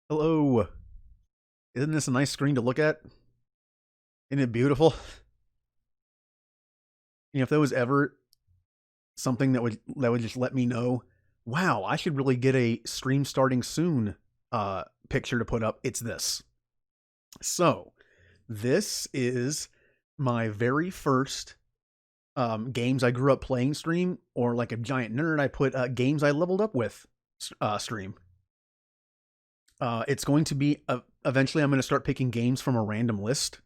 Hello. Isn't this a nice screen to look at? Isn't it beautiful? If there was ever something that would just let me know, wow, I should really get a stream starting soon picture to put up, it's this. So, this is my very first games I grew up playing stream, or like a giant nerd, I put games I leveled up with stream. It's going to be eventually I'm going to start picking games from a random list.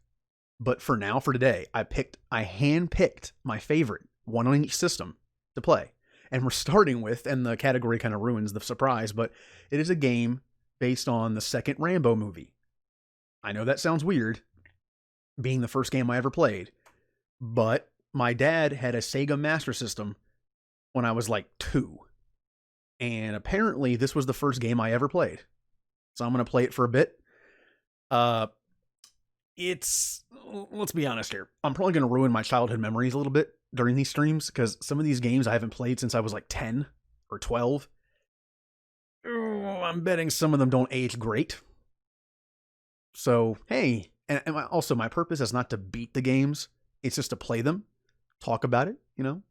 But for now, for today, I hand picked my favorite, one on each system, to play. And we're starting with, and the category kind of ruins the surprise, but it is a game based on the second Rambo movie. I know that sounds weird, being the first game I ever played, but my dad had a Sega Master System when I was like 2. And apparently, this was the first game I ever played. So I'm going to play it for a bit. Uh, it's Let's be honest here. I'm probably going to ruin my childhood memories a little bit during these streams because some of these games I haven't played since I was like 10 or 12. I'm betting some of them don't age great. So, hey, and also my purpose is not to beat the games, it's just to play them, talk about it,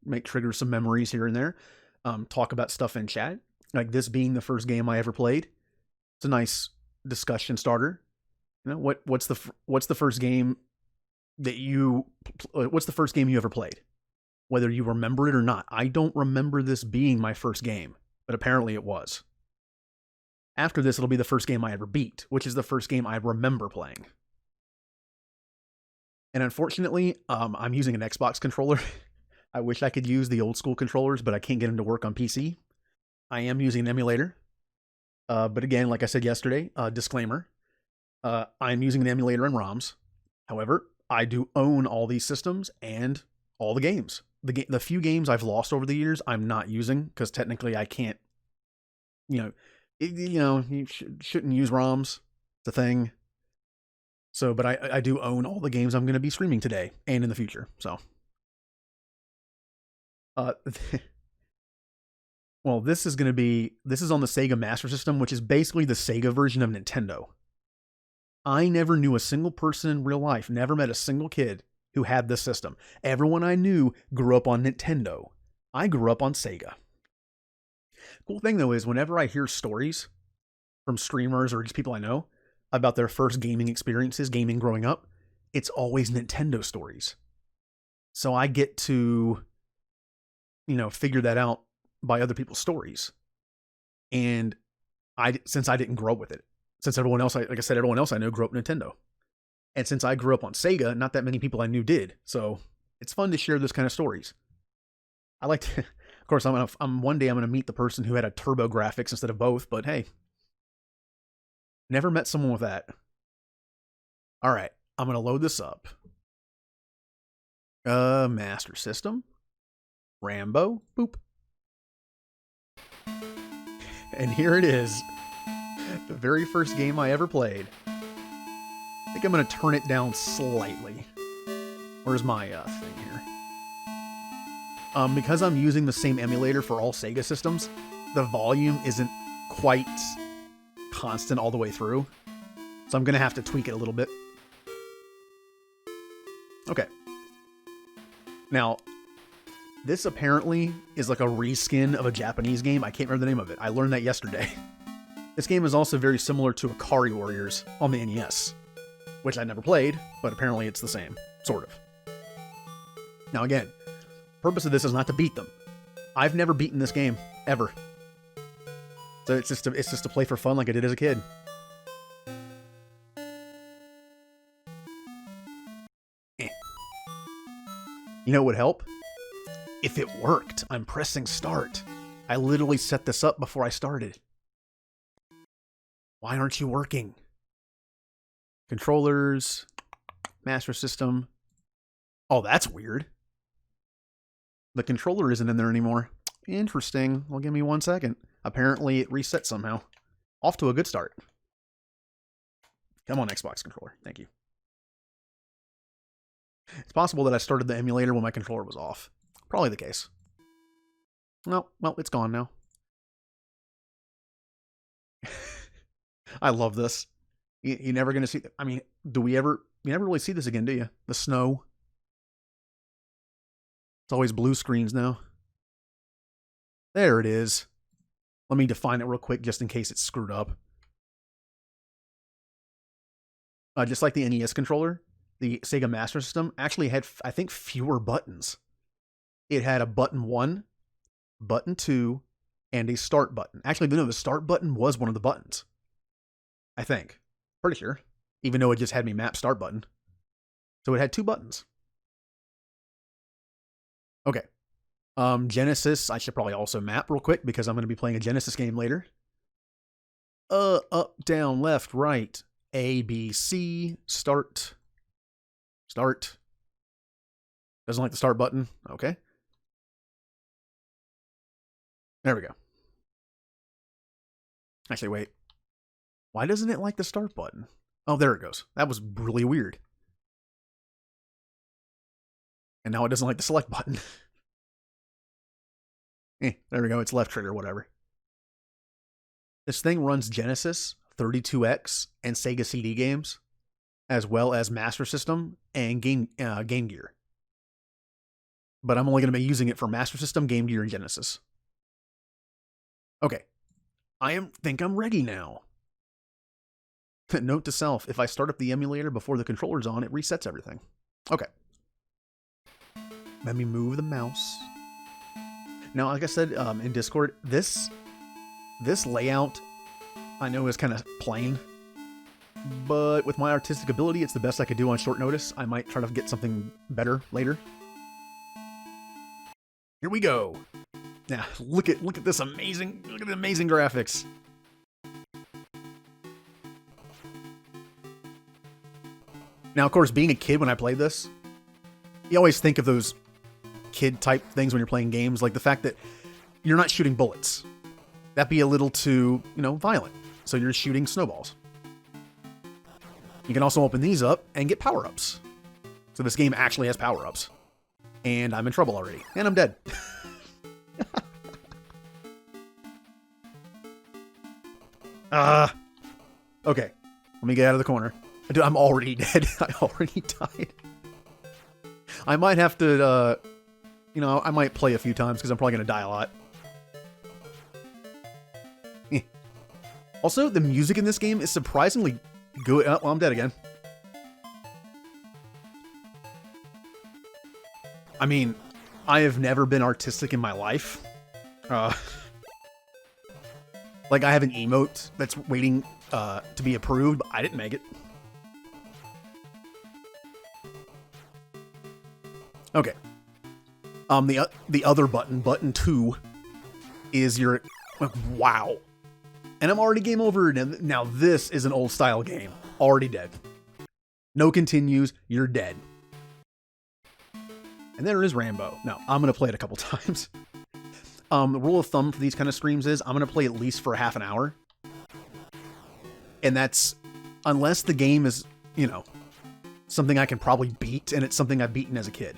make trigger some memories here and there, talk about stuff in chat. Like this being the first game I ever played. It's a nice discussion starter. What's the first game what's the first game you ever played? Whether you remember it or not. I don't remember this being my first game, but apparently it was. After this, it'll be the first game I ever beat, which is the first game I remember playing. And unfortunately, I'm using an Xbox controller. I wish I could use the old school controllers, but I can't get them to work on PC. I am using an emulator. But again, like I said yesterday, disclaimer, I'm using an emulator and ROMs. However, I do own all these systems and all the games. The few games I've lost over the years, I'm not using because technically I can't. You shouldn't use ROMs. It's a thing. So, but I do own all the games I'm going to be streaming today and in the future. So, uh, well, this is on the Sega Master System, which is basically the Sega version of Nintendo. I never knew a single person in real life, never met a single kid who had this system. Everyone I knew grew up on Nintendo. I grew up on Sega. Cool thing though is whenever I hear stories from streamers or just people I know about their first gaming experiences, gaming growing up, it's always Nintendo stories. So I get to, figure that out by other people's stories. And since I didn't grow up with it, since everyone else, like I said, everyone else I know grew up Nintendo. And since I grew up on Sega, not that many people I knew did. So it's fun to share those kind of stories. I like to, of course, one day I'm going to meet the person who had a Turbo Graphics instead of both, but hey, never met someone with that. All right, I'm going to load this up. Master System. Rambo. Boop. And here it is. The very first game I ever played. I think I'm going to turn it down slightly. Where's my thing here? Because I'm using the same emulator for all Sega systems, the volume isn't quite constant all the way through. So I'm going to have to tweak it a little bit. Okay. Now, this apparently is like a reskin of a Japanese game. I can't remember the name of it. I learned that yesterday. This game is also very similar to Akari Warriors on the NES, which I never played, but apparently it's the same, sort of. Now again, purpose of this is not to beat them. I've never beaten this game, ever. So it's just to play for fun like I did as a kid. You know what would help? If it worked. I'm pressing start. I literally set this up before I started. Why aren't you working? Controllers, Master System. Oh, that's weird. The controller isn't in there anymore. Interesting. Well, give me 1 second. Apparently it reset somehow. Off to a good start. Come on, Xbox controller. Thank you. It's possible that I started the emulator when my controller was off. Probably the case. Well, it's gone now. I love this. You're never going to see... I mean, do we ever... You never really see this again, do you? The snow. It's always blue screens now. There it is. Let me define it real quick just in case it's screwed up. Just like the NES controller, the Sega Master System actually had, I think, fewer buttons. It had a button 1, button 2, and a start button. Actually, no, the start button was one of the buttons. I think. Pretty sure. Even though it just had me map start button. So it had 2 buttons. Okay. Genesis, I should probably also map real quick because I'm going to be playing a Genesis game later. Up, down, left, right. A, B, C, start. Start. Doesn't like the start button. Okay. There we go. Actually, wait. Why doesn't it like the start button? Oh, there it goes. That was really weird. And now it doesn't like the select button. There we go. It's left trigger, whatever. This thing runs Genesis, 32X, and Sega CD games, as well as Master System and Game Gear. But I'm only going to be using it for Master System, Game Gear, and Genesis. Okay. Think I'm ready now. Note to self, if I start up the emulator before the controller's on, it resets everything. Okay. Let me move the mouse. Now, like I said in Discord, this layout I know is kind of plain, but with my artistic ability, it's the best I could do on short notice. I might try to get something better later. Here we go. Now, look at this amazing, look at the amazing graphics. Now, of course, being a kid when I played this, you always think of those kid-type things when you're playing games, like the fact that you're not shooting bullets. That'd be a little too, violent. So you're shooting snowballs. You can also open these up and get power-ups. So this game actually has power-ups. And I'm in trouble already. And I'm dead. Okay. Let me get out of the corner. Dude, I'm already dead. I already died. I might have to, I might play a few times because I'm probably going to die a lot. Also, the music in this game is surprisingly good. Oh, well, I'm dead again. I mean, I have never been artistic in my life. Like, I have an emote that's waiting to be approved, but I didn't make it. Okay. The other button, button 2, is your... Wow. And I'm already game over. Now this is an old style game. Already dead. No continues. You're dead. And there is Rambo. No, I'm going to play it a couple times. The rule of thumb for these kind of streams is I'm going to play at least for half an hour. And that's unless the game is, something I can probably beat, and it's something I've beaten as a kid.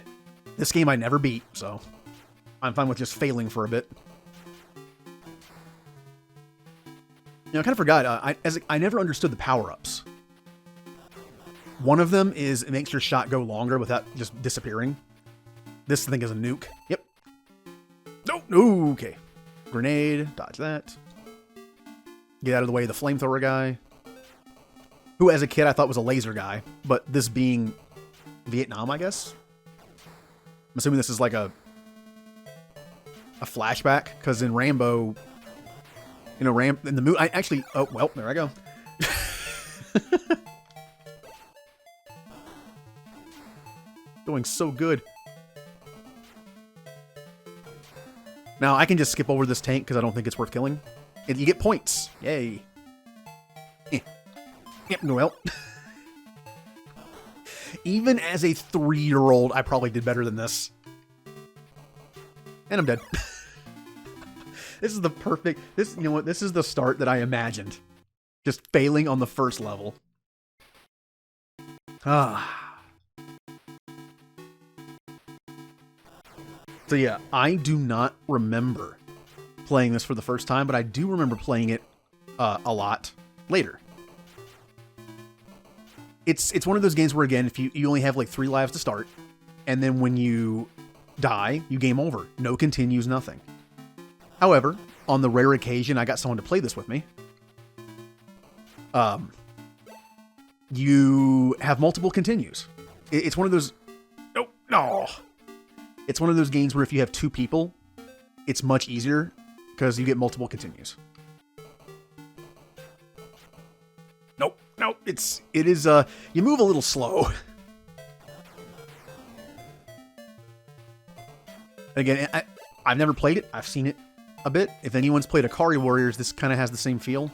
This game I never beat, so I'm fine with just failing for a bit. I kind of forgot, I never understood the power-ups. One of them is it makes your shot go longer without just disappearing. This thing is a nuke. Yep. No, okay. Grenade, dodge that. Get out of the way of the flamethrower guy. Who, as a kid, I thought was a laser guy. But this being Vietnam, I guess? I'm assuming this is like a flashback, because in Rambo... in the movie, oh, well, there I go. Going so good. Now, I can just skip over this tank because I don't think it's worth killing. And you get points. Yay. Well. Even as a 3-year-old, I probably did better than this. And I'm dead. This is the perfect... This is the start that I imagined. Just failing on the first level. So yeah, I do not remember playing this for the first time, but I do remember playing it a lot later. It's one of those games where, again, if you only have like 3 lives to start, and then when you die, you game over. No continues, nothing. However, on the rare occasion I got someone to play this with me, you have multiple continues. It's one of those... No. It's one of those games where if you have 2 people, it's much easier because you get multiple continues. Nope. It is, you move a little slow. Again, I've never played it. I've seen it a bit. If anyone's played Ikari Warriors, this kind of has the same feel.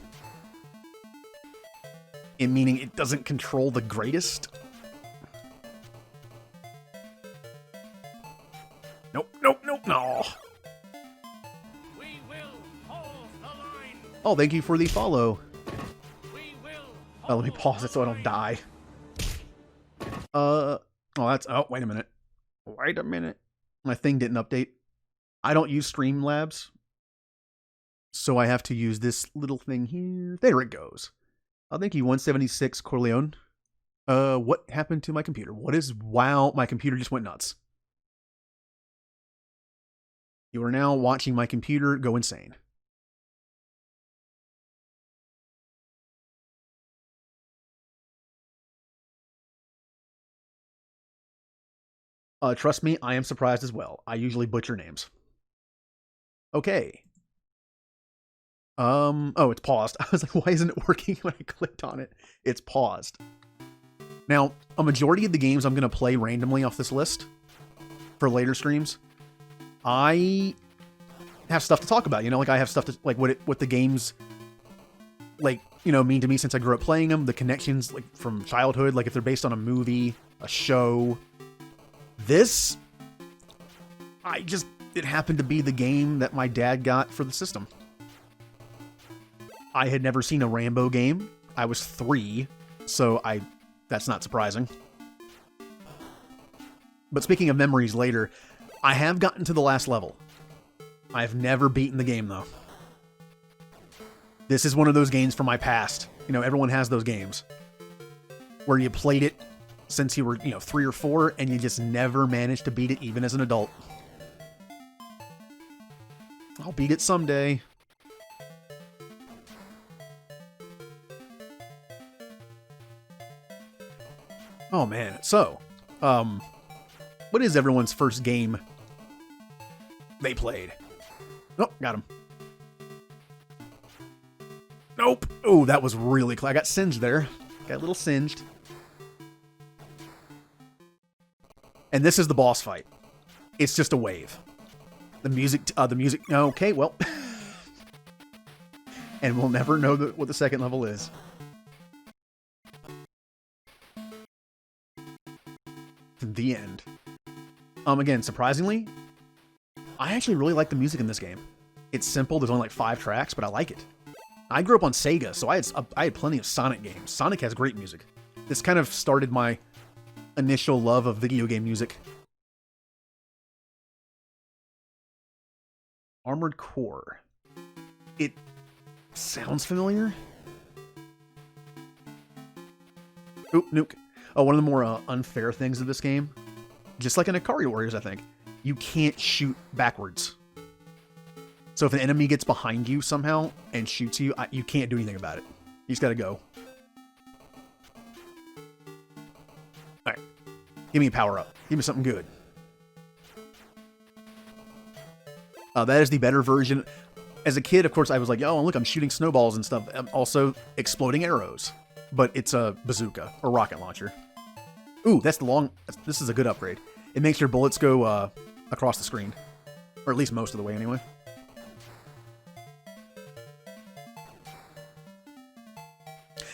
In meaning it doesn't control the greatest. No. Oh, thank you for the follow. Let me pause it so I don't die. Oh, wait a minute. My thing didn't update. I don't use Streamlabs, so I have to use this little thing here. There it goes. Thank you, 176 Corleone. What happened to my computer? Wow, my computer just went nuts. You are now watching my computer go insane. Trust me, I am surprised as well. I usually butcher names. Okay. Oh, it's paused. I was like, why isn't it working when I clicked on it? It's paused. Now, a majority of the games I'm going to play randomly off this list for later streams, I have stuff to talk about. You know, like I have stuff to, like, what the games, like, you know, mean to me since I grew up playing them, the connections, like, from childhood, like if they're based on a movie, a show. This, it happened to be the game that my dad got for the system. I had never seen a Rambo game. I was 3, so that's not surprising. But speaking of memories later, I have gotten to the last level. I've never beaten the game, though. This is one of those games from my past. You know, everyone has those games where you played it since you were, 3 or 4, and you just never managed to beat it even as an adult. I'll beat it someday. Oh man, so, what is everyone's first game they played? Oh, got him. Nope. Oh, that was really close. I got singed there. Got a little singed. And this is the boss fight. It's just a wave. The music, okay, well. And we'll never know what the second level is. The end. Again, surprisingly, I actually really like the music in this game. It's simple, there's only like 5 tracks, but I like it. I grew up on Sega, so I had plenty of Sonic games. Sonic has great music. This kind of started my initial love of video game music. Armored Core. It sounds familiar. Oop, nuke. Oh, one of the more unfair things of this game, just like in Ikari Warriors, I think, you can't shoot backwards. So if an enemy gets behind you somehow and shoots you, you can't do anything about it. You just gotta go. Alright. Give me a power up. Give me something good. That is the better version. As a kid, of course, I was like, oh, look, I'm shooting snowballs and stuff. I'm also exploding arrows. But it's a bazooka or rocket launcher. Ooh, this is a good upgrade. It makes your bullets go across the screen. Or at least most of the way, anyway.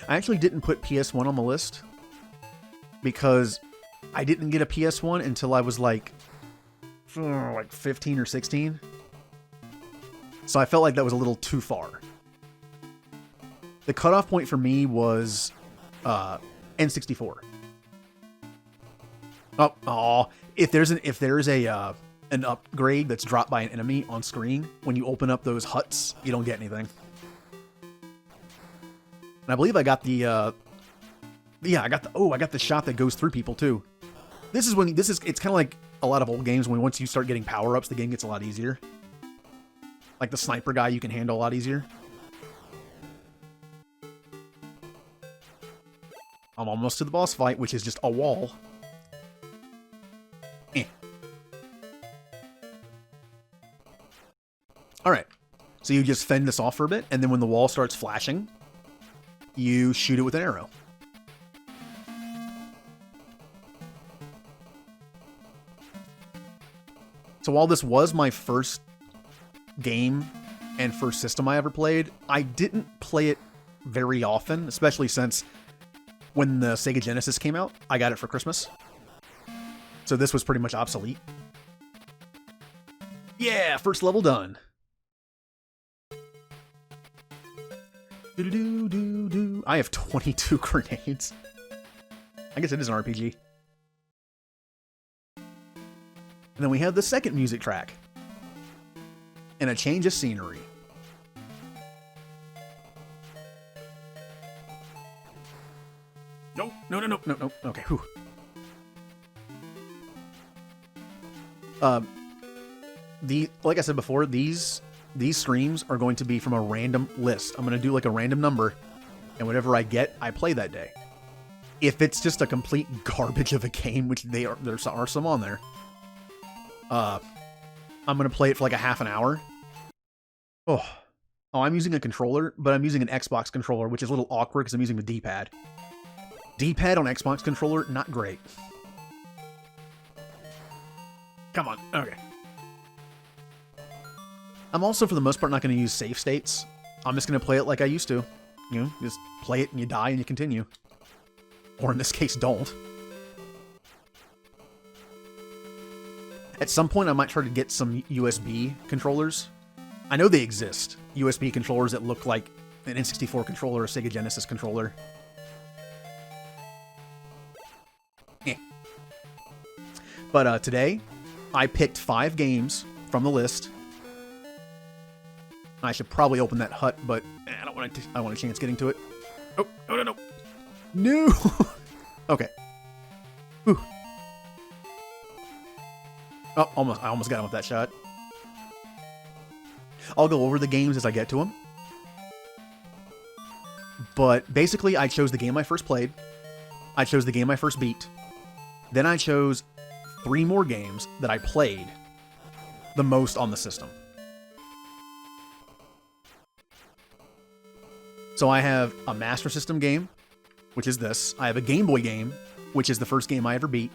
I actually didn't put PS1 on the list because I didn't get a PS1 until I was like 15 or 16. So I felt like that was a little too far. The cutoff point for me was N64. Oh, if there's an upgrade that's dropped by an enemy on screen, when you open up those huts, you don't get anything. And I believe I got the Yeah, I got the shot that goes through people too. It's kind of like a lot of old games when once you start getting power-ups, the game gets a lot easier. Like the sniper guy you can handle a lot easier. I'm almost to the boss fight, which is just a wall. Alright, so you just fend this off for a bit, and then when the wall starts flashing, you shoot it with an arrow. So while this was my first game and first system I ever played, I didn't play it very often, especially since when the Sega Genesis came out, I got it for Christmas. So this was pretty much obsolete. Yeah, first level done. I have 22 grenades. I guess it is an RPG. And then we have the second music track. And a change of scenery. No. Okay, whew. Like I said before, these streams are going to be from a random list. I'm going to do like a random number, and whatever I get, I play that day. If it's just a complete garbage of a game, which there are some on there, I'm going to play it for like a half an hour. Oh, I'm using a controller, but I'm using an Xbox controller, which is a little awkward because I'm using the D-pad. D-pad on Xbox controller, not great. Come on, okay. I'm also, for the most part, not going to use save states. I'm just going to play it like I used to. You know, just play it and you die and you continue. Or in this case, don't. At some point, I might try to get some USB controllers. I know they exist. USB controllers that look like an N64 controller or a Sega Genesis controller. But today, I picked 5 games from the list. I should probably open that hut, but I don't want a chance getting to it. Oh, no. No! Okay. Whew. Oh, I almost got him with that shot. I'll go over the games as I get to them. But basically, I chose the game I first played. I chose the game I first beat. Then I chose 3 more games that I played the most on the system. So I have a Master System game, which is this. I have a Game Boy game, which is the first game I ever beat.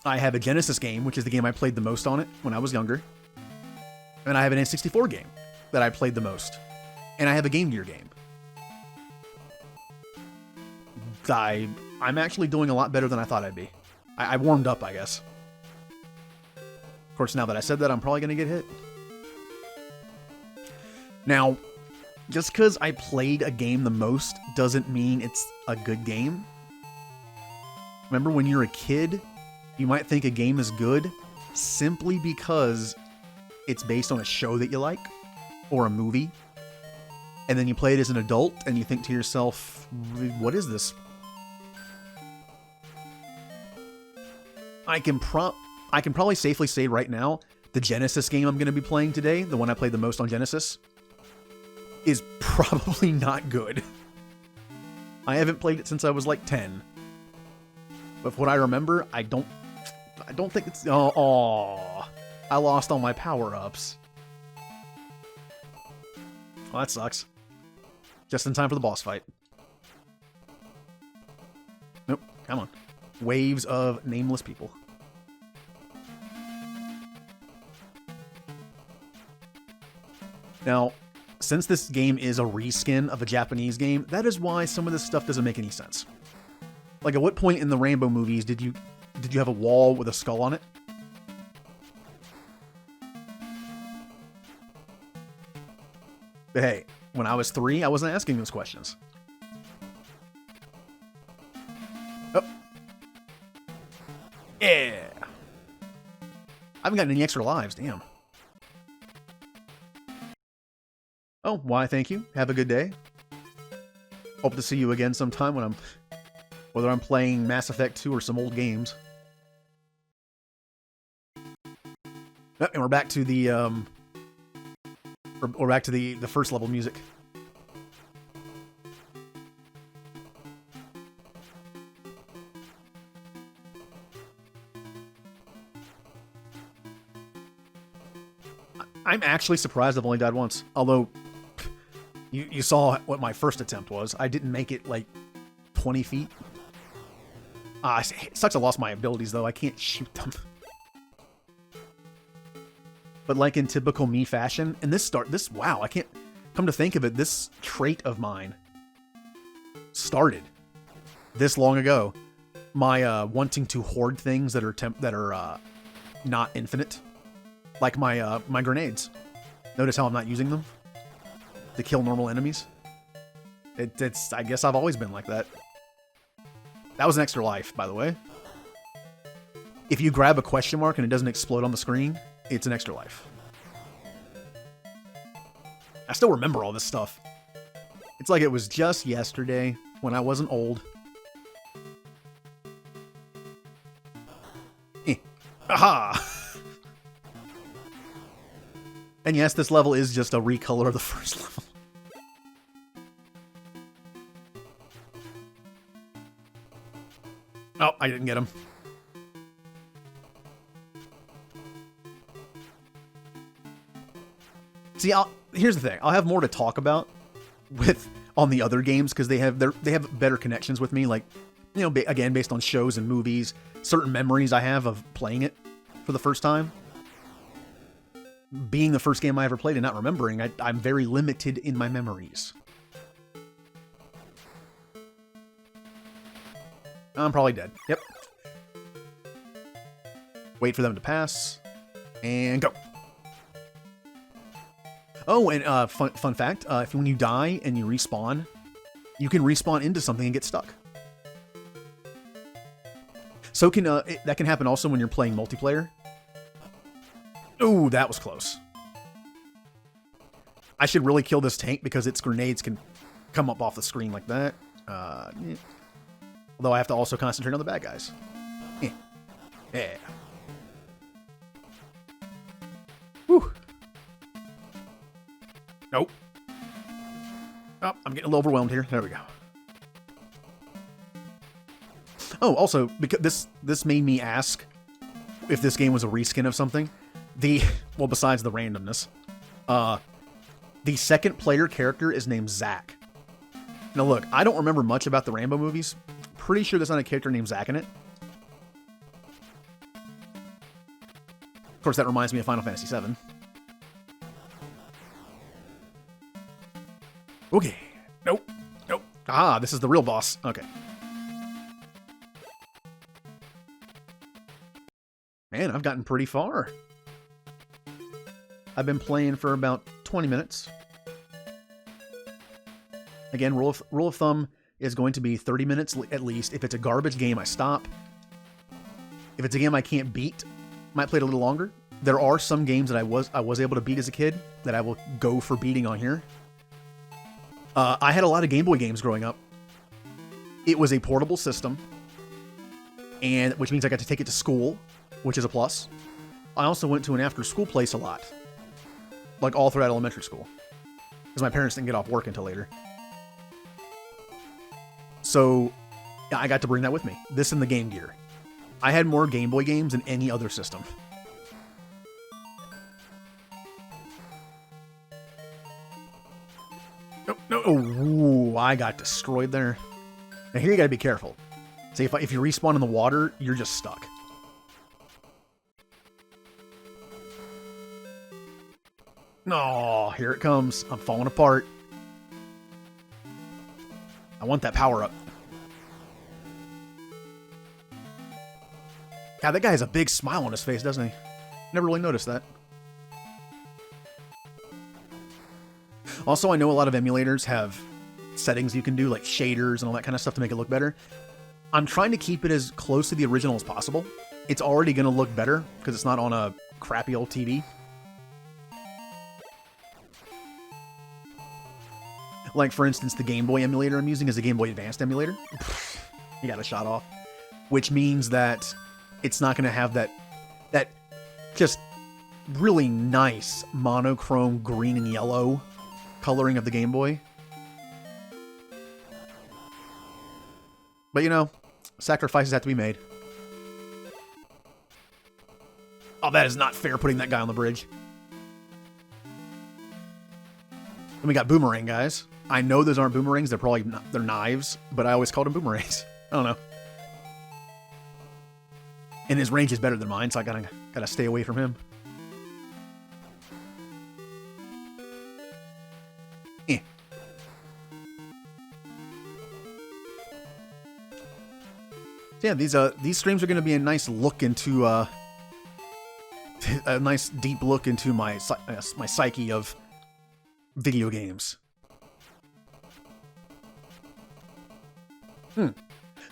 I have a Genesis game, which is the game I played the most on it when I was younger. And I have an N64 game that I played the most. And I have a Game Gear game. I'm actually doing a lot better than I thought I'd be. I warmed up, I guess. Of course, now that I said that, I'm probably going to get hit. Now, just because I played a game the most doesn't mean it's a good game. Remember when you're a kid, you might think a game is good simply because it's based on a show that you like or a movie. And then you play it as an adult and you think to yourself, what is this? I can probably safely say right now, the Genesis game I'm going to be playing today, the one I played the most on Genesis, is probably not good. I haven't played it since I was like 10. But from what I remember, I don't think it's... Oh, I lost all my power-ups. Well, that sucks. Just in time for the boss fight. Nope, come on. Waves of nameless people. Now, since this game is a reskin of a Japanese game, that is why some of this stuff doesn't make any sense. Like, at what point in the Rambo movies did you have a wall with a skull on it? But hey, when I was 3, I wasn't asking those questions. Oh. Yeah. I haven't gotten any extra lives, damn. Oh, why, thank you. Have a good day. Hope to see you again sometime when whether I'm playing Mass Effect 2 or some old games. And we're back to the we're back to the first level music. I'm actually surprised I've only died once. Although, you saw what my first attempt was. I didn't make it, like, 20 feet. It sucks I lost my abilities, though. I can't shoot them. But like in typical me fashion, and wow, I can't... Come to think of it, this trait of mine started this long ago. My, wanting to hoard things that are not infinite. Like my grenades. Notice how I'm not using them to kill normal enemies. I guess I've always been like that. That was an extra life, by the way. If you grab a question mark and it doesn't explode on the screen, it's an extra life. I still remember all this stuff. It's like it was just yesterday when I wasn't old. Aha! And yes, this level is just a recolor of the first level. Oh, I didn't get him. See, here's the thing. I'll have more to talk about on the other games because they have better connections with me. Like, you know, again, based on shows and movies, certain memories I have of playing it for the first time. Being the first game I ever played and not remembering, I'm very limited in my memories. I'm probably dead. Yep. Wait for them to pass. And go. Oh, and fun fact, when you die and you respawn, you can respawn into something and get stuck. So that can happen also when you're playing multiplayer. Ooh, that was close. I should really kill this tank because its grenades can come up off the screen like that. Although I have to also concentrate on the bad guys. Yeah. Whew. Nope. Oh, I'm getting a little overwhelmed here. There we go. Oh, also, because this made me ask if this game was a reskin of something. Well, besides the randomness, the second player character is named Zack. Now look, I don't remember much about the Rambo movies. Pretty sure there's not a character named Zack in it. Of course, that reminds me of Final Fantasy VII. Okay. Nope. Nope. Ah, this is the real boss. Okay. Man, I've gotten pretty far. I've been playing for about 20 minutes. Again, rule of thumb is going to be 30 minutes at least. If it's a garbage game, I stop. If it's a game I can't beat, might play it a little longer. There are some games that I was able to beat as a kid that I will go for beating on here. I had a lot of Game Boy games growing up. It was a portable system, and which means I got to take it to school, which is a plus. I also went to an after-school place a lot. Like all throughout elementary school. Because my parents didn't get off work until later. So, yeah, I got to bring that with me. This and the Game Gear. I had more Game Boy games than any other system. No, ooh, I got destroyed there. Now here you gotta be careful. See, if you respawn in the water, you're just stuck. No, here it comes. I'm falling apart. I want that power up. God, that guy has a big smile on his face, doesn't he? Never really noticed that. Also, I know a lot of emulators have settings you can do, like shaders and all that kind of stuff to make it look better. I'm trying to keep it as close to the original as possible. It's already going to look better because it's not on a crappy old TV. Like, for instance, the Game Boy emulator I'm using is a Game Boy Advanced emulator. You got a shot off. Which means that it's not going to have that just really nice monochrome green and yellow coloring of the Game Boy. But, you know, sacrifices have to be made. Oh, that is not fair, putting that guy on the bridge. Then we got boomerang guys. I know those aren't boomerangs. They're probably not, they're knives, but I always called them boomerangs. I don't know. And his range is better than mine, so I gotta stay away from him. Eh. So yeah, these streams are gonna be a nice look into a nice deep look into my psyche of video games.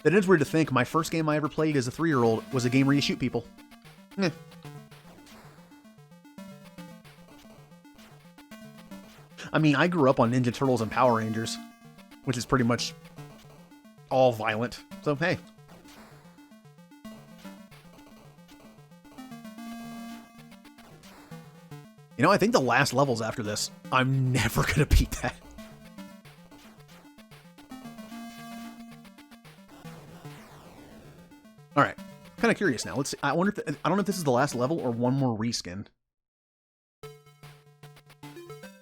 That is weird to think. My first game I ever played as a 3-year-old was a game where you shoot people. Eh. I mean, I grew up on Ninja Turtles and Power Rangers, which is pretty much all violent. So, hey. You know, I think the last levels after this, I'm never going to beat that. All right, kind of curious now. Let's see. I wonder if I don't know if this is the last level or one more reskin.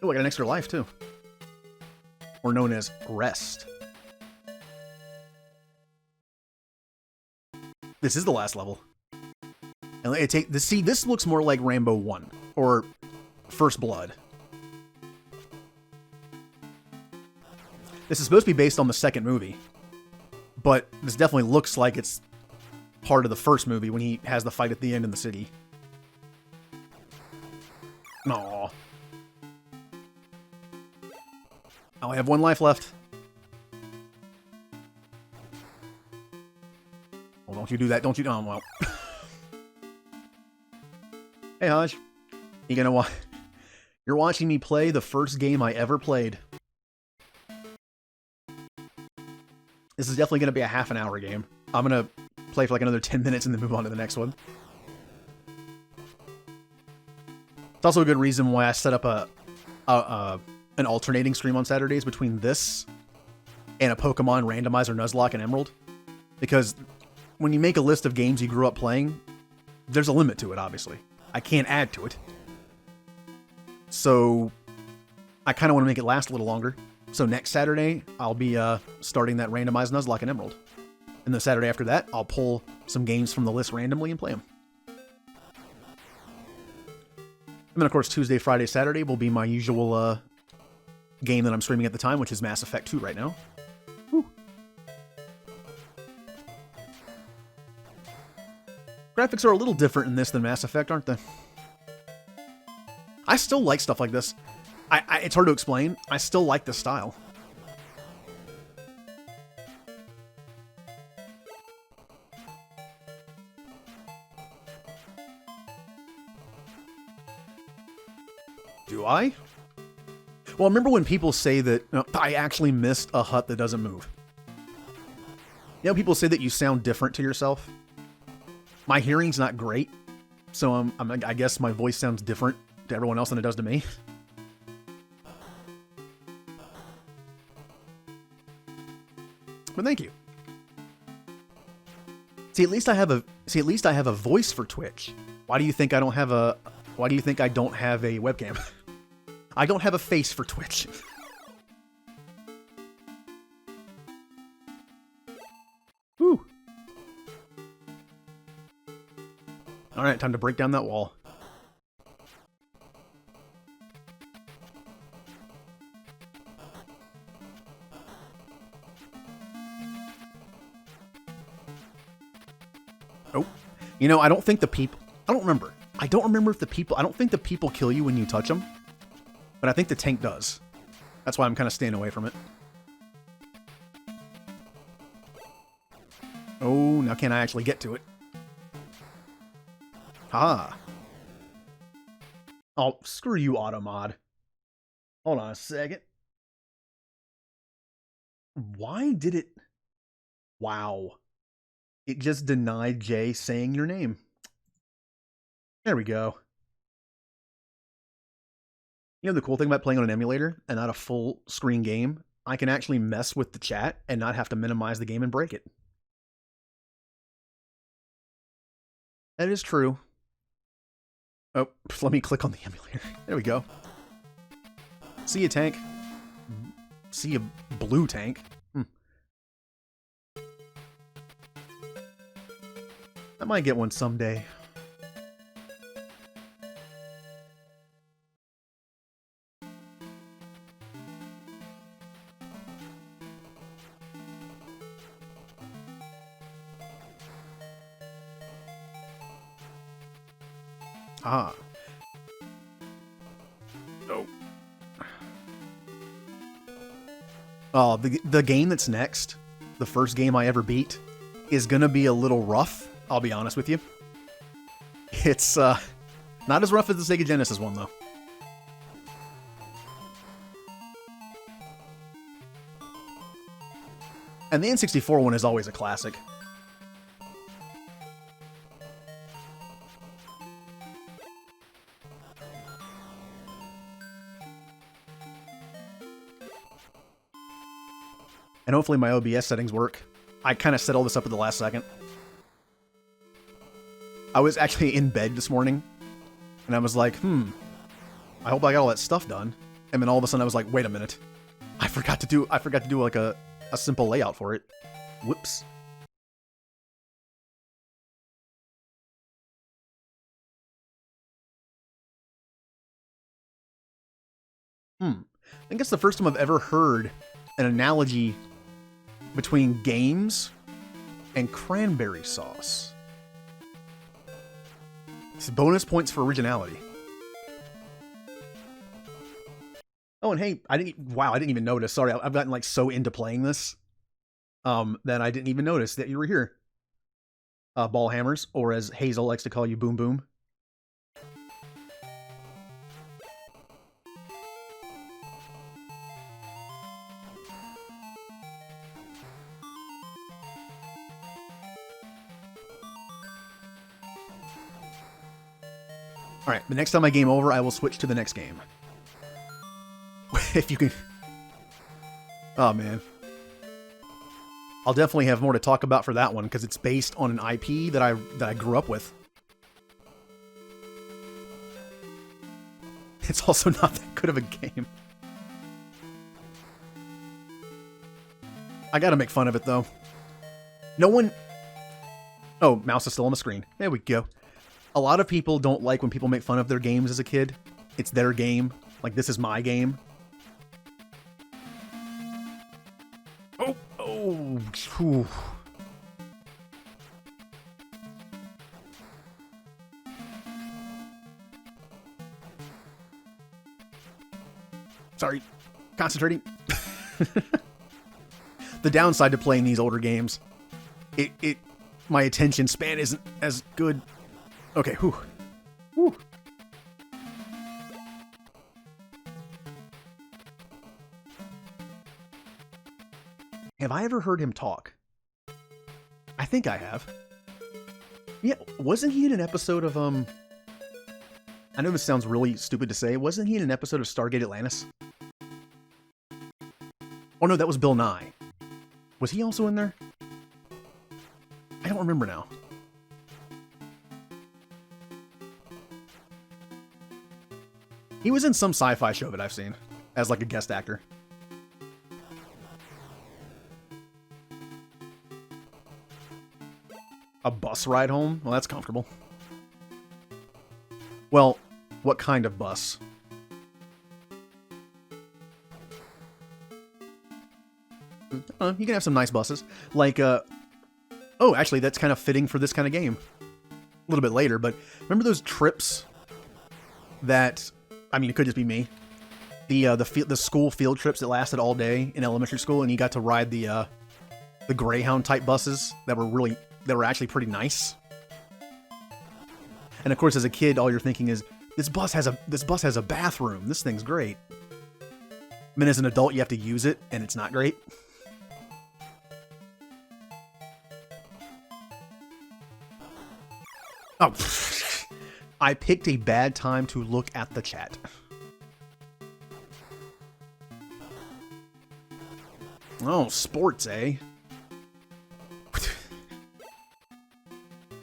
Oh, I got an extra life too, or known as rest. This is the last level, and this looks more like Rambo 1 or First Blood. This is supposed to be based on the second movie, but this definitely looks like it's part of the first movie when he has the fight at the end in the city. Aww. I have one life left. Well, don't you do that. Don't you? Oh, well. Hey, Hodge. You gonna watch? You're watching me play the first game I ever played. This is definitely gonna be a half an hour game. I'm gonna play for like another 10 minutes and then move on to the next one. It's also a good reason why I set up an alternating stream on Saturdays between this and a Pokemon Randomizer Nuzlocke and Emerald. Because when you make a list of games you grew up playing, there's a limit to it, obviously. I can't add to it. So I kind of want to make it last a little longer. So next Saturday, I'll be starting that Randomized Nuzlocke and Emerald. And the Saturday after that, I'll pull some games from the list randomly and play them. And then, of course, Tuesday, Friday, Saturday will be my usual game that I'm streaming at the time, which is Mass Effect 2 right now. Whew. Graphics are a little different in this than Mass Effect, aren't they? I still like stuff like this. It's hard to explain. I still like this style. Do I? Well, remember when people say that I actually missed a hut that doesn't move? You know, people say that you sound different to yourself. My hearing's not great, so I guess my voice sounds different to everyone else than it does to me. But thank you. See, at least I have a voice for Twitch. Why do you think I don't have a webcam? I don't have a face for Twitch. Whew. Alright, time to break down that wall. Oh. You know, I don't think the people... I don't remember. I don't think the people kill you when you touch them. But I think the tank does. That's why I'm kind of staying away from it. Oh, now can I actually get to it? Ah. Oh, screw you, Automod. Hold on a second. Why did it... Wow. It just denied Jay saying your name. There we go. You know the cool thing about playing on an emulator and not a full screen game? I can actually mess with the chat and not have to minimize the game and break it. That is true. Oh, let me click on the emulator. There we go. See ya, tank. See ya, blue tank. I might get one someday. Ah. Oh. Oh, the game that's next, the first game I ever beat, is gonna be a little rough, I'll be honest with you. It's, not as rough as the Sega Genesis one, though. And the N64 one is always a classic. And hopefully my OBS settings work. I kind of set all this up at the last second. I was actually in bed this morning, and I was like, I hope I got all that stuff done. And then all of a sudden I was like, wait a minute. I forgot to do like a simple layout for it. Whoops. I think it's the first time I've ever heard an analogy between games and cranberry sauce. It's bonus points for originality. Oh, and hey, I didn't even notice. Sorry, I've gotten like so into playing this that I didn't even notice that you were here. Ball hammers, or as Hazel likes to call you, Boom Boom. Alright, the next time I game over, I will switch to the next game. If you can... Oh, man. I'll definitely have more to talk about for that one, because it's based on an IP that I grew up with. It's also not that good of a game. I gotta make fun of it, though. No one... Oh, mouse is still on the screen. There we go. A lot of people don't like when people make fun of their games as a kid. It's their game. Like, this is my game. Oh, whew. Sorry, concentrating. The downside to playing these older games, my attention span isn't as good. Okay, whew. Whew. Have I ever heard him talk? I think I have. Yeah, wasn't he in an episode of, I know this sounds really stupid to say, wasn't he in an episode of Stargate Atlantis? Oh no, that was Bill Nye. Was he also in there? I don't remember now. He was in some sci-fi show that I've seen, as like a guest actor. A bus ride home? Well, that's comfortable. Well, what kind of bus? You can have some nice buses. Like, oh, actually, that's kind of fitting for this kind of game. A little bit later, but remember those trips that... I mean, it could just be me. The school field trips that lasted all day in elementary school, and you got to ride the Greyhound type buses that were actually pretty nice. And of course, as a kid, all you're thinking is, this bus has a bathroom. This thing's great. I mean, as an adult, you have to use it, and it's not great. Oh, I picked a bad time to look at the chat. Oh, sports, eh?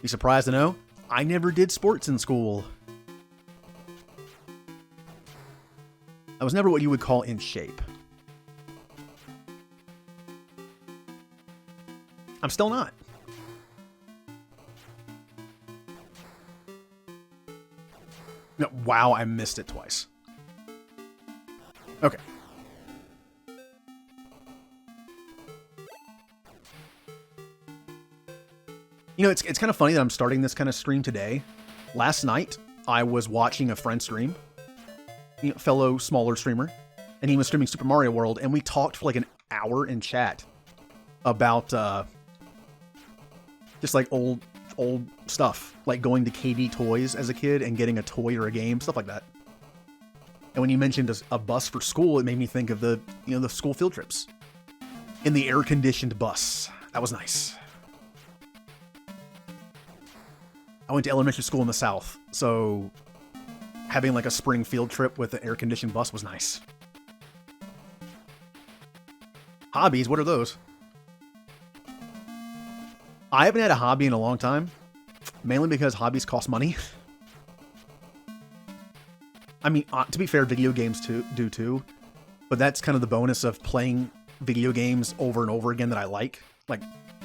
You surprised to know? I never did sports in school. I was never what you would call in shape. I'm still not. No, wow, I missed it twice. Okay. You know, it's kind of funny that I'm starting this kind of stream today. Last night, I was watching a friend stream, you know, fellow smaller streamer, and he was streaming Super Mario World, and we talked for like an hour in chat about just like old stuff, like going to KD Toys as a kid and getting a toy or a game, stuff like that. And when you mentioned a bus for school, it made me think of the school field trips in the air-conditioned bus. That was nice. I went to elementary school in the South, so having like a spring field trip with an air-conditioned bus was nice. Hobbies, what are those? I haven't had a hobby in a long time, mainly because hobbies cost money. I mean, to be fair, video games do too, but that's kind of the bonus of playing video games over and over again that I like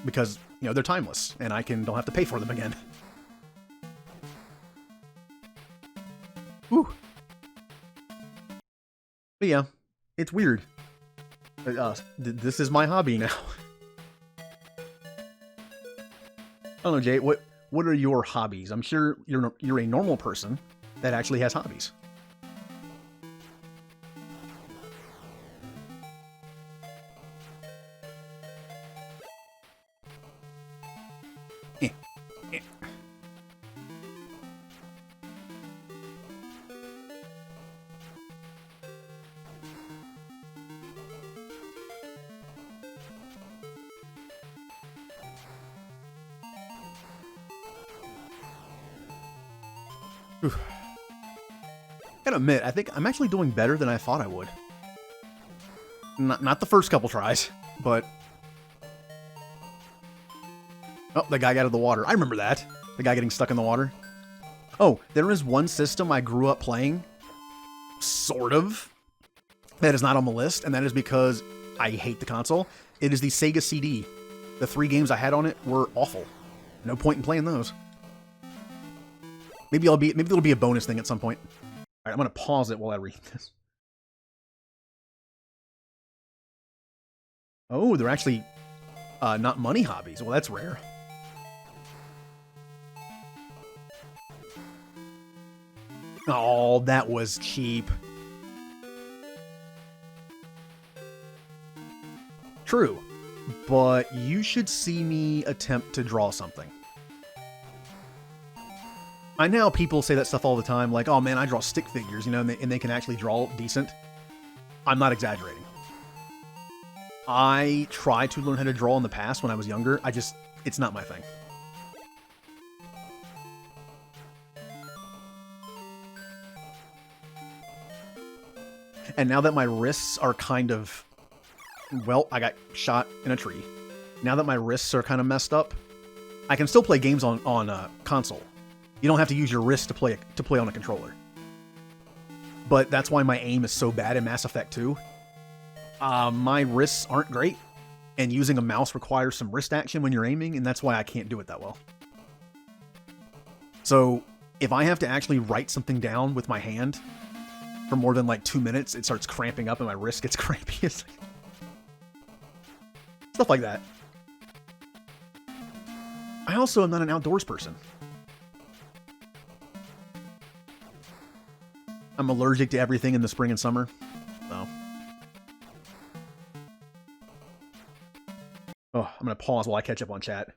because, you know, they're timeless and I don't have to pay for them again. Whew. But yeah, it's weird. This is my hobby now. I don't know, Jay. What are your hobbies? I'm sure you're a normal person that actually has hobbies. I gotta admit, I think I'm actually doing better than I thought I would. Not the first couple tries, but... Oh, the guy got out of the water. I remember that. The guy getting stuck in the water. Oh, there is one system I grew up playing, sort of, that is not on the list, and that is because I hate the console. It is the Sega CD. The 3 games I had on it were awful. No point in playing those. Maybe there'll be a bonus thing at some point. Alright, I'm gonna pause it while I read this. Oh, they're actually not money hobbies. Well, that's rare. Oh, that was cheap. True, but you should see me attempt to draw something. I know people say that stuff all the time, like, oh man, I draw stick figures, you know, and they can actually draw decent. I'm not exaggerating. I tried to learn how to draw in the past when I was younger. It's not my thing. And now that my wrists are kind of... Well, I got shot in a tree. Now that my wrists are kind of messed up, I can still play games on console. You don't have to use your wrist to play on a controller. But that's why my aim is so bad in Mass Effect 2. My wrists aren't great, and using a mouse requires some wrist action when you're aiming, and that's why I can't do it that well. So, if I have to actually write something down with my hand for more than like 2 minutes, it starts cramping up and my wrist gets crampy. Stuff like that. I also am not an outdoors person. I'm allergic to everything in the spring and summer, so. Oh, I'm gonna pause while I catch up on chat.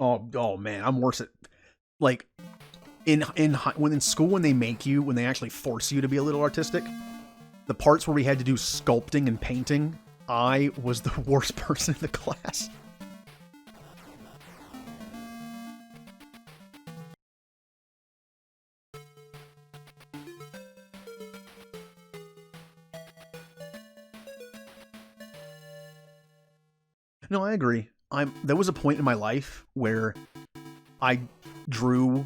Oh man, I'm worse at, like, in school when they actually force you to be a little artistic, the parts where we had to do sculpting and painting I was the worst person in the class. No, I agree. There was a point in my life where I drew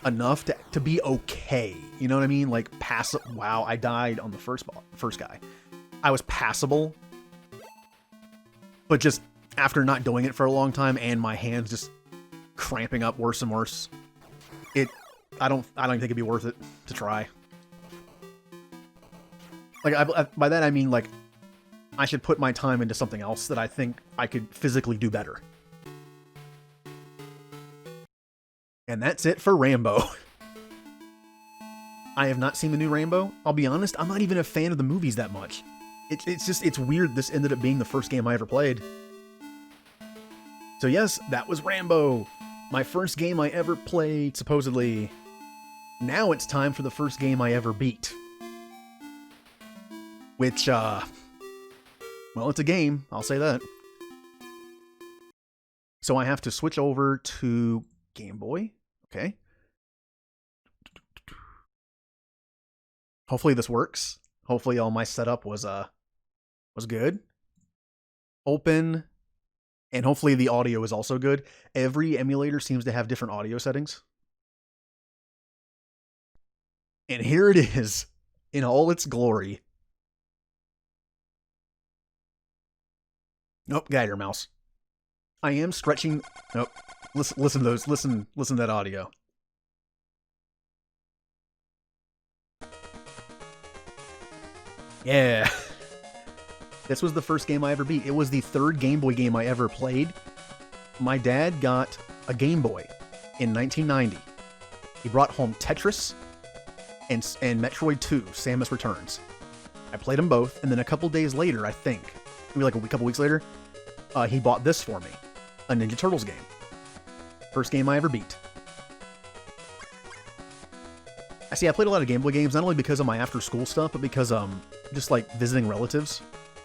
enough to be okay. You know what I mean? Like pass. Wow, I died on the first guy. I was passable, but just after not doing it for a long time and my hands just cramping up worse and worse, I don't even think it'd be worth it to try. Like by that I mean like I should put my time into something else that I think I could physically do better. And that's it for Rambo. I have not seen the new Rambo. I'll be honest, I'm not even a fan of the movies that much. It's weird this ended up being the first game I ever played. So yes, that was Rambo. My first game I ever played, supposedly. Now it's time for the first game I ever beat. Which, well, it's a game, I'll say that. So I have to switch over to Game Boy. Okay. Hopefully this works. Hopefully all my setup was good. Open. And hopefully the audio is also good. Every emulator seems to have different audio settings. And here it is in all its glory. Nope, get out of here, mouse. I am stretching. Nope. Listen to those. Listen to that audio. Yeah. This was the first game I ever beat. It was the third Game Boy game I ever played. My dad got a Game Boy in 1990. He brought home Tetris and Metroid 2, Samus Returns. I played them both, and then a couple days later, I think, maybe like a couple weeks later, he bought this for me, a Ninja Turtles game. First game I ever beat. I played a lot of Game Boy games, not only because of my after-school stuff, but because just like visiting relatives.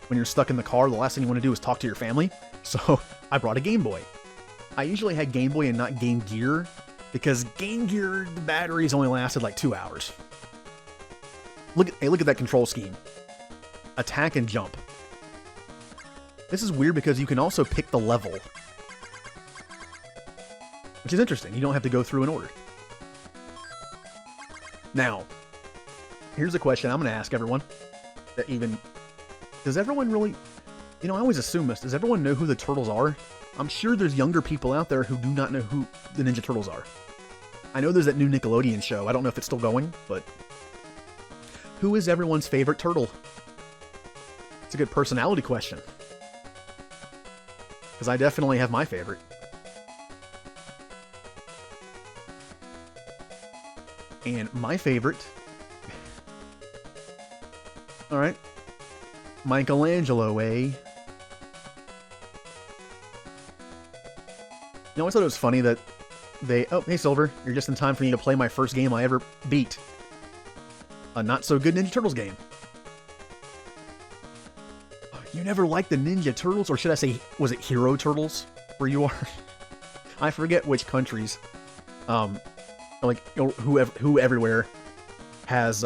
When you're stuck in the car, the last thing you want to do is talk to your family. So I brought a Game Boy. I usually had Game Boy and not Game Gear, because Game Gear, the batteries only lasted like 2 hours. Look at that control scheme. Attack and jump. This is weird because you can also pick the level, which is interesting. You don't have to go through an order. Now, here's a question I'm going to ask everyone. Does everyone really... I always assume this. Does everyone know who the Turtles are? I'm sure there's younger people out there who do not know who the Ninja Turtles are. I know there's that new Nickelodeon show. I don't know if it's still going, but... Who is everyone's favorite turtle? It's a good personality question. Because I definitely have my favorite. And my favorite... Alright. Michelangelo, eh? I always thought it was funny that they... Oh, hey Silver, you're just in time for me to play my first game I ever beat. A not-so-good Ninja Turtles game. You never liked the Ninja Turtles? Or should I say, was it Hero Turtles? Where you are? I forget which countries. Like, who everywhere has,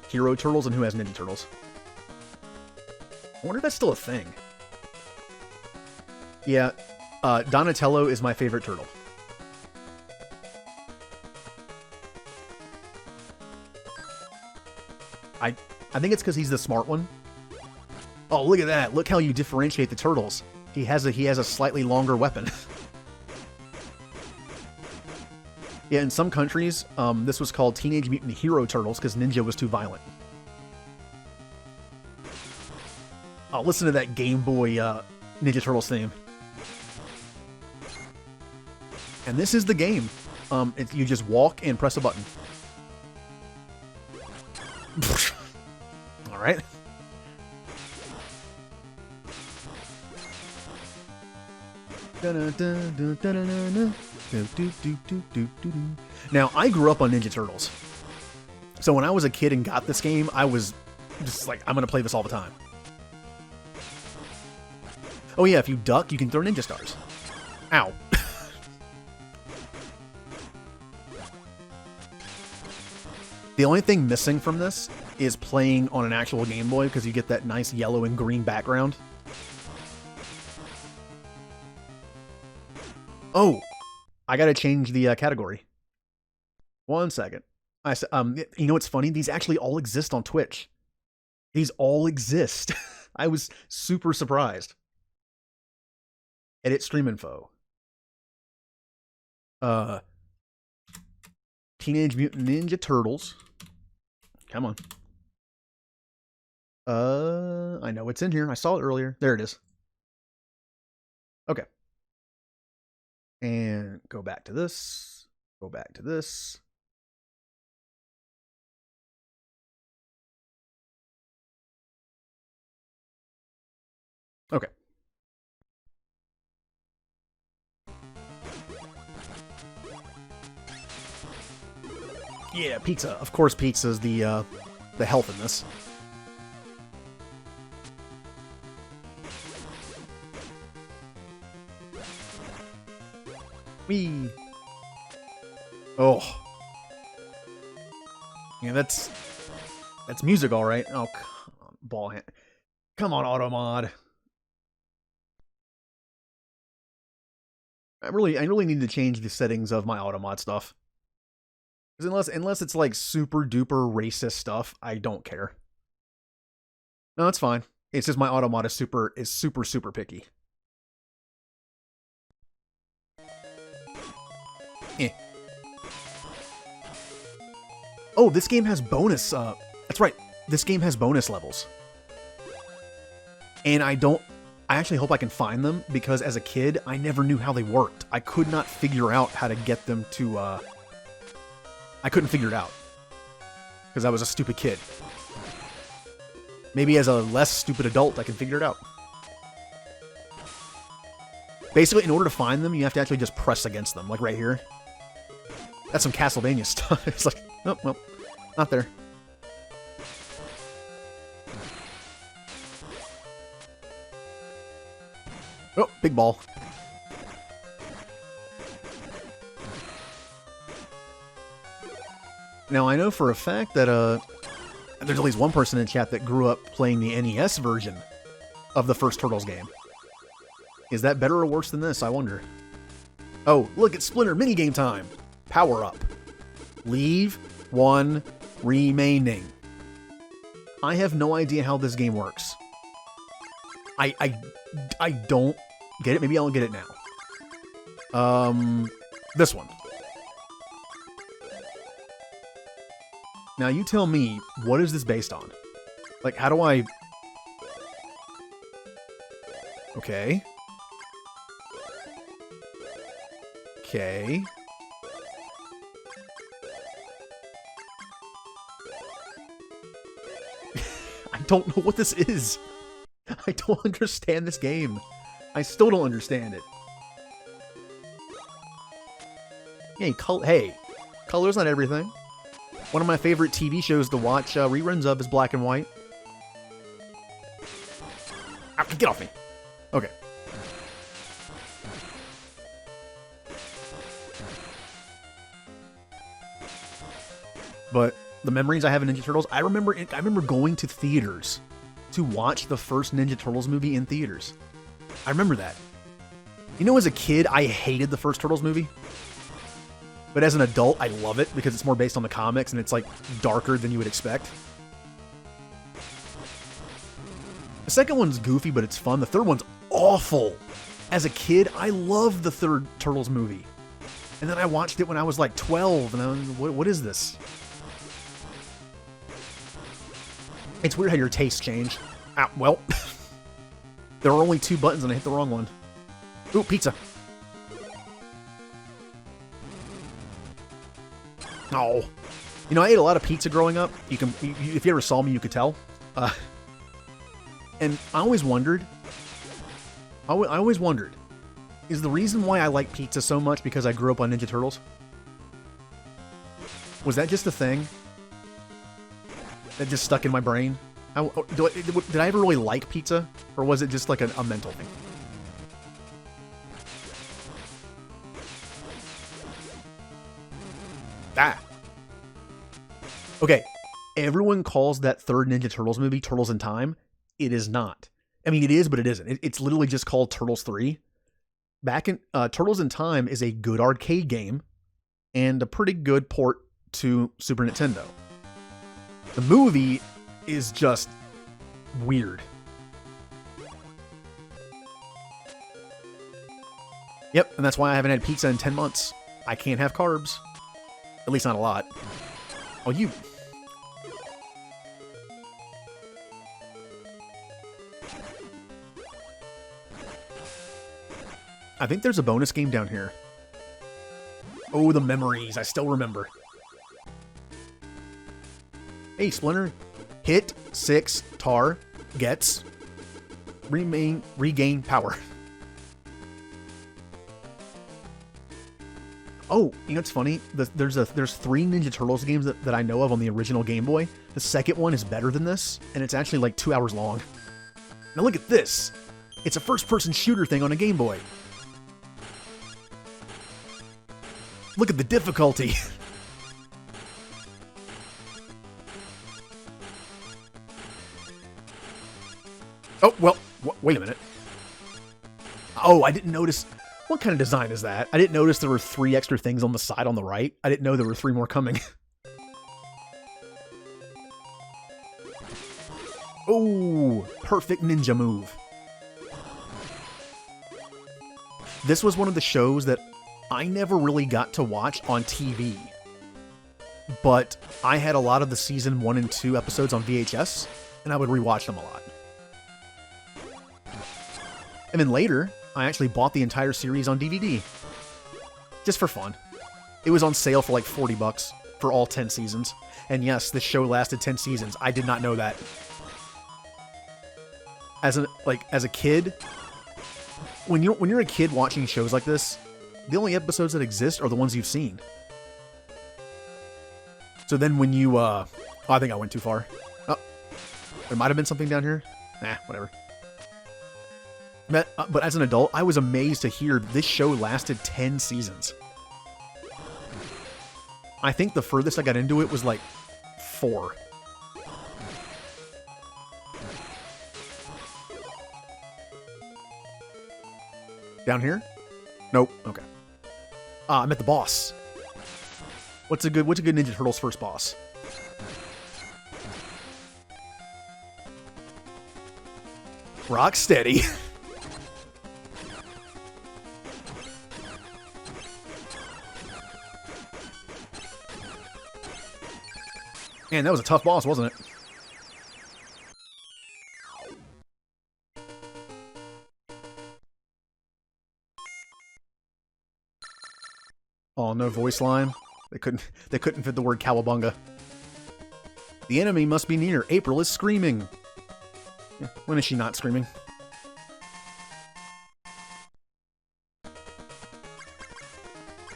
Hero Turtles and who has Ninja Turtles. I wonder if that's still a thing. Yeah, Donatello is my favorite turtle. I think it's because he's the smart one. Oh, look at that. Look how you differentiate the turtles. He has a slightly longer weapon. Yeah, in some countries, this was called Teenage Mutant Hero Turtles because Ninja was too violent. Oh, listen to that Game Boy Ninja Turtles theme. And this is the game. You just walk and press a button. All right. Now, I grew up on Ninja Turtles. So when I was a kid and got this game, I was just like, I'm going to play this all the time. Oh yeah, if you duck, you can throw ninja stars. Ow. The only thing missing from this is playing on an actual Game Boy, because you get that nice yellow and green background. Oh, I gotta change the category. 1 second. You know what's funny? These actually all exist on Twitch. These all exist. I was super surprised. Edit stream info. Teenage Mutant Ninja Turtles. Come on. I know it's in here. I saw it earlier. There it is. Okay. And go back to this. Go back to this. Okay. Yeah, pizza. Of course, pizza's the health in this. Whee. Oh. Yeah, that's music, all right. Oh, come on, ball hand. Come on, Automod. I really need to change the settings of my Automod stuff. Because unless it's like super duper racist stuff, I don't care. No, it's fine. It's just my Automod is super picky. Eh. Oh, this game has bonus. That's right. This game has bonus levels. And I actually hope I can find them, because as a kid, I never knew how they worked. I could not figure out how to get them to, I couldn't figure it out. Because I was a stupid kid. Maybe as a less stupid adult, I can figure it out. Basically, in order to find them, you have to actually just press against them, like right here. That's some Castlevania stuff. It's like, oh, well, not there. Oh, big ball. Now, I know for a fact that there's at least one person in chat that grew up playing the NES version of the first Turtles game. Is that better or worse than this, I wonder? Oh, look, it's Splinter minigame time! Power up. Leave one remaining. I have no idea how this game works. I don't get it. Maybe I'll get it now. This one. Now you tell me, what is this based on? Like, how do I... Okay. Okay. I don't know what this is. I don't understand this game. I still don't understand it. Hey, color's not everything. One of my favorite TV shows to watch reruns of is Black and White. Ah, get off me. Okay. But the memories I have in Ninja Turtles, I remember going to theaters to watch the first Ninja Turtles movie in theaters. I remember that. You know, as a kid, I hated the first Turtles movie. But as an adult, I love it because it's more based on the comics and it's like darker than you would expect. The second one's goofy, but it's fun. The third one's awful. As a kid, I loved the third Turtles movie. And then I watched it when I was like 12, and I was, what is this? It's weird how your tastes change. Ah, well, there are only 2 buttons and I hit the wrong one. Ooh, pizza. Oh. You know, I ate a lot of pizza growing up. If you ever saw me, you could tell. And I always wondered, is the reason why I like pizza so much because I grew up on Ninja Turtles? Was that just a thing that just stuck in my brain? Did I ever really like pizza? Or was it just like a mental thing? Okay, everyone calls that third Ninja Turtles movie Turtles in Time. It is not. I mean, it is, but it isn't. It's literally just called Turtles 3. Back in Turtles in Time is a good arcade game and a pretty good port to Super Nintendo. The movie is just weird. Yep, and that's why I haven't had pizza in 10 months. I can't have carbs. At least not a lot. Oh, you... I think there's a bonus game down here. Oh, the memories. I still remember. Hey, Splinter. Hit 6 tar gets regain power. Oh, you know what's funny? There's 3 Ninja Turtles games that I know of on the original Game Boy. The second one is better than this, and it's actually like 2 hours long. Now look at this. It's a first-person shooter thing on a Game Boy. Look at the difficulty. Oh, well, wait a minute. Oh, I didn't notice. What kind of design is that? I didn't notice there were 3 extra things on the side on the right. I didn't know there were 3 more coming. Oh, perfect ninja move. This was one of the shows that I never really got to watch on TV. But I had a lot of the season 1 and 2 episodes on VHS, and I would rewatch them a lot. And then later, I actually bought the entire series on DVD. Just for fun. It was on sale for like $40 for all 10 seasons. And yes, this show lasted 10 seasons. I did not know that. As a kid, when you're a kid watching shows like this, the only episodes that exist are the ones you've seen. So then when you, oh, I think I went too far. Oh, there might have been something down here. Nah, whatever. But as an adult, I was amazed to hear this show lasted 10 seasons. I think the furthest I got into it was like 4. Down here? Nope. Okay. I'm at the boss. What's a good Ninja Turtles first boss? Rocksteady. Man, that was a tough boss, wasn't it? Oh, no voice line. They couldn't fit the word cowabunga. The enemy must be near. April is screaming. Yeah, when is she not screaming?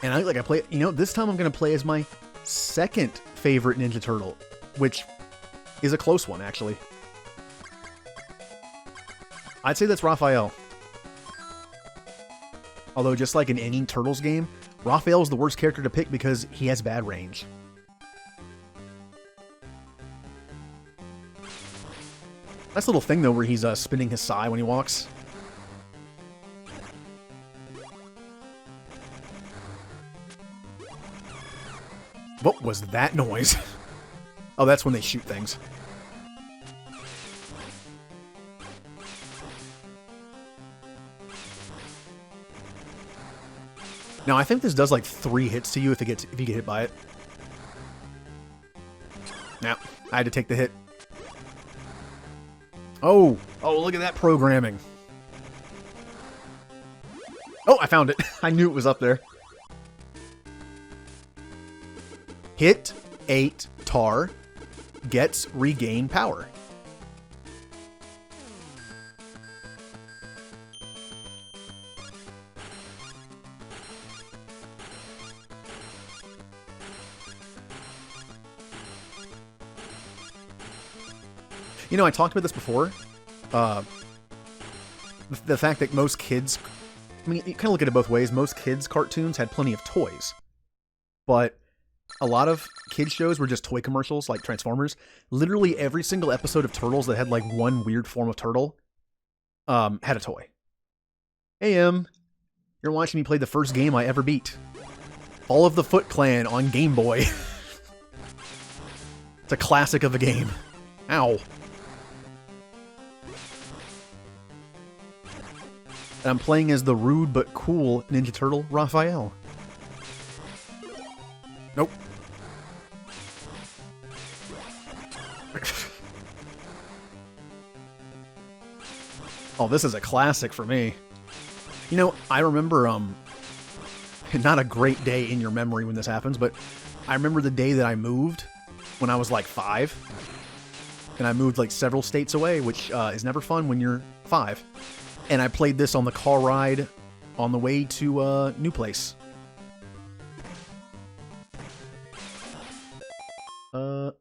And I play, you know, this time I'm going to play as my second favorite Ninja Turtle, which is a close one, actually. I'd say that's Raphael. Although, just like in any Turtles game, Raphael is the worst character to pick because he has bad range. Nice little thing, though, where he's spinning his sai when he walks. What was that noise? Oh, that's when they shoot things. Now, I think this does like 3 hits to you if you get hit by it. Now, I had to take the hit. Oh, look at that programming. Oh, I found it. I knew it was up there. Hit 8 tar gets regain power. You know, I talked about this before. The fact that most kids... I mean, you kind of look at it both ways. Most kids' cartoons had plenty of toys. But a lot of kids shows were just toy commercials, like Transformers. Literally every single episode of Turtles that had like one weird form of turtle had a toy. Hey, you're watching me play the first game I ever beat. Fall of the Foot Clan on Game Boy. It's a classic of a game. Ow. And I'm playing as the rude but cool Ninja Turtle, Raphael. Nope. Oh, this is a classic for me. You know, I remember, not a great day in your memory when this happens, but I remember the day that I moved when I was like 5. And I moved like several states away, which is never fun when you're 5. And I played this on the car ride on the way to a new place. Yep.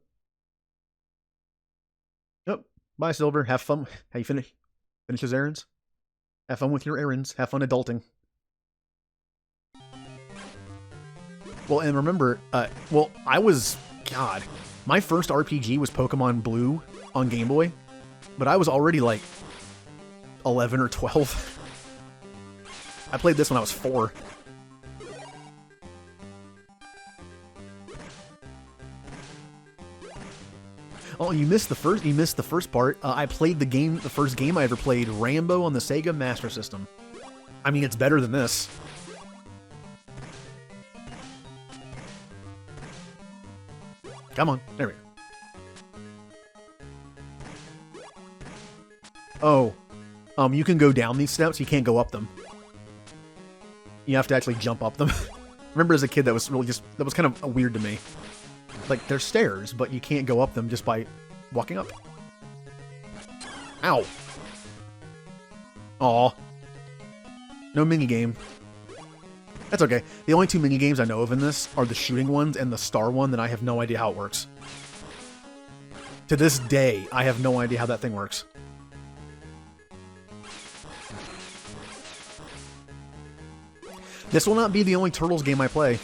Bye, Silver. Have fun. How you finish his errands? Have fun with your errands. Have fun adulting. Well, and remember, well, God, my first RPG was Pokemon Blue on Game Boy, but I was already like 11 or 12. I played this when I was 4. Oh, you missed the first part. I played the first game I ever played, Rambo on the Sega Master System. I mean, it's better than this. Come on, there we go. Oh, you can go down these steps. You can't go up them. You have to actually jump up them. Remember, as a kid, that was kind of weird to me. Like, they're stairs, but you can't go up them just by walking up. Ow. Aw. No minigame. That's okay. The only 2 minigames I know of in this are the shooting ones and the star one that I have no idea how it works. To this day, I have no idea how that thing works. This will not be the only Turtles game I play.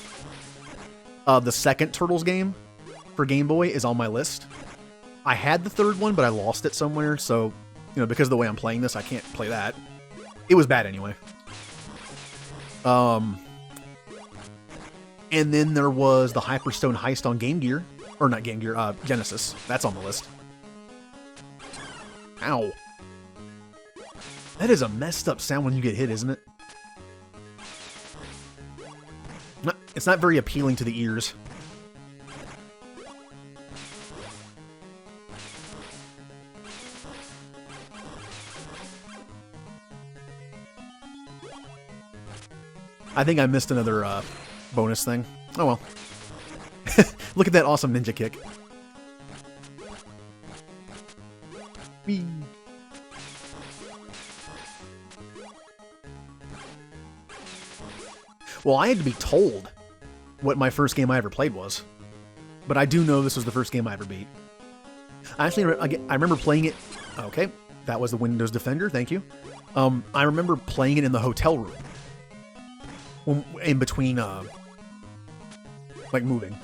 The second Turtles game for Game Boy is on my list. I had the third one, but I lost it somewhere, so, you know, because of the way I'm playing this, I can't play that. It was bad anyway. And then there was the Hyperstone Heist on Game Gear. Or not Game Gear, Genesis. That's on the list. Ow. That is a messed up sound when you get hit, isn't it? It's not very appealing to the ears. I think I missed another bonus thing. Oh well. Look at that awesome ninja kick. Whee. Well, I had to be told what my first game I ever played was. But I do know this was the first game I ever beat. I remember playing it... Okay, that was the Windows Defender, thank you. I remember playing it in the hotel room. In between, like, moving.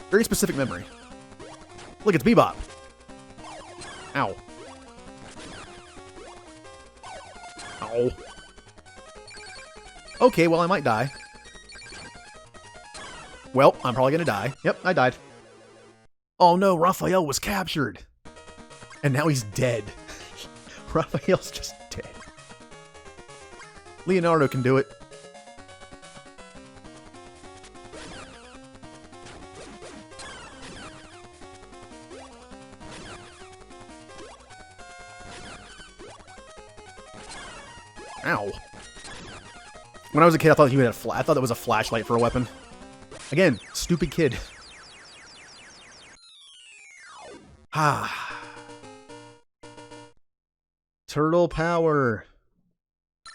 Very specific memory. Look, it's Bebop. Ow. Ow. Okay, well, I might die. Well, I'm probably gonna die. Yep, I died. Oh no, Raphael was captured. And now he's dead. Raphael's just dead. Leonardo can do it. Ow. When I was a kid, I thought I thought that was a flashlight for a weapon. Again, stupid kid. Ah. Turtle power.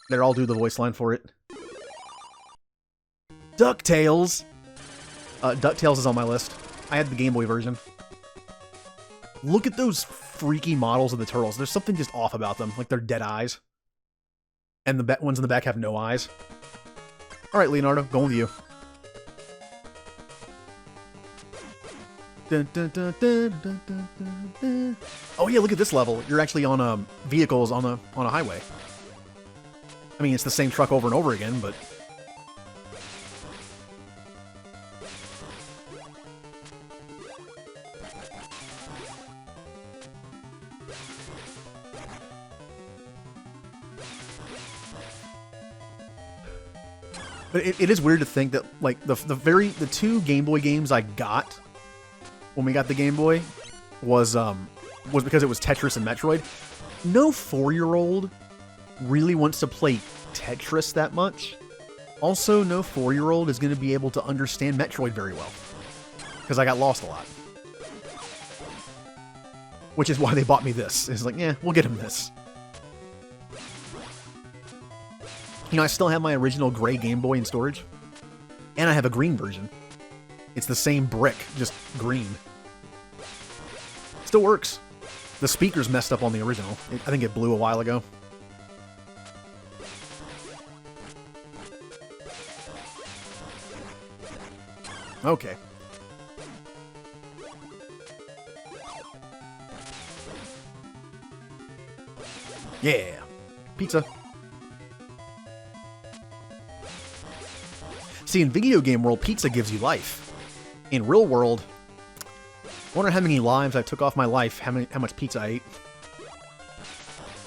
There, I'll do the voice line for it. DuckTales. DuckTales is on my list. I had the Game Boy version. Look at those freaky models of the turtles. There's something just off about them. Like, they're dead eyes. And the ones in the back have no eyes. Alright, Leonardo, going with you. Dun, dun, dun, dun, dun, dun, dun, dun. Oh yeah, look at this level. You're actually on vehicles on a highway. I mean, it's the same truck over and over again, but it is weird to think that like the two Game Boy games I got when we got the Game Boy was because it was Tetris and Metroid. No 4-year-old really wants to play Tetris that much. Also, no 4-year-old is going to be able to understand Metroid very well, because I got lost a lot. Which is why they bought me this. It's like, yeah, we'll get him this. You know, I still have my original gray Game Boy in storage, and I have a green version. It's the same brick, just green. Still works. The speaker's messed up on the original. I think it blew a while ago. Okay. Yeah. Pizza. See, in video game world, pizza gives you life. In real world, I wonder how many lives I took off my life, how much pizza I ate.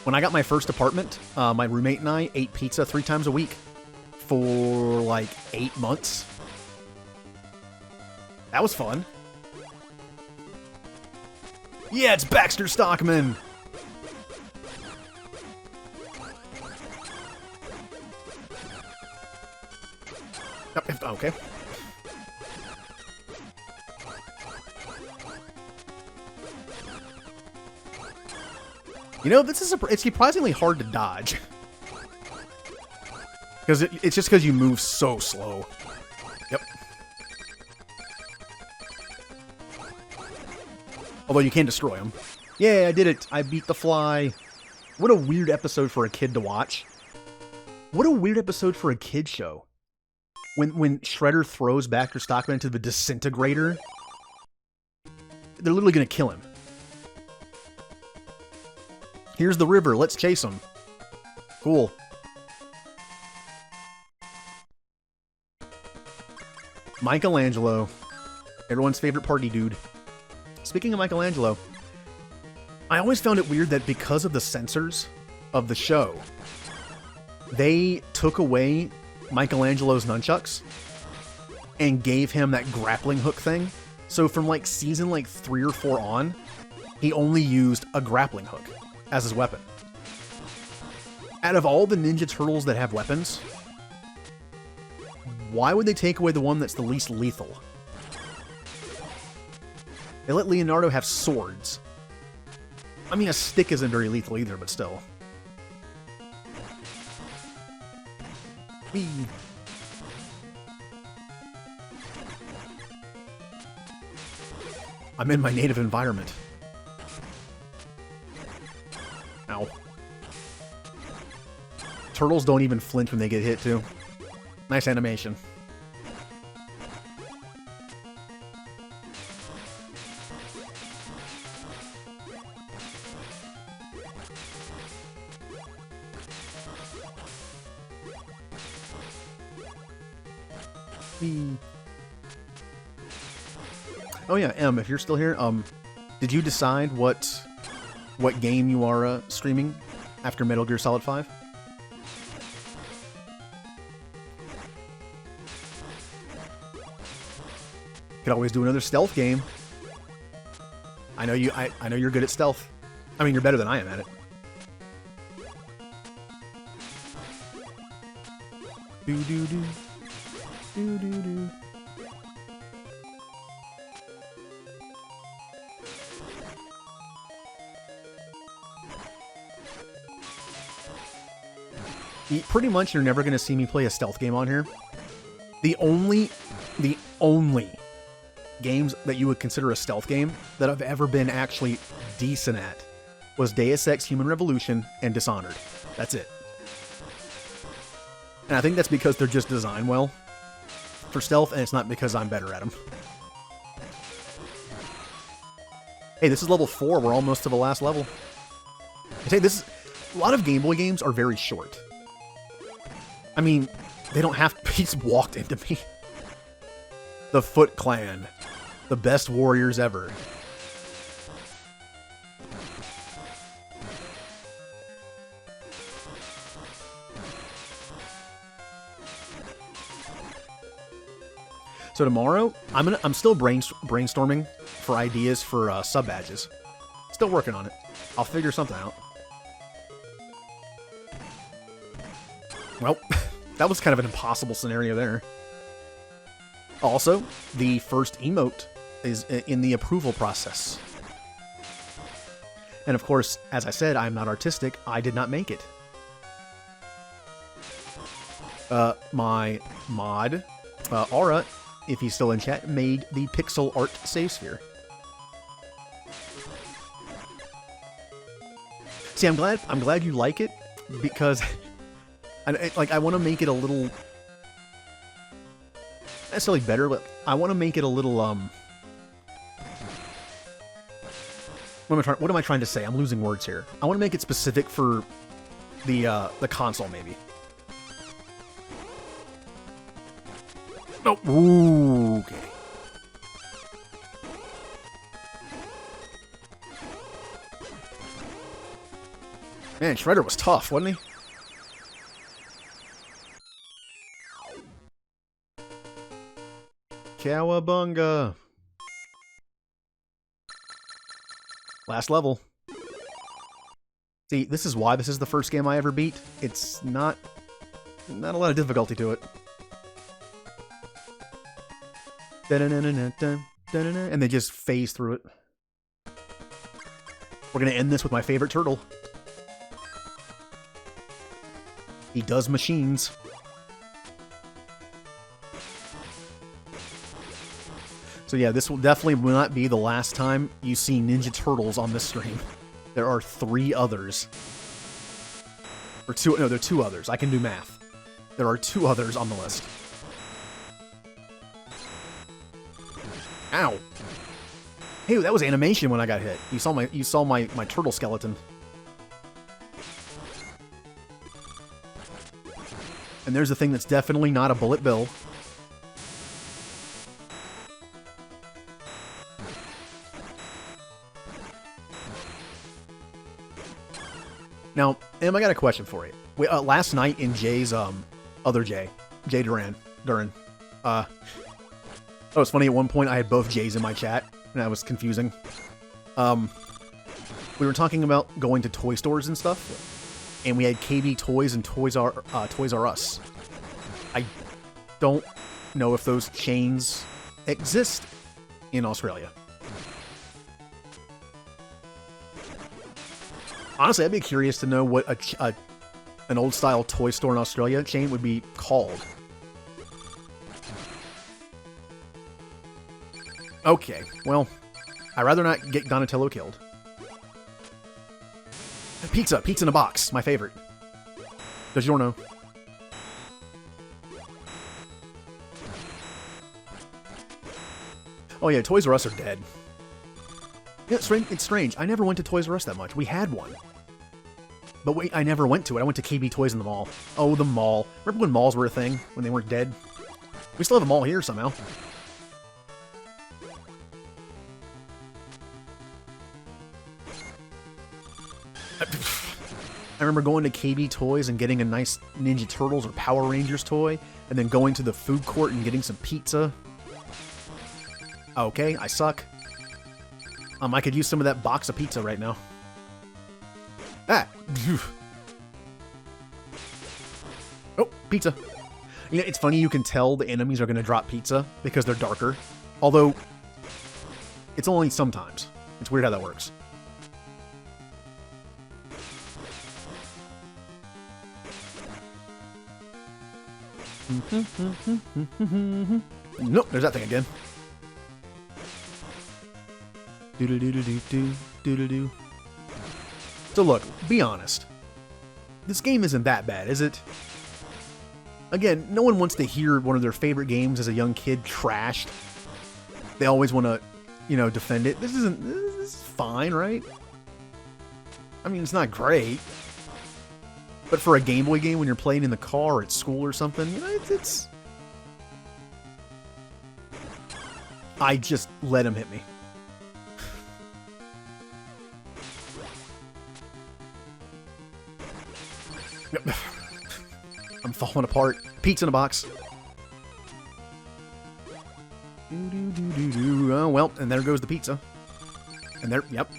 When I got my first apartment, my roommate and I ate pizza 3 times a week for like 8 months. That was fun. Yeah, it's Baxter Stockman! Okay. You know, it's surprisingly hard to dodge. Because it's just because you move so slow. Yep. Although you can destroy them. Yeah, I did it. I beat the fly. What a weird episode for a kid to watch. What a weird episode for a kid show. When Shredder throws Baxter Stockman into the disintegrator, they're literally going to kill him. Here's the river. Let's chase him. Cool. Michelangelo. Everyone's favorite party dude. Speaking of Michelangelo, I always found it weird that because of the censors of the show, they took away Michelangelo's nunchucks and gave him that grappling hook thing. So from like season 3 or 4 on, he only used a grappling hook as his weapon. Out of all the Ninja Turtles that have weapons, why would they take away the one that's the least lethal? They let Leonardo have swords. I mean, a stick isn't very lethal either, but still. Whee. I'm in my native environment. Ow. Turtles don't even flinch when they get hit, too. Nice animation. Oh yeah, M, if you're still here, did you decide what game you are streaming after Metal Gear Solid 5? Could always do another stealth game. I know you're good at stealth. I mean, you're better than I am at it. Do do do. Do do do. Pretty much you're never going to see me play a stealth game on here. The only games that you would consider a stealth game that I've ever been actually decent at was Deus Ex Human Revolution and Dishonored. That's it. And I think that's because they're just designed well for stealth, and it's not because I'm better at them. Hey, this is level 4. We're almost to the last level. I say this is, a lot of Game Boy games are very short. I mean, they don't have... He's walked into me. The Foot Clan. The best warriors ever. So tomorrow, I'm still brainstorming for ideas for sub badges. Still working on it. I'll figure something out. Well, that was kind of an impossible scenario there. Also, the first emote is in the approval process. And of course, as I said, I'm not artistic. I did not make it. My mod, Aura, if he's still in chat, made the pixel art save sphere. See, I'm glad you like it, because I want to make it a little, not necessarily better, but I want to make it a little what am I trying to say? I'm losing words here. I want to make it specific for the console, maybe. Oh, ooh, okay. Man, Shredder was tough, wasn't he? Cowabunga. Last level. See, this is why this is the first game I ever beat. It's not a lot of difficulty to it. And they just phase through it. We're gonna end this with my favorite turtle. He does machines. So yeah, this will definitely not be the last time you see Ninja Turtles on this stream. There are 3 others. Or 2, no, there are 2 others. I can do math. There are 2 others on the list. Ow. Hey, that was animation when I got hit. You saw my turtle skeleton. And there's a thing that's definitely not a bullet bill. Now, Em, I got a question for you. Last night in Jay's other Jay Duran. Oh, it's funny, at one point I had both J's in my chat, and that was confusing. We were talking about going to toy stores and stuff, and we had KB Toys and Toys R Us. I don't know if those chains exist in Australia. Honestly, I'd be curious to know what an old-style toy store in Australia chain would be called. Okay, well, I'd rather not get Donatello killed. Pizza in a box, my favorite. DiGiorno. Oh yeah, Toys R Us are dead. Yeah, it's strange. I never went to Toys R Us that much. We had one. But wait, I never went to it. I went to KB Toys in the mall. Oh, the mall. Remember when malls were a thing? When they weren't dead? We still have a mall here somehow. I remember going to KB Toys and getting a nice Ninja Turtles or Power Rangers toy, and then going to the food court and getting some pizza. Okay, I suck. I could use some of that box of pizza right now. Ah! Oh, pizza. You know, it's funny, you can tell the enemies are going to drop pizza because they're darker. Although, it's only sometimes. It's weird how that works. Nope, there's that thing again. Do-do-do-do-do-do-do-do. So look, be honest. This game isn't that bad, is it? Again, no one wants to hear one of their favorite games as a young kid trashed. They always want to you know, defend it. This is fine, right? I mean, it's not great. But for a Game Boy game when you're playing in the car or at school or something, you know, it's... I just let him hit me. I'm falling apart. Pizza in a box. Oh, well, and there goes the pizza. And there, yep.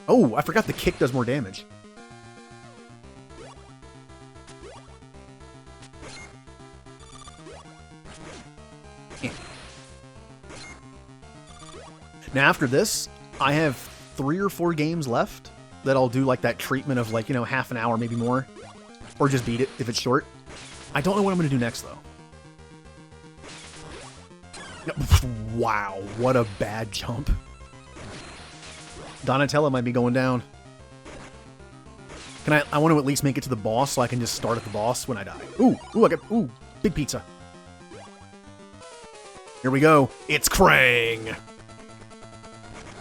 Oh, I forgot the kick does more damage. Now, after this, I have 3 or 4 games left that I'll do like that treatment of like, you know, half an hour, maybe more. Or just beat it if it's short. I don't know what I'm going to do next, though. Wow, what a bad jump. Donatello might be going down. I want to at least make it to the boss so I can just start at the boss when I die. Ooh, big pizza. Here we go. It's Krang!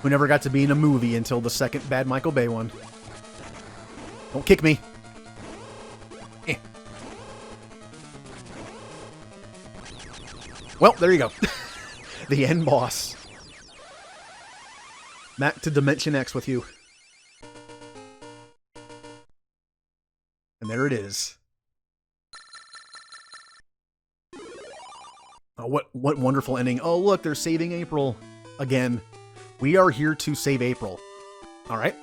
Who never got to be in a movie until the second bad Michael Bay one. Don't kick me. Well, there you go. The end boss. Back to Dimension X with you. And there it is. Oh, what wonderful ending. Oh, look, they're saving April. Again. We are here to save April. Alright.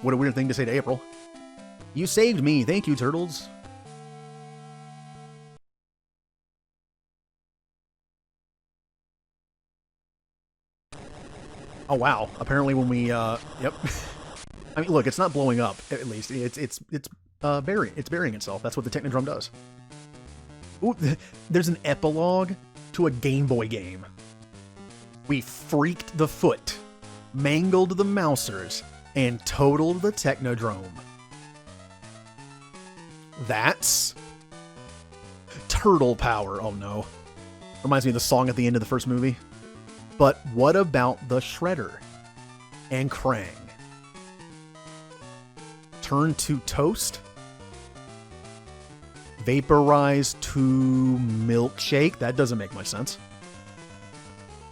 What a weird thing to say to April. You saved me. Thank you, Turtles. Oh, wow. Apparently when we, yep. I mean, look, it's not blowing up, at least. It's burying itself. That's what the Technodrome does. Ooh, there's an epilogue to a Game Boy game. We freaked the foot, mangled the mousers, and totaled the Technodrome. That's turtle power. Oh no. Reminds me of the song at the end of the first movie. But what about the Shredder and Krang? Turn to toast? Vaporize to milkshake? That doesn't make much sense.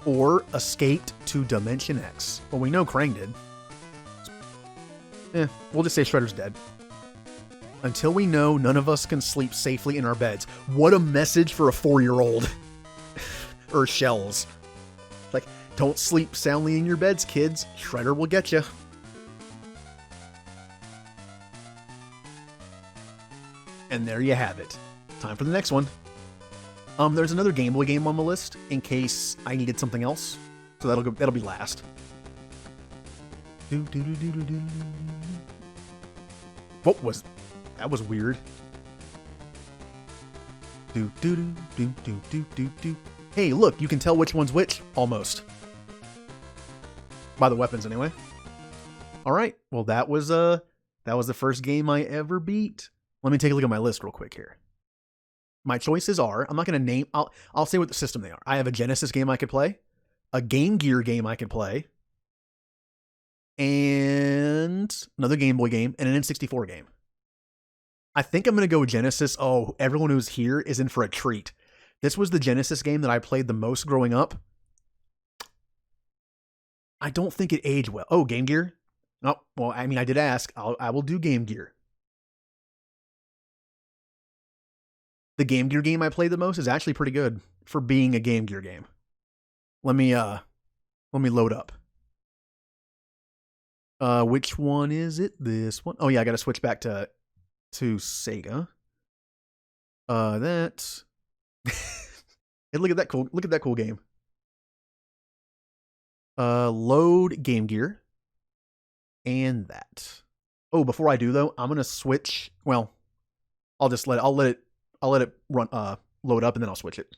Or escaped to Dimension X? Well, we know Krang did. We'll just say Shredder's dead. Until we know, none of us can sleep safely in our beds. What a message for a 4-year-old. Or shells. Like, don't sleep soundly in your beds, kids. Shredder will get you. And there you have it. Time for the next one. There's another Game Boy game on the list in case I needed something else. So that'll be last. What was that? Was weird. Hey, look, you can tell which one's which almost. By the weapons anyway. All right. Well, that was the first game I ever beat. Let me take a look at my list real quick here. My choices are, I'm not going to name, I'll say what the system they are. I have a Genesis game I could play, a Game Gear game I could play, and another Game Boy game, and an N64 game. I think I'm going to go with Genesis. Oh, everyone who's here is in for a treat. This was the Genesis game that I played the most growing up. I don't think it aged well. Oh, Game Gear? Oh, well, I mean, I did ask. I will do Game Gear. The Game Gear game I played the most is actually pretty good for being a Game Gear game. Let me load up. Which one is it? This one? Oh yeah, I got to switch back to Sega. That. Hey, look at that cool game. Load Game Gear. And that. Oh, before I do though, I'm gonna switch. Well, I'll let it run, load up, and then I'll switch it.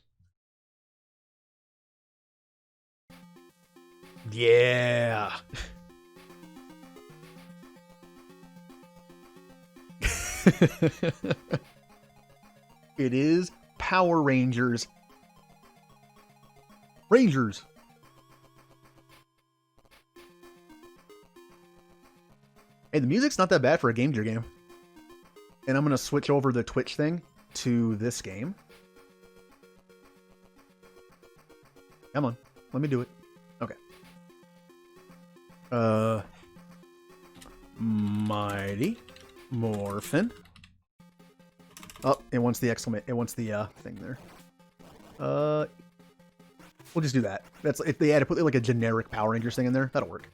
Yeah. It is Power Rangers Rangers. Hey, the music's not that bad for a Game Gear game. And I'm going to switch over the Twitch thing to this game. Come on. Let me do it. Okay. Mighty Morphin. Oh, it wants the exclamation. It wants the thing there. We'll just do that. That's if they had to put like a generic Power Rangers thing in there, that'll work.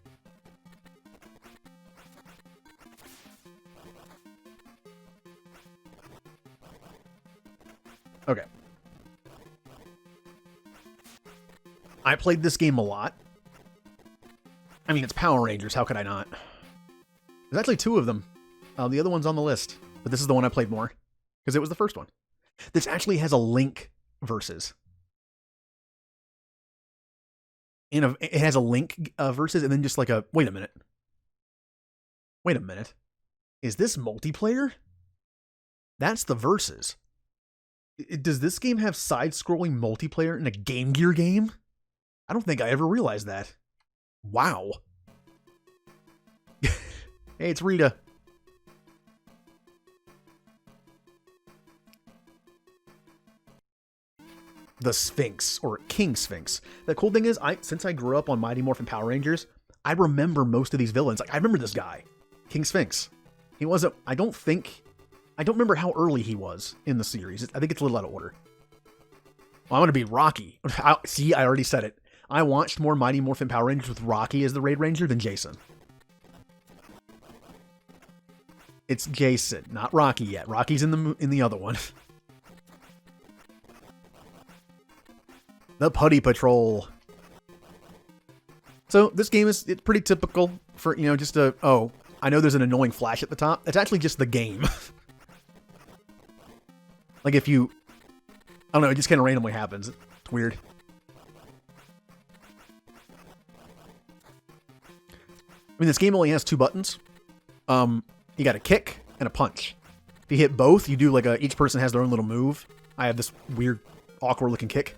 Okay. I played this game a lot. I mean, it's Power Rangers. How could I not? There's actually 2 of them. The other one's on the list, but this is the one I played more because it was the first one. This actually has a Link versus. It has a Link versus, and then just like a wait a minute. Wait a minute. Is this multiplayer? That's the versus. Does this game have side-scrolling multiplayer in a Game Gear game? I don't think I ever realized that. Wow. Hey, it's Rita. The Sphinx, or King Sphinx. The cool thing is, since I grew up on Mighty Morphin Power Rangers, I remember most of these villains. Like, I remember this guy, King Sphinx. He wasn't, I don't remember how early he was in the series. I think it's a little out of order. Well, I'm going to be Rocky. See, I already said it. I watched more Mighty Morphin Power Rangers with Rocky as the Raid Ranger than Jason. It's Jason, not Rocky yet. Rocky's in the other one. The Putty Patrol. So this game it's pretty typical for, just I know there's an annoying flash at the top. It's actually just the game. Like if you, I don't know, it just kind of randomly happens. It's weird. I mean, this game only has 2 buttons. You got a kick and a punch. If you hit both, you do like each person has their own little move. I have this weird, awkward looking kick.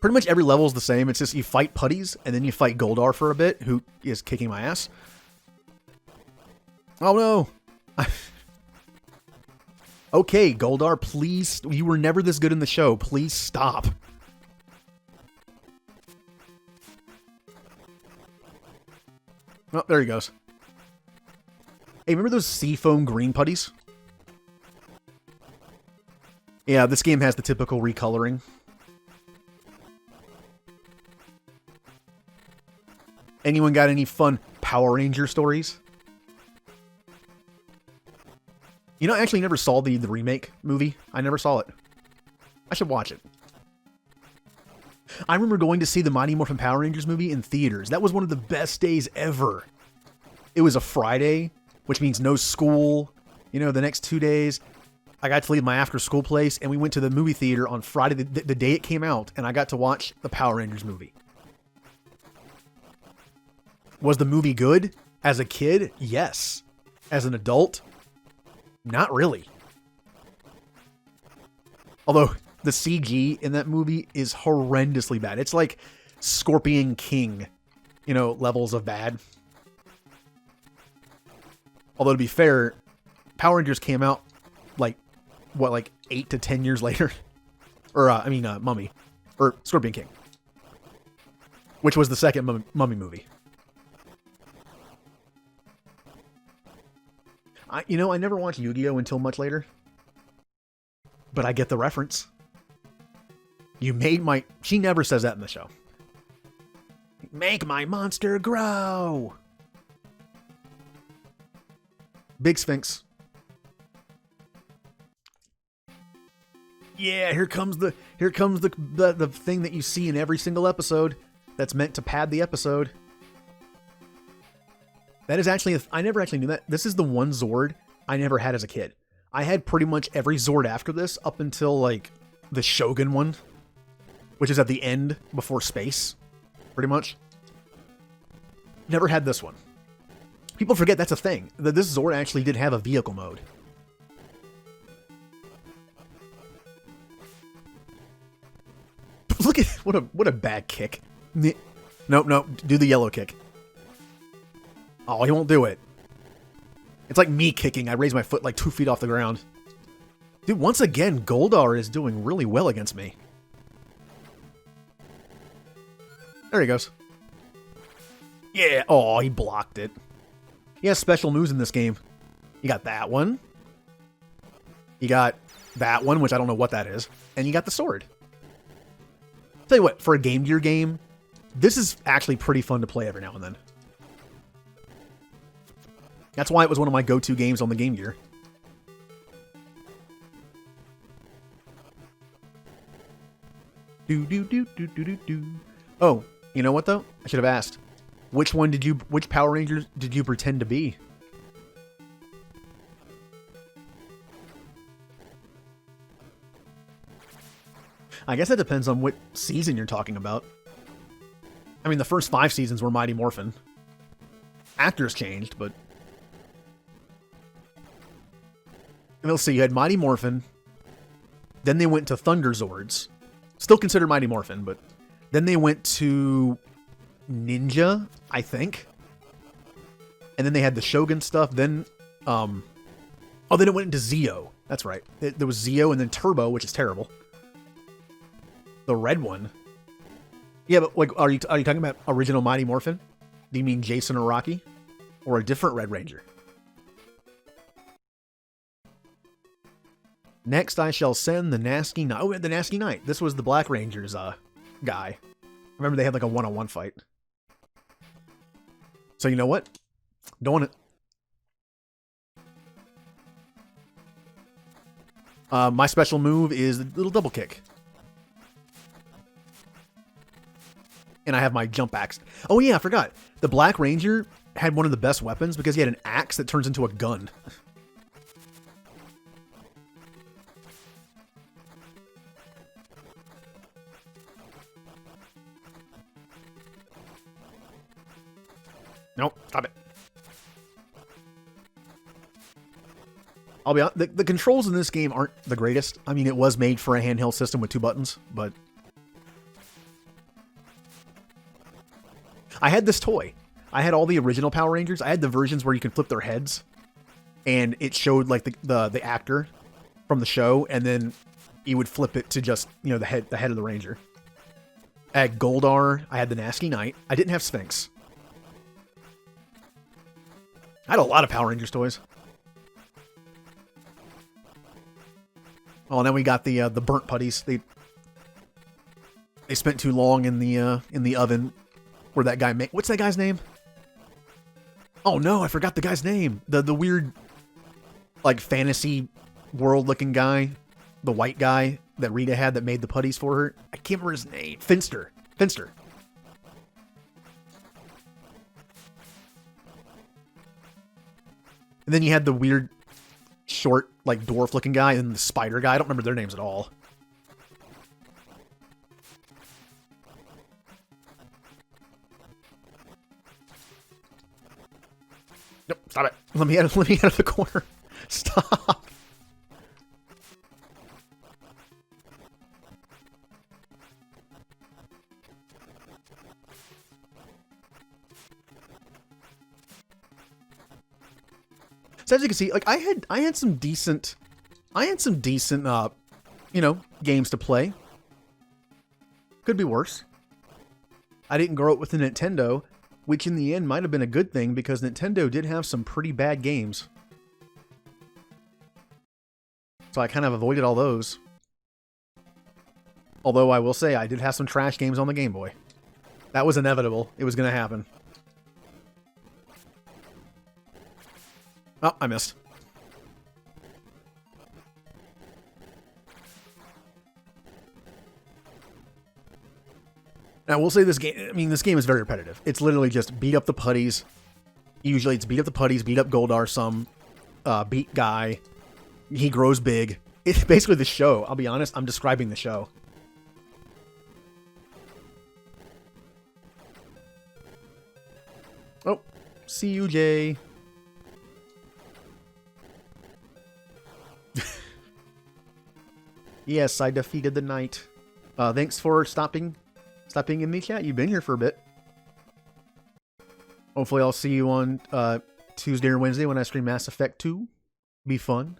Pretty much every level is the same. It's just you fight Putties, and then you fight Goldar for a bit, who is kicking my ass. Oh no! Okay, Goldar, please. You were never this good in the show. Please stop. Oh, there he goes. Hey, remember those Seafoam green putties? Yeah, this game has the typical recoloring. Anyone got any fun Power Ranger stories? You know, I actually never saw the remake movie. I never saw it. I should watch it. I remember going to see the Mighty Morphin Power Rangers movie in theaters. That was one of the best days ever. It was a Friday, which means no school. The next 2 days, I got to leave my after-school place, and we went to the movie theater on Friday, the day it came out, and I got to watch the Power Rangers movie. Was the movie good? As a kid, yes. As an adult, not really. Although the CG in that movie is horrendously bad. It's like Scorpion King, levels of bad. Although to be fair, Power Rangers came out like 8 to 10 years later. Or, Mummy. Or Scorpion King. Which was the second Mummy movie. I never watched Yu-Gi-Oh! Until much later. But I get the reference. You made my... She never says that in the show. Make my monster grow! Big Sphinx. Yeah, here comes the thing that you see in every single episode that's meant to pad the episode. That is actually, I never actually knew that. This is the one Zord I never had as a kid. I had pretty much every Zord after this up until like the Shogun one, which is at the end before space, pretty much. Never had this one. People forget that's a thing. That this Zord actually did have a vehicle mode. Look at what a bad kick. Nope, nope. Do the yellow kick. Oh, he won't do it. It's like me kicking. I raise my foot like 2 feet off the ground. Dude, once again, Goldar is doing really well against me. There he goes. Yeah. Oh, he blocked it. He has special moves in this game. You got that one. You got that one, which I don't know what that is. And you got the sword. Tell you what, for a Game Gear game, this is actually pretty fun to play every now and then. That's why it was one of my go-to games on the Game Gear. Oh, you know what though? I should have asked. Which Power Ranger did you pretend to be? I guess it depends on what season you're talking about. I mean, the first 5 seasons were Mighty Morphin. Actors changed, but... And let's see, you had Mighty Morphin. Then they went to Thunder Zords. Still considered Mighty Morphin, but... Then they went to... Ninja, I think. And then they had the Shogun stuff. Then, oh, then it went into Zeo. That's right. There was Zeo and then Turbo, which is terrible. The red one. Yeah, but like, are you talking about original Mighty Morphin? Do you mean Jason Araki? Or a different Red Ranger? Next, I shall send the Nasky Knight. Oh, the Nasky Knight. This was the Black Ranger's guy. Remember they had like a one-on-one fight. So you know what? Don't want to... my special move is the little double kick. And I have my jump axe. Oh yeah, I forgot. The Black Ranger had one of the best weapons because he had an axe that turns into a gun. Nope, stop it. I'll be honest, the controls in this game aren't the greatest. I mean, it was made for a handheld system with 2 buttons, but... I had this toy. I had all the original Power Rangers. I had the versions where you can flip their heads, and it showed like the actor from the show, and then you would flip it to just, you know, the head of the Ranger. I had Goldar. I had the Nasky Knight. I didn't have Sphinx. I had a lot of Power Rangers toys. Oh, and then we got the burnt putties. They spent too long in the oven. Where that guy made... What's that guy's name? Oh no, I forgot the guy's name. The weird, like, fantasy world-looking guy. The white guy that Rita had that made the putties for her. I can't remember his name. Finster. Finster. And then you had the weird, short, like, dwarf-looking guy and the spider guy. I don't remember their names at all. Nope, stop it. Let me out of the corner. Stop. So as you can see, like I had some decent you know, games to play. Could be worse. I didn't grow up with a Nintendo, which in the end might have been a good thing because Nintendo did have some pretty bad games. So I kind of avoided all those. Although I will say I did have some trash games on the Game Boy. That was inevitable. It was going to happen. Oh, I missed. Now, we'll say this game... I mean, this game is very repetitive. It's literally just beat up the putties. Usually it's beat up the putties, beat up Goldar some, beat Guy. He grows big. It's basically the show. I'll be honest, I'm describing the show. Oh, see you, Jay. Yes, I defeated the knight. Thanks for stopping in the chat. You've been here for a bit. Hopefully I'll see you on Tuesday or Wednesday when I stream Mass Effect 2. Be fun.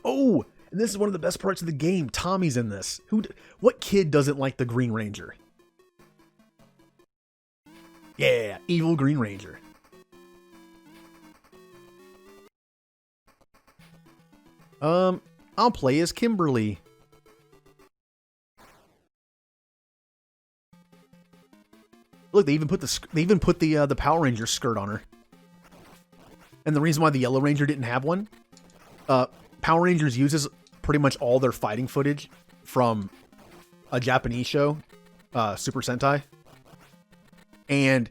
Oh, and this is one of the best parts of the game. Tommy's in this. What kid doesn't like the Green Ranger? Yeah, evil Green Ranger. I'll play as Kimberly. Look, they even put the Power Ranger skirt on her. And the reason why the Yellow Ranger didn't have one, Power Rangers uses pretty much all their fighting footage from a Japanese show, Super Sentai. And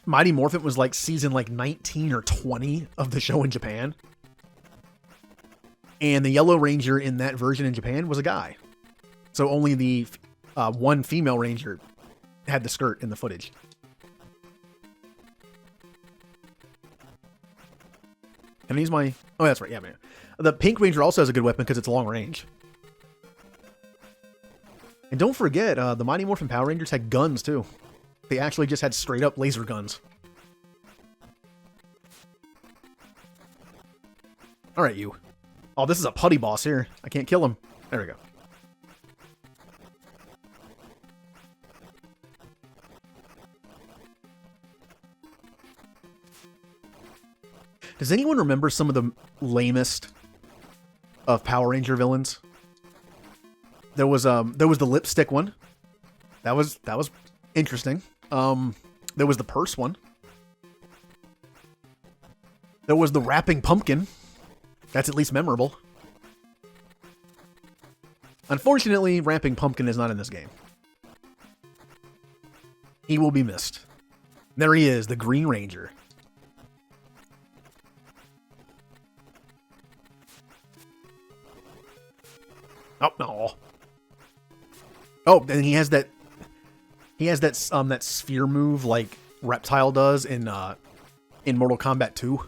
Mighty Morphin was like season 19 or 20 of the show in Japan. And the Yellow Ranger in that version in Japan was a guy. So only the one female Ranger had the skirt in the footage. And he's my... Oh, that's right. Yeah, man. The Pink Ranger also has a good weapon because it's long range. And don't forget, the Mighty Morphin Power Rangers had guns, too. They actually just had straight-up laser guns. Alright, you. Oh, this is a putty boss here. I can't kill him. There we go. Does anyone remember some of the lamest of Power Ranger villains? There was the lipstick one. That was interesting. There was the purse one. There was the rapping pumpkin. That's at least memorable. Unfortunately, Rapping Pumpkin is not in this game. He will be missed. There he is, the Green Ranger. Oh no! Oh, and he has that that sphere move like Reptile does in Mortal Kombat 2.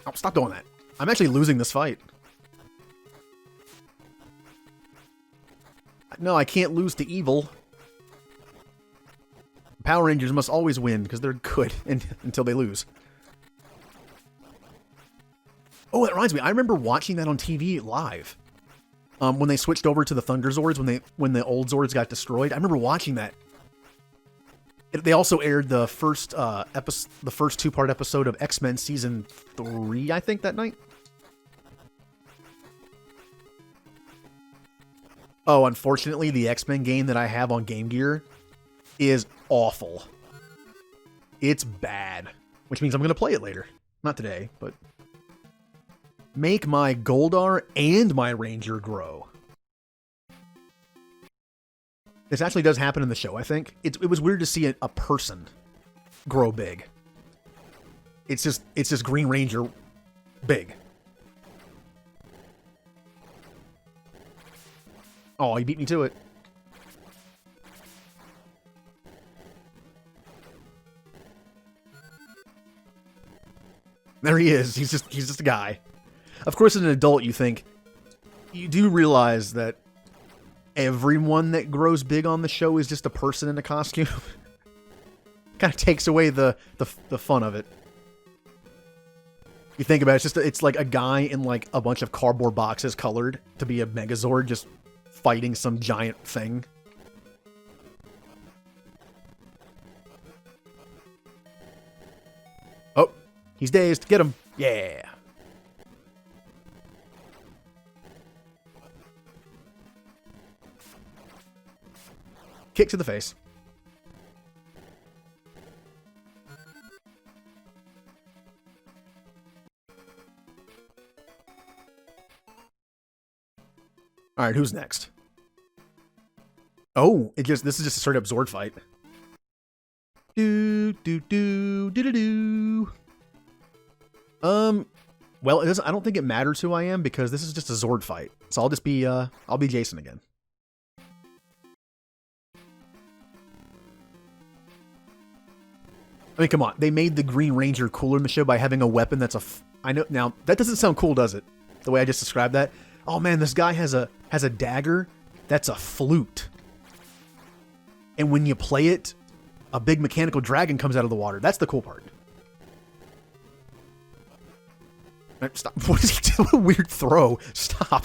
Oh, stop doing that. I'm actually losing this fight. No, I can't lose to evil. Power Rangers must always win because they're good until they lose. Oh, that reminds me. I remember watching that on TV live. When they switched over to the Thunder Zords, when the old Zords got destroyed. I remember watching that. They also aired the first two-part episode of X-Men Season 3, I think, that night. Oh, unfortunately, the X-Men game that I have on Game Gear is awful. It's bad. Which means I'm going to play it later. Not today, but... Make my Goldar and my Ranger grow. This actually does happen in the show, I think. It was weird to see a person grow big. It's just Green Ranger big. Oh, he beat me to it. There he is. He's just a guy. Of course, as an adult, you do realize that everyone that grows big on the show is just a person in a costume. Kind of takes away the fun of it. You think about it, it's like a guy in like a bunch of cardboard boxes colored to be a Megazord just fighting some giant thing. Oh, he's dazed. Get him. Yeah. Kick to the face. All right, who's next? Oh, this is just a straight up Zord fight. Do do do do do do. Well, it doesn't. I don't think it matters who I am because this is just a Zord fight. So I'll just be I'll be Jason again. I mean, come on. They made the Green Ranger cooler in the show by having a weapon that's I know now that doesn't sound cool, does it? the way I just described that. Oh man, this guy has a dagger that's a flute. And when you play it, a big mechanical dragon comes out of the water. That's the cool part. Stop. What is he doing? What a weird throw. Stop.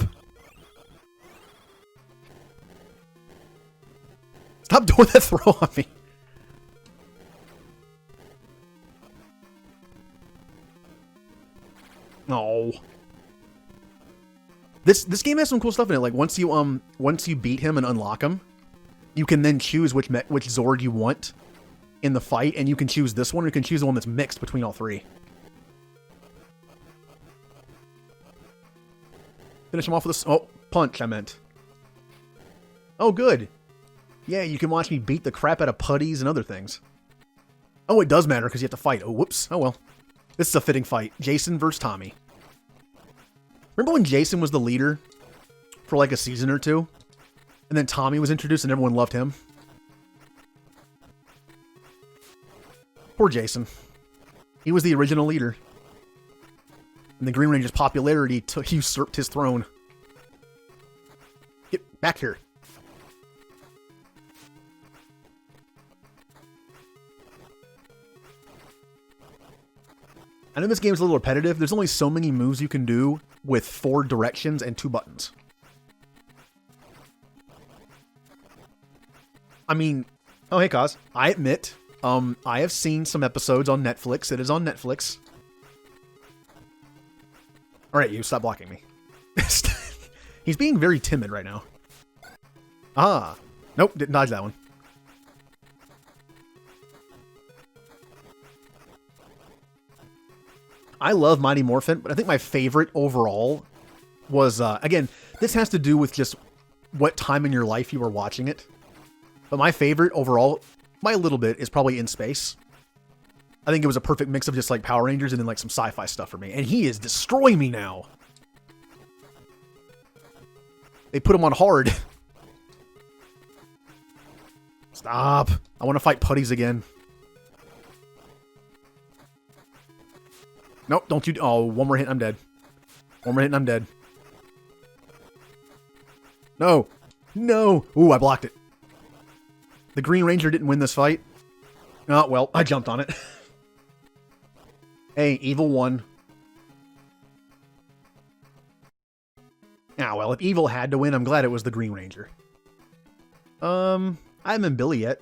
Stop doing that throw on me. No. This game has some cool stuff in it. Like once you beat him and unlock him, you can then choose which Zord you want in the fight, and you can choose this one, or you can choose the one that's mixed between all three. Finish him off with this. Oh, punch, I meant. Oh, good. Yeah, you can watch me beat the crap out of putties and other things. Oh, it does matter because you have to fight. Oh, whoops. Oh, well. This is a fitting fight. Jason versus Tommy. Remember when Jason was the leader for like a season or two? And then Tommy was introduced and everyone loved him? Poor Jason. He was the original leader. And the Green Ranger's popularity usurped his throne. Get back here. I know this game's a little repetitive. There's only so many moves you can do with 4 directions and 2 buttons. I mean, oh hey Kaz, I admit, I have seen some episodes on Netflix. It is on Netflix. Alright, you, stop blocking me. He's being very timid right now. Ah. Nope, didn't dodge that one. I love Mighty Morphin, but I think my favorite overall was, again, this has to do with just what time in your life you were watching it. But my favorite overall, by a little bit, is probably In Space. I think it was a perfect mix of just like Power Rangers and then like some sci-fi stuff for me. And he is destroying me now. They put him on hard. Stop. I want to fight putties again. Nope, don't you... Oh, one more hit, I'm dead. One more hit, and I'm dead. No. No. Ooh, I blocked it. The Green Ranger didn't win this fight. Oh, well, I jumped on it. Hey, Evil won. Ah, well, if Evil had to win, I'm glad it was the Green Ranger. I haven't been Billy yet.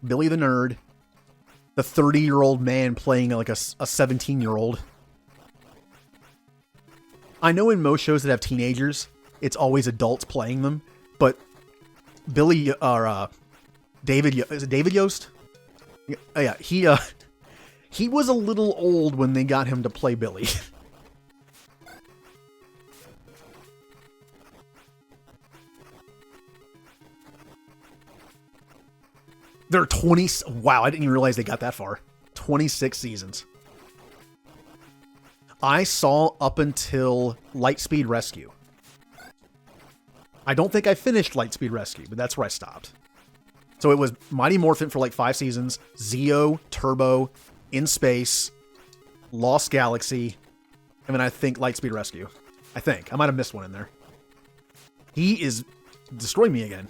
Billy the nerd. The 30-year-old man playing like a 17-year-old. I know in most shows that have teenagers, it's always adults playing them, but Billy, or David, is it David Yost? Yeah, he was a little old when they got him to play Billy. There are 20... Wow, I didn't even realize they got that far. 26 seasons. I saw up until Lightspeed Rescue. I don't think I finished Lightspeed Rescue, but that's where I stopped. So it was Mighty Morphin for like 5 seasons, Zeo, Turbo, In Space, Lost Galaxy, and then I think Lightspeed Rescue. I think. I might have missed one in there. He is destroying me again.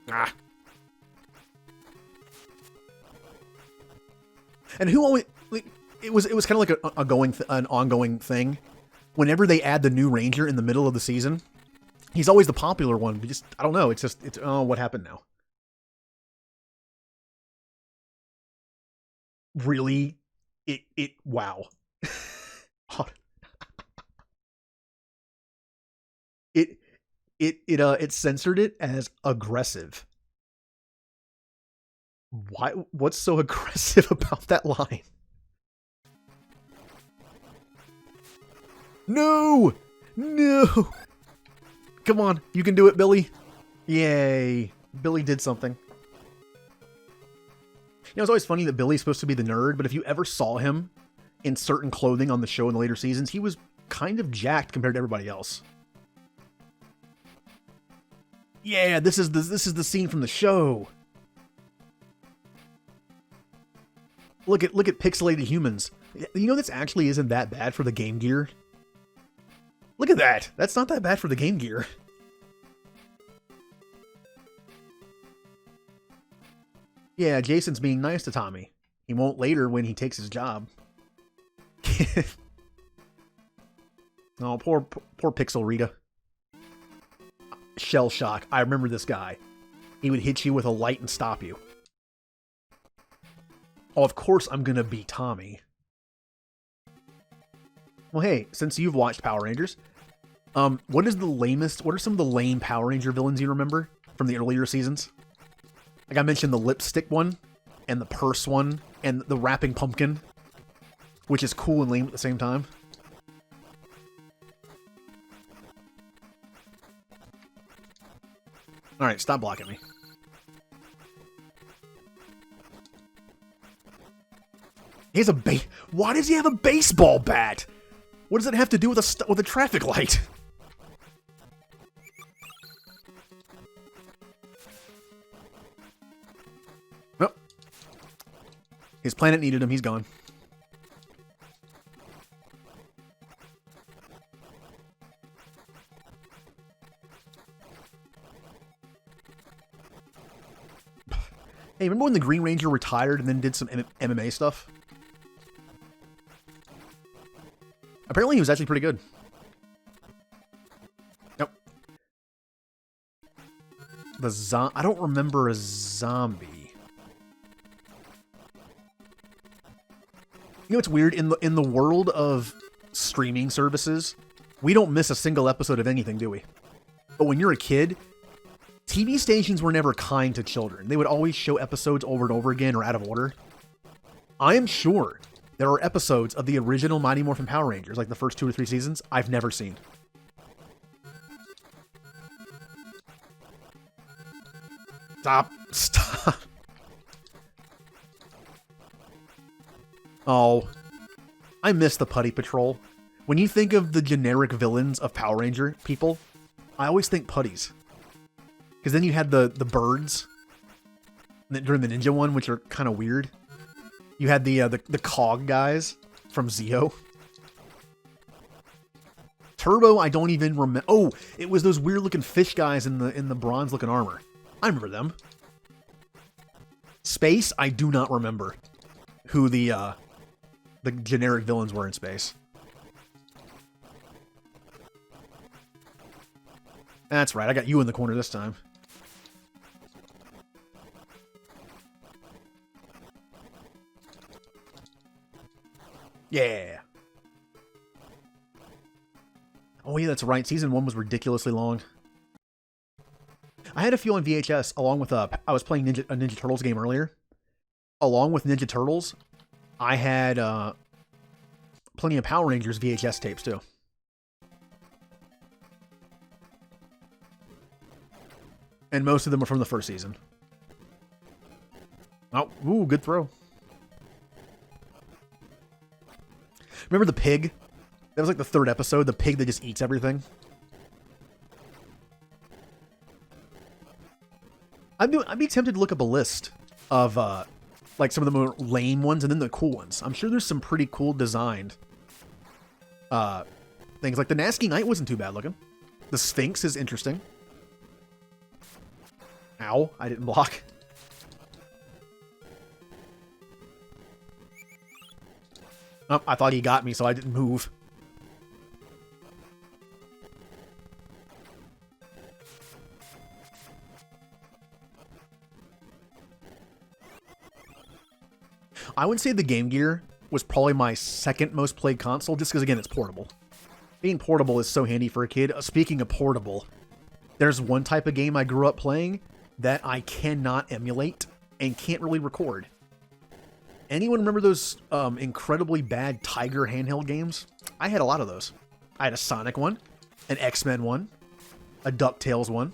Ah. And who always... Like, it was kind of like an ongoing thing. Whenever they add the new Ranger in the middle of the season, he's always the popular one. But just, I don't know. It's oh, what happened now? Really? Wow. It censored it as aggressive. Why? What's so aggressive about that line? No! No! Come on, you can do it, Billy. Yay. Billy did something. You know, it's always funny that Billy's supposed to be the nerd, but if you ever saw him in certain clothing on the show in the later seasons, he was kind of jacked compared to everybody else. Yeah, this is the scene from the show. Look at pixelated humans. You know, this actually isn't that bad for the Game Gear. Look at that. That's not that bad for the Game Gear. Yeah, Jason's being nice to Tommy. He won't later when he takes his job. Oh, poor Pixel Rita. Shell shock. I remember this guy. He would hit you with a light and stop you. Oh, of course I'm gonna be Tommy. Well, hey, since you've watched Power Rangers, what are some of the lame Power Ranger villains you remember from the earlier seasons? Like I mentioned the lipstick one, and the purse one, and the rapping pumpkin, which is cool and lame at the same time. Alright, stop blocking me. He has why does he have a baseball bat? What does it have to do with a traffic light? Nope. His planet needed him, he's gone. Hey, remember when the Green Ranger retired and then did some MMA stuff? Apparently he was actually pretty good. Yep. I don't remember a zombie. You know what's weird? In the world of streaming services, we don't miss a single episode of anything, do we? But when you're a kid, TV stations were never kind to children. They would always show episodes over and over again or out of order. I am sure there are episodes of the original Mighty Morphin Power Rangers, like the first 2 or 3 seasons, I've never seen. Stop. Oh, I miss the Putty Patrol. When you think of the generic villains of Power Ranger people, I always think putties. Because then you had the birds during the ninja one, which are kind of weird. You had the cog guys from Zeo. Turbo, I don't even remember. Oh, it was those weird looking fish guys in the bronze looking armor. I remember them. Space, I do not remember who the generic villains were in Space. That's right, I got you in the corner this time. Yeah. Oh yeah, that's right. Season 1 was ridiculously long. I had a few on VHS along with I was playing a Ninja Turtles game earlier. Along with Ninja Turtles, I had plenty of Power Rangers VHS tapes too. And most of them were from the first season. Oh, ooh, good throw. Remember the pig? That was like the 3rd episode, the pig that just eats everything. I'd be tempted to look up a list of like some of the more lame ones and then the cool ones. I'm sure there's some pretty cool designed things. Like the Nasky Knight wasn't too bad looking. The Sphinx is interesting. Ow, I didn't block. Oh, I thought he got me, so I didn't move. I would say the Game Gear was probably my 2nd most played console, just because, again, it's portable. Being portable is so handy for a kid. Speaking of portable, there's one type of game I grew up playing that I cannot emulate and can't really record. Anyone remember those incredibly bad Tiger handheld games? I had a lot of those. I had a Sonic one, an X-Men one, a DuckTales one.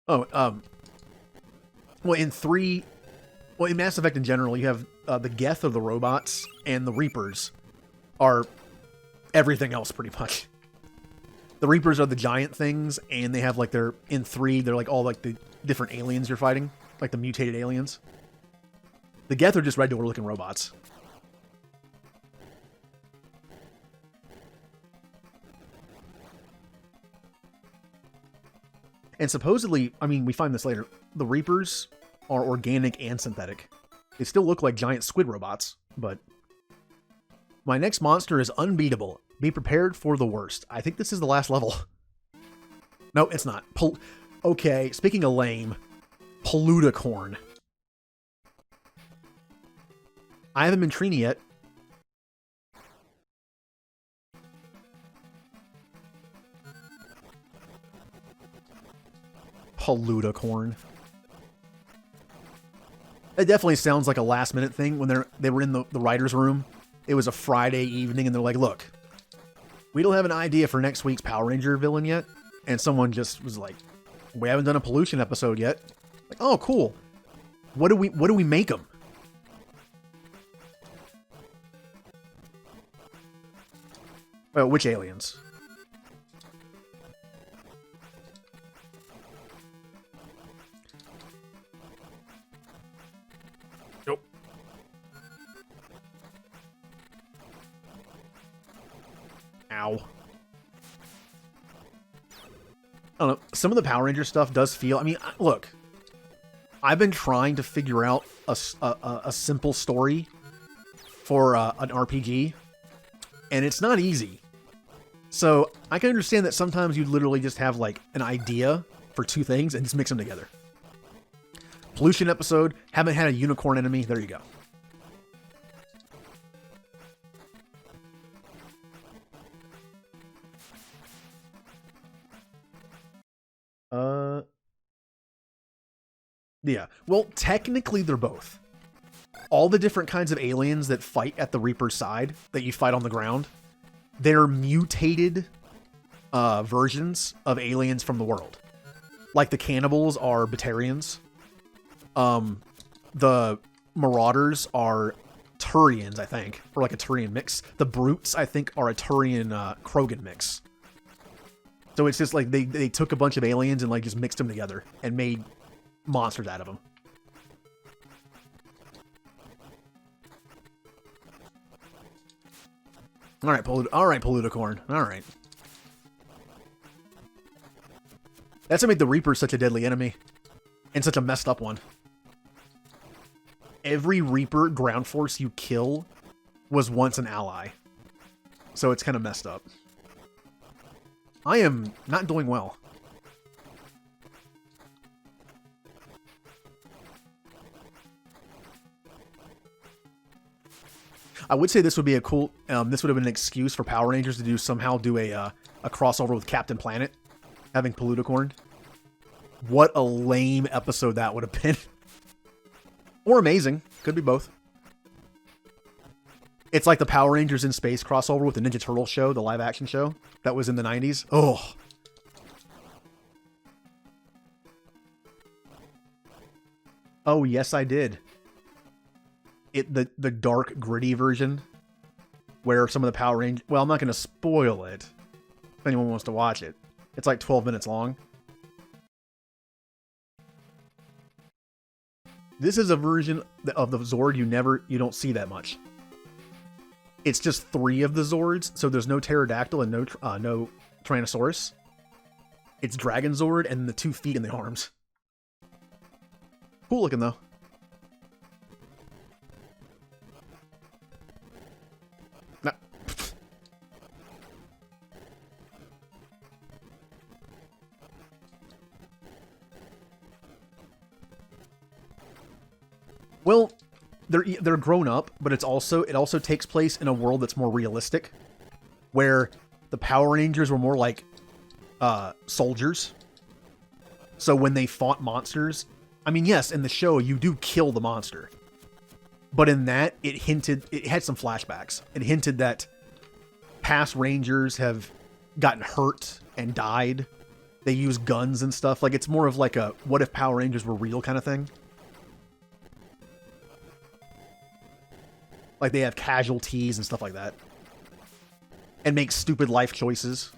Oh, well, in 3, Well, in Mass Effect in general, you have the Geth of the robots, and the Reapers are everything else, pretty much. The Reapers are the giant things, and they have, like, they're like all, like, the different aliens you're fighting, like the mutated aliens. The Geth are just regular-looking robots. And supposedly, I mean, we find this later, the Reapers are organic and synthetic. They still look like giant squid robots, but... My next monster is unbeatable. Be prepared for the worst. I think this is the last level. No, it's not. Okay, speaking of lame, Polludicorn. I haven't been Trini yet. Polludicorn. It definitely sounds like a last-minute thing when they were in the writer's room. It was a Friday evening, and they're like, look, we don't have an idea for next week's Power Ranger villain yet. And someone just was like, we haven't done a pollution episode yet. Like, oh, cool. What do we make them? Which aliens? Nope. Ow. I don't know. Some of the Power Ranger stuff does feel... I mean, look. I've been trying to figure out a simple story for an RPG, and it's not easy. So I can understand that sometimes you literally just have, like, an idea for two things and just mix them together. Pollution episode, haven't had a unicorn enemy, there you go. Yeah. Well, technically they're both. All the different kinds of aliens that fight at the Reaper's side, that you fight on the ground, they're mutated versions of aliens from the world. Like the cannibals are Batarians. The Marauders are Turians, I think. Or like a Turian mix. The Brutes, I think, are a Turian Krogan mix. So it's just like they took a bunch of aliens and like just mixed them together and made monsters out of them. All right, Polludicorn. All right. That's what made the Reaper such a deadly enemy. And such a messed up one. Every Reaper ground force you kill was once an ally. So it's kind of messed up. I am not doing well. I would say this would be a cool... this would have been an excuse for Power Rangers to somehow do a crossover with Captain Planet. Having Polludicorn. What a lame episode that would have been. Or amazing. Could be both. It's like the Power Rangers in Space crossover with the Ninja Turtles show, the live-action show that was in the 90s. Oh. Oh, yes, I did. The dark, gritty version, where some of the Power Rangers... Well, I'm not going to spoil it if anyone wants to watch it. It's like 12 minutes long. This is a version of the Zord you don't see that much. It's just 3 of the Zords, so there's no Pterodactyl and no Tyrannosaurus. It's Dragon Zord and the 2 feet in the arms. Cool looking though. Nah. Well, they're grown up, but it also takes place in a world that's more realistic, where the Power Rangers were more like soldiers. So when they fought monsters, I mean, yes, in the show you do kill the monster, but in that it had some flashbacks. It hinted that past Rangers have gotten hurt and died. They use guns and stuff. Like, it's more of like a what if Power Rangers were real kind of thing. Like they have casualties and stuff like that. And make stupid life choices.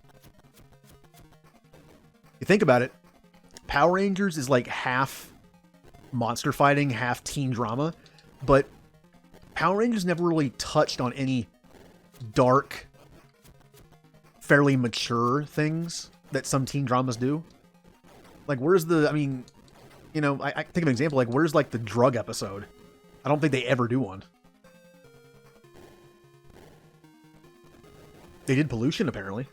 You think about it, Power Rangers is like half monster fighting, half teen drama, but Power Rangers never really touched on any dark, fairly mature things that some teen dramas do. Like, where's the, I mean, you know, I think of an example, like, where's like the drug episode? I don't think they ever do one. They did pollution, apparently.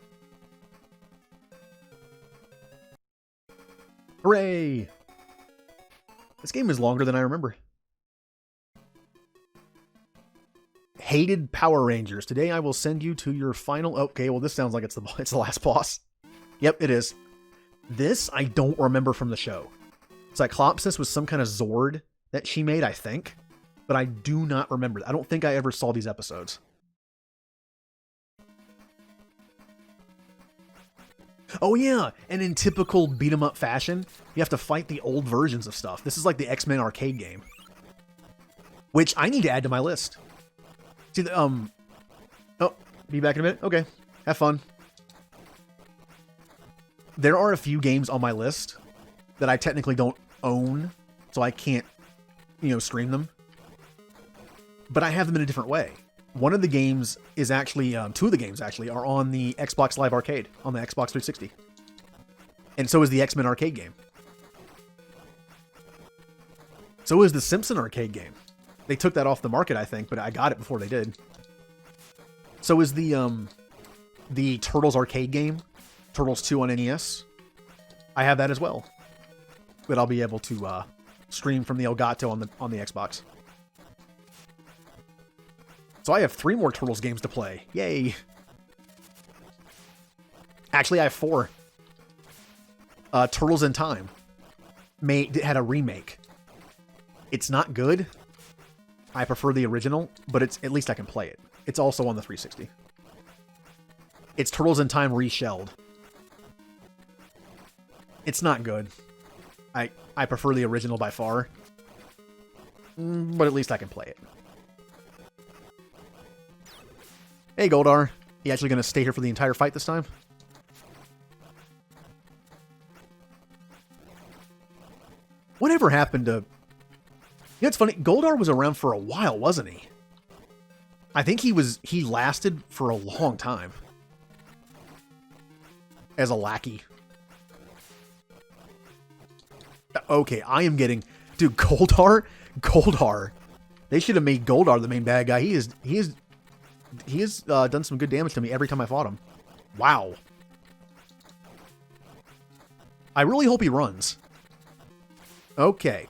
Hooray! This game is longer than I remember. Hated Power Rangers. Today I will send you to your final... Okay, well this sounds like it's the last boss. Yep, it is. This I don't remember from the show. Cyclopsis was some kind of Zord that she made, I think. But I do not remember. I don't think I ever saw these episodes. Oh yeah, and in typical beat-em-up fashion, you have to fight the old versions of stuff. This is like the X-Men arcade game. Which I need to add to my list. See, oh, be back in a minute? Okay, have fun. There are a few games on my list that I technically don't own, so I can't, you know, stream them. But I have them in a different way. One of the games is actually, two of the games actually, are on the Xbox Live Arcade, on the Xbox 360. And so is the X-Men arcade game. So is the Simpson arcade game. They took that off the market, I think, but I got it before they did. So is the Turtles arcade game, Turtles 2 on NES. I have that as well. But I'll be able to stream from the Elgato on the Xbox. So I have 3 more Turtles games to play. Yay! Actually, I have 4. Turtles in Time had a remake. It's not good. I prefer the original, but at least I can play it. It's also on the 360. It's Turtles in Time reshelled. It's not good. I prefer the original by far. But at least I can play it. Hey, Goldar. You actually going to stay here for the entire fight this time? Whatever happened to... You know, it's funny. Goldar was around for a while, wasn't he? I think he lasted for a long time. As a lackey. Okay, I am getting... Dude, Goldar? Goldar. They should have made Goldar the main bad guy. He has done some good damage to me every time I fought him. Wow. I really hope he runs. Okay.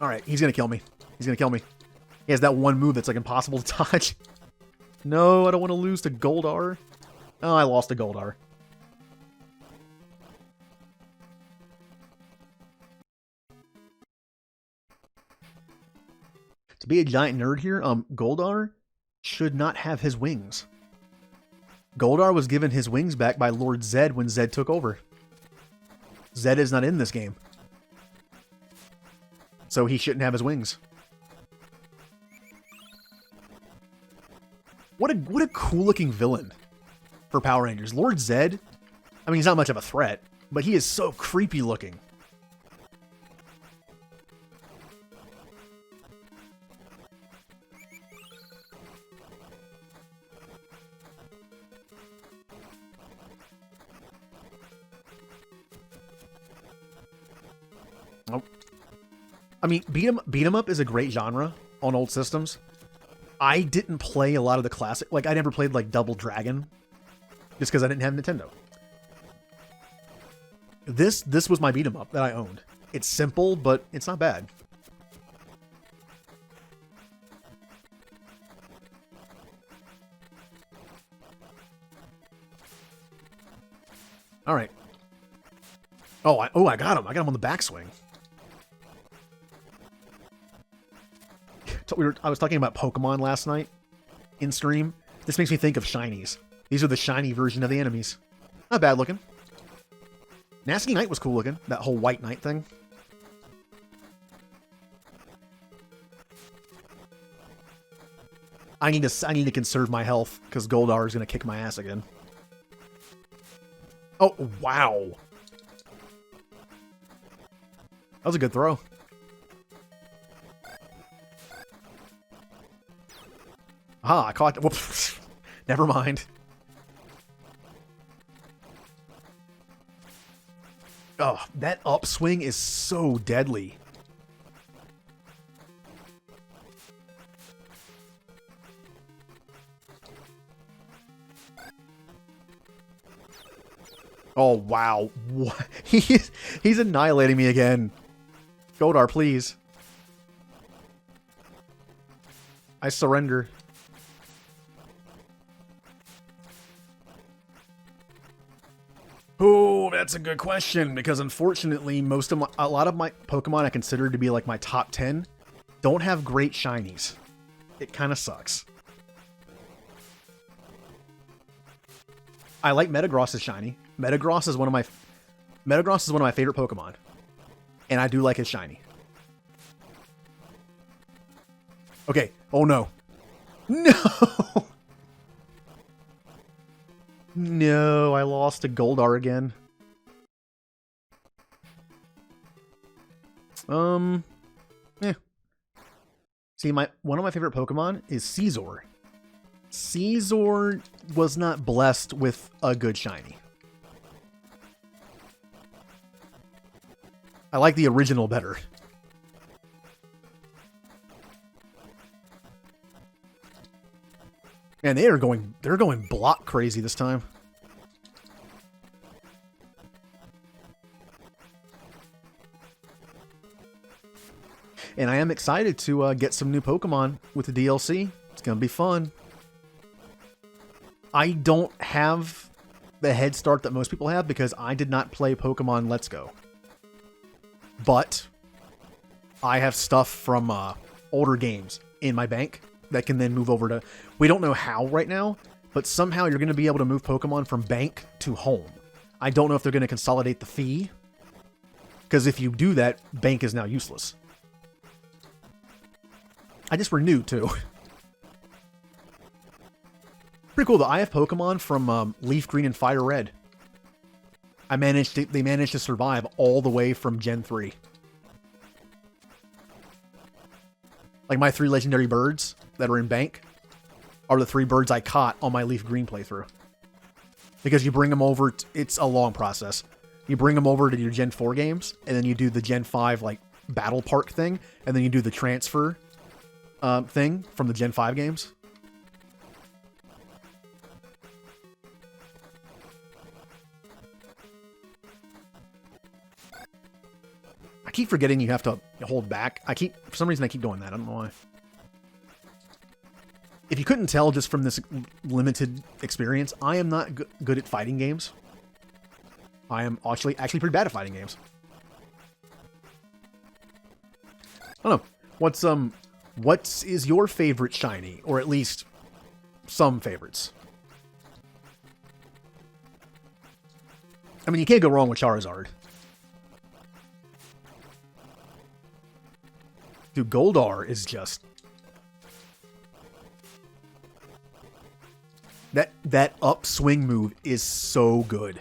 Alright, he's gonna kill me. He's gonna kill me. He has that one move that's like impossible to dodge. No, I don't want to lose to Goldar. Oh, I lost to Goldar. To be a giant nerd here, Goldar should not have his wings. Goldar was given his wings back by Lord Zed when Zed took over. Zed is not in this game. So he shouldn't have his wings. What a cool looking villain for Power Rangers. Lord Zed, I mean, he's not much of a threat, but he is so creepy looking. Nope. I mean, beat 'em up is a great genre on old systems. I didn't play a lot of the classic, like I never played like Double Dragon, just because I didn't have Nintendo. This was my beat 'em up that I owned. It's simple, but it's not bad. All right. Oh, I got him. I got him on the backswing. I was talking about Pokemon last night in stream. This makes me think of shinies. These are the shiny version of the enemies. Not bad looking. Nasty Knight was cool looking. That whole White Knight thing. I need to conserve my health because Goldar is gonna kick my ass again. Oh wow, that was a good throw. Ah, I caught. Whoops. Never mind. Oh, that upswing is so deadly. Oh, wow. What? He's annihilating me again. Goldar, please. I surrender. Oh, that's a good question, because unfortunately, a lot of my Pokemon I consider to be like my top 10 don't have great shinies. It kind of sucks. I like Metagross's shiny. Metagross is one of my favorite Pokemon, and I do like his shiny. Okay. Oh no. No. No, I lost to Goldar again. Yeah. See, one of my favorite Pokemon is Scizor. Scizor was not blessed with a good shiny. I like the original better. And they're going block crazy this time. And I am excited to get some new Pokemon with the DLC. It's going to be fun. I don't have the head start that most people have because I did not play Pokemon Let's Go. But I have stuff from older games in my bank that can then move over to... We don't know how right now, but somehow you're going to be able to move Pokemon from bank to home. I don't know if they're going to consolidate the fee, because if you do that, bank is now useless. I just renewed, too. Pretty cool, though. I have Pokemon from Leaf Green and Fire Red. They managed to survive all the way from Gen 3. Like my 3 legendary birds that are in bank are the 3 birds I caught on my Leaf Green playthrough. Because you bring them over, it's a long process. You bring them over to your Gen 4 games, and then you do the Gen 5 like battle park thing, and then you do the transfer thing from the Gen 5 games. I keep forgetting you have to hold back. For some reason I keep doing that. I don't know why. If you couldn't tell just from this limited experience, I am not good at fighting games. I am actually pretty bad at fighting games. I don't know. What is your favorite shiny, or at least some favorites? I mean, you can't go wrong with Charizard. Dude, Goldar is just... That upswing move is so good.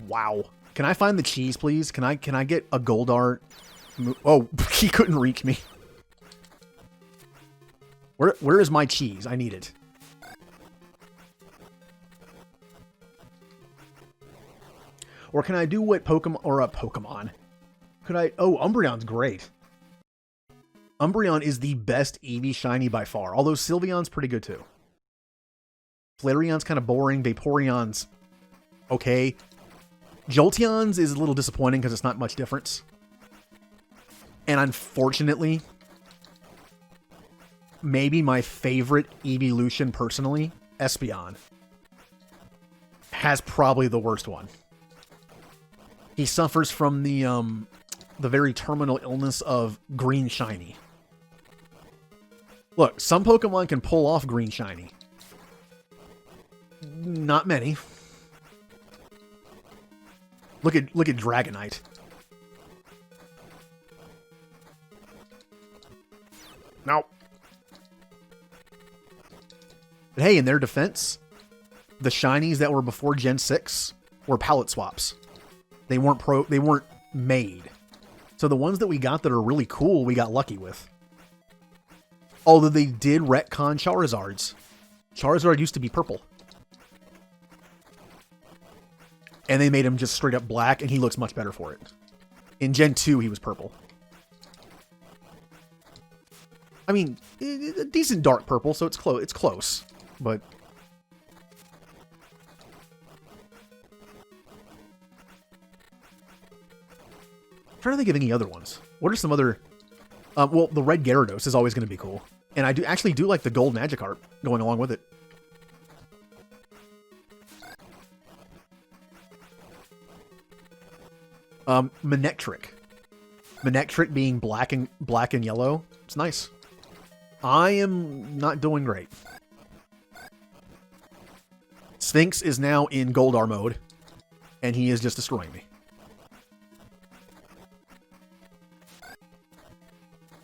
Wow. Can I find the cheese, please? Can I get a Goldar? Oh, he couldn't reach me. Where is my cheese? I need it. Or can I do what Pokemon... Or a Pokemon. Could I... Oh, Umbreon's great. Umbreon is the best Eevee shiny by far. Although Sylveon's pretty good too. Flareon's kind of boring. Vaporeon's okay. Jolteon's is a little disappointing because it's not much difference. And unfortunately... Maybe my favorite evolution personally, Espeon, has probably the worst one. He suffers from the very terminal illness of green shiny. Look, some Pokemon can pull off green shiny. Not many. Look at Dragonite. No. But hey, in their defense, the shinies that were before Gen 6 were palette swaps. They weren't made. So the ones that we got that are really cool, we got lucky with. Although they did retcon Charizards. Charizard used to be purple. And they made him just straight up black, and he looks much better for it. In Gen 2, he was purple. I mean, a decent dark purple, so it's close. But I'm trying to think of any other ones. What are some other... well, the red Gyarados is always going to be cool. And I actually do like the gold Magikarp going along with it. Manectric. Manectric being black and yellow. It's nice. I am not doing great. Sphinx is now in Goldar mode, and he is just destroying me.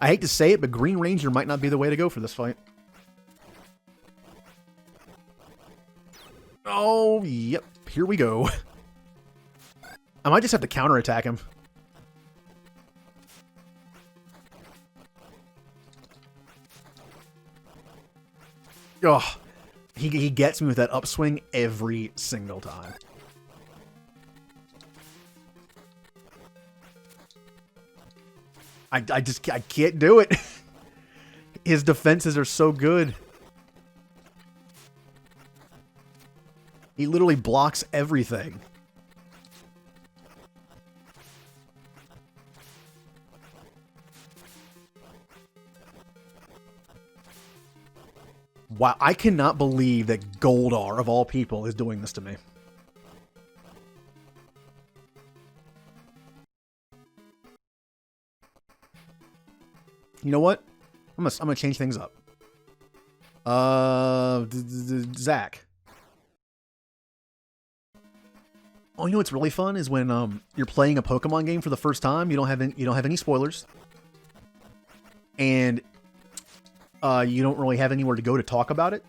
I hate to say it, but Green Ranger might not be the way to go for this fight. Oh, yep. Here we go. I might just have to counterattack him. Oh, he gets me with that upswing every single time. I can't do it. His defenses are so good. He literally blocks everything. Wow, I cannot believe that Goldar, of all people, is doing this to me. You know what? I'm gonna change things up. Zach. Oh, you know what's really fun is when you're playing a Pokemon game for the first time. You don't have any spoilers, and you don't really have anywhere to go to talk about it.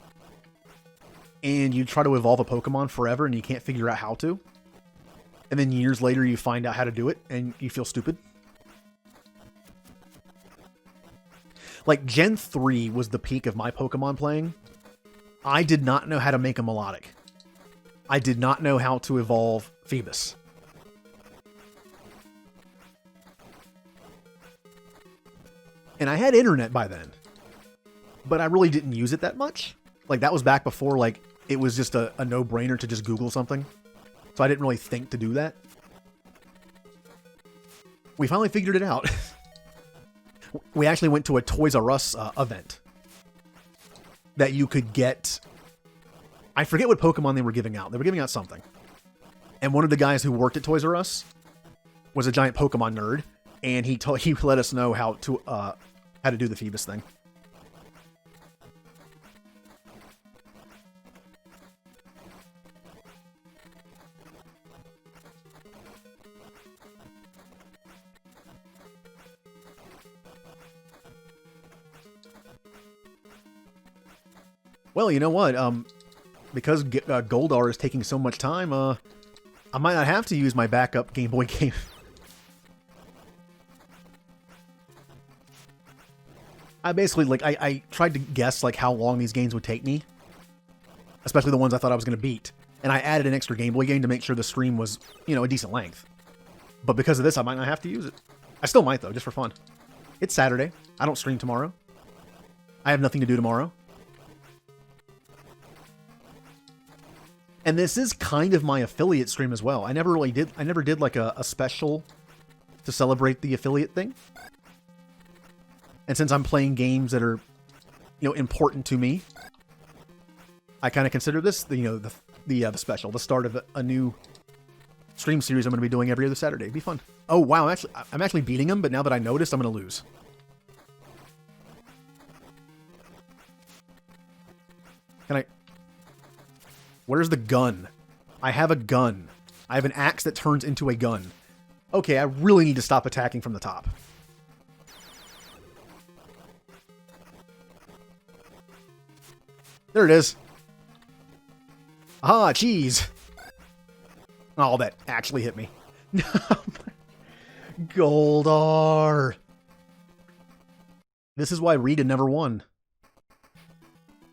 And you try to evolve a Pokemon forever, and you can't figure out how to. And then years later, you find out how to do it, and you feel stupid. Like, Gen 3 was the peak of my Pokemon playing. I did not know how to make a Melodic. I did not know how to evolve Phoebus. And I had internet by then. But I really didn't use it that much. Like, that was back before, like, it was just a no-brainer to just Google something. So I didn't really think to do that. We finally figured it out. We actually went to a Toys R Us event that you could get. I forget what Pokemon they were giving out. They were giving out something. And one of the guys who worked at Toys R Us was a giant Pokemon nerd, and he let us know how to do the Phoebus thing. Well, you know what? Because Goldar is taking so much time, I might not have to use my backup Game Boy game. I basically, like, I tried to guess, like, how long these games would take me. Especially the ones I thought I was going to beat. And I added an extra Game Boy game to make sure the stream was, you know, a decent length. But because of this, I might not have to use it. I still might, though, just for fun. It's Saturday. I don't stream tomorrow. I have nothing to do tomorrow. And this is kind of my affiliate stream as well. I never did like a special to celebrate the affiliate thing. And since I'm playing games that are, you know, important to me, I kind of consider this, the special, the start of a new stream series I'm going to be doing every other Saturday. It'd be fun. Oh wow, I'm actually beating him, but now that I noticed, I'm going to lose. Can I? Where's the gun? I have a gun. I have an axe that turns into a gun. Okay, I really need to stop attacking from the top. There it is. Ah, cheese. Oh, that actually hit me. Goldar. This is why Rita never won.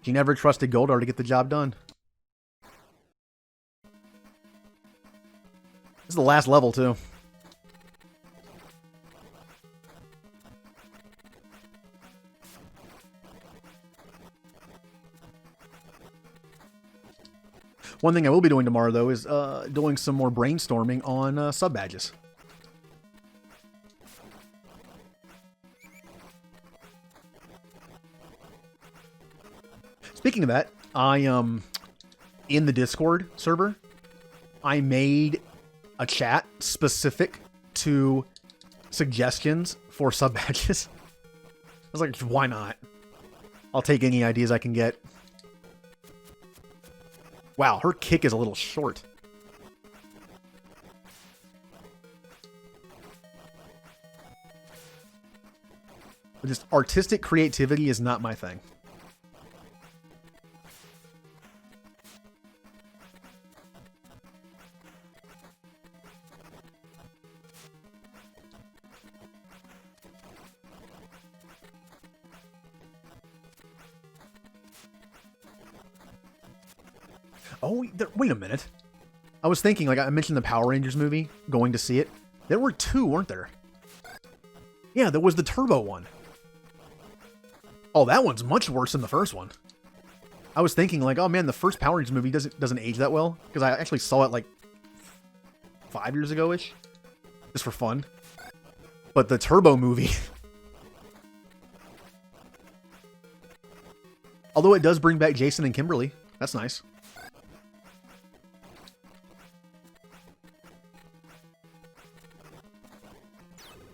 She never trusted Goldar to get the job done. This is the last level, too. One thing I will be doing tomorrow, though, is doing some more brainstorming on sub-badges. Speaking of that, in the Discord server, I made a chat specific to suggestions for sub-badges. I was like, why not? I'll take any ideas I can get. Wow, her kick is a little short. But just artistic creativity is not my thing. Oh, wait a minute. I was thinking, like I mentioned the Power Rangers movie, going to see it. There were two, weren't there? Yeah, there was the Turbo one. Oh, that one's much worse than the first one. I was thinking, like, oh man, the first Power Rangers movie doesn't age that well. Because I actually saw it, like, 5 years ago-ish. Just for fun. But the Turbo movie... Although it does bring back Jason and Kimberly. That's nice.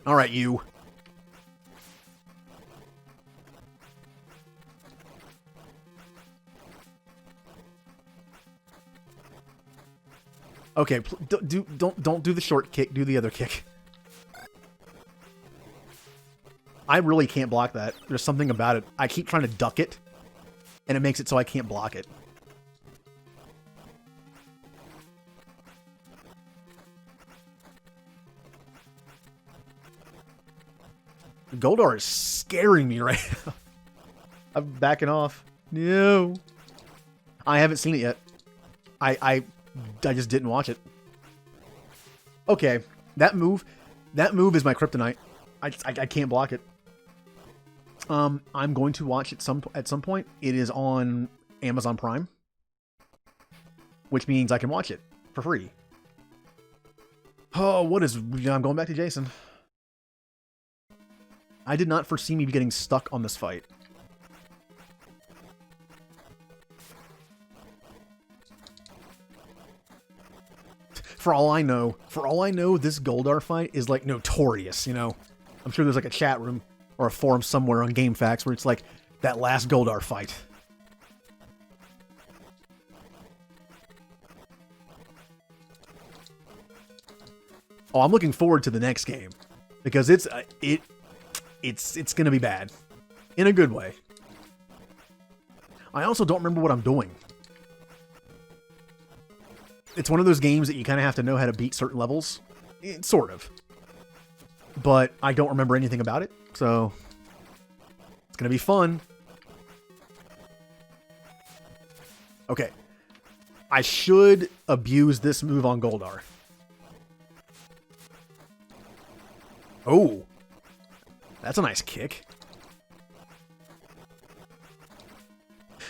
Alright, you. Okay, don't do the short kick, do the other kick. I really can't block that. There's something about it. I keep trying to duck it, and it makes it so I can't block it. Goldar is scaring me right now. I'm backing off. No. I haven't seen it yet. I just didn't watch it. Okay, that move is my kryptonite. I can't block it. I'm going to watch it at some point. It is on Amazon Prime, which means I can watch it for free. Oh, I'm going back to Jason. I did not foresee me getting stuck on this fight. For all I know, this Goldar fight is like notorious, you know? I'm sure there's like a chat room or a forum somewhere on GameFAQs where it's like, that last Goldar fight. Oh, I'm looking forward to the next game. Because it's gonna be bad. In a good way. I also don't remember what I'm doing. It's one of those games that you kind of have to know how to beat certain levels. Sort of. But I don't remember anything about it, so... It's gonna be fun. Okay. I should abuse this move on Goldar. Oh! That's a nice kick.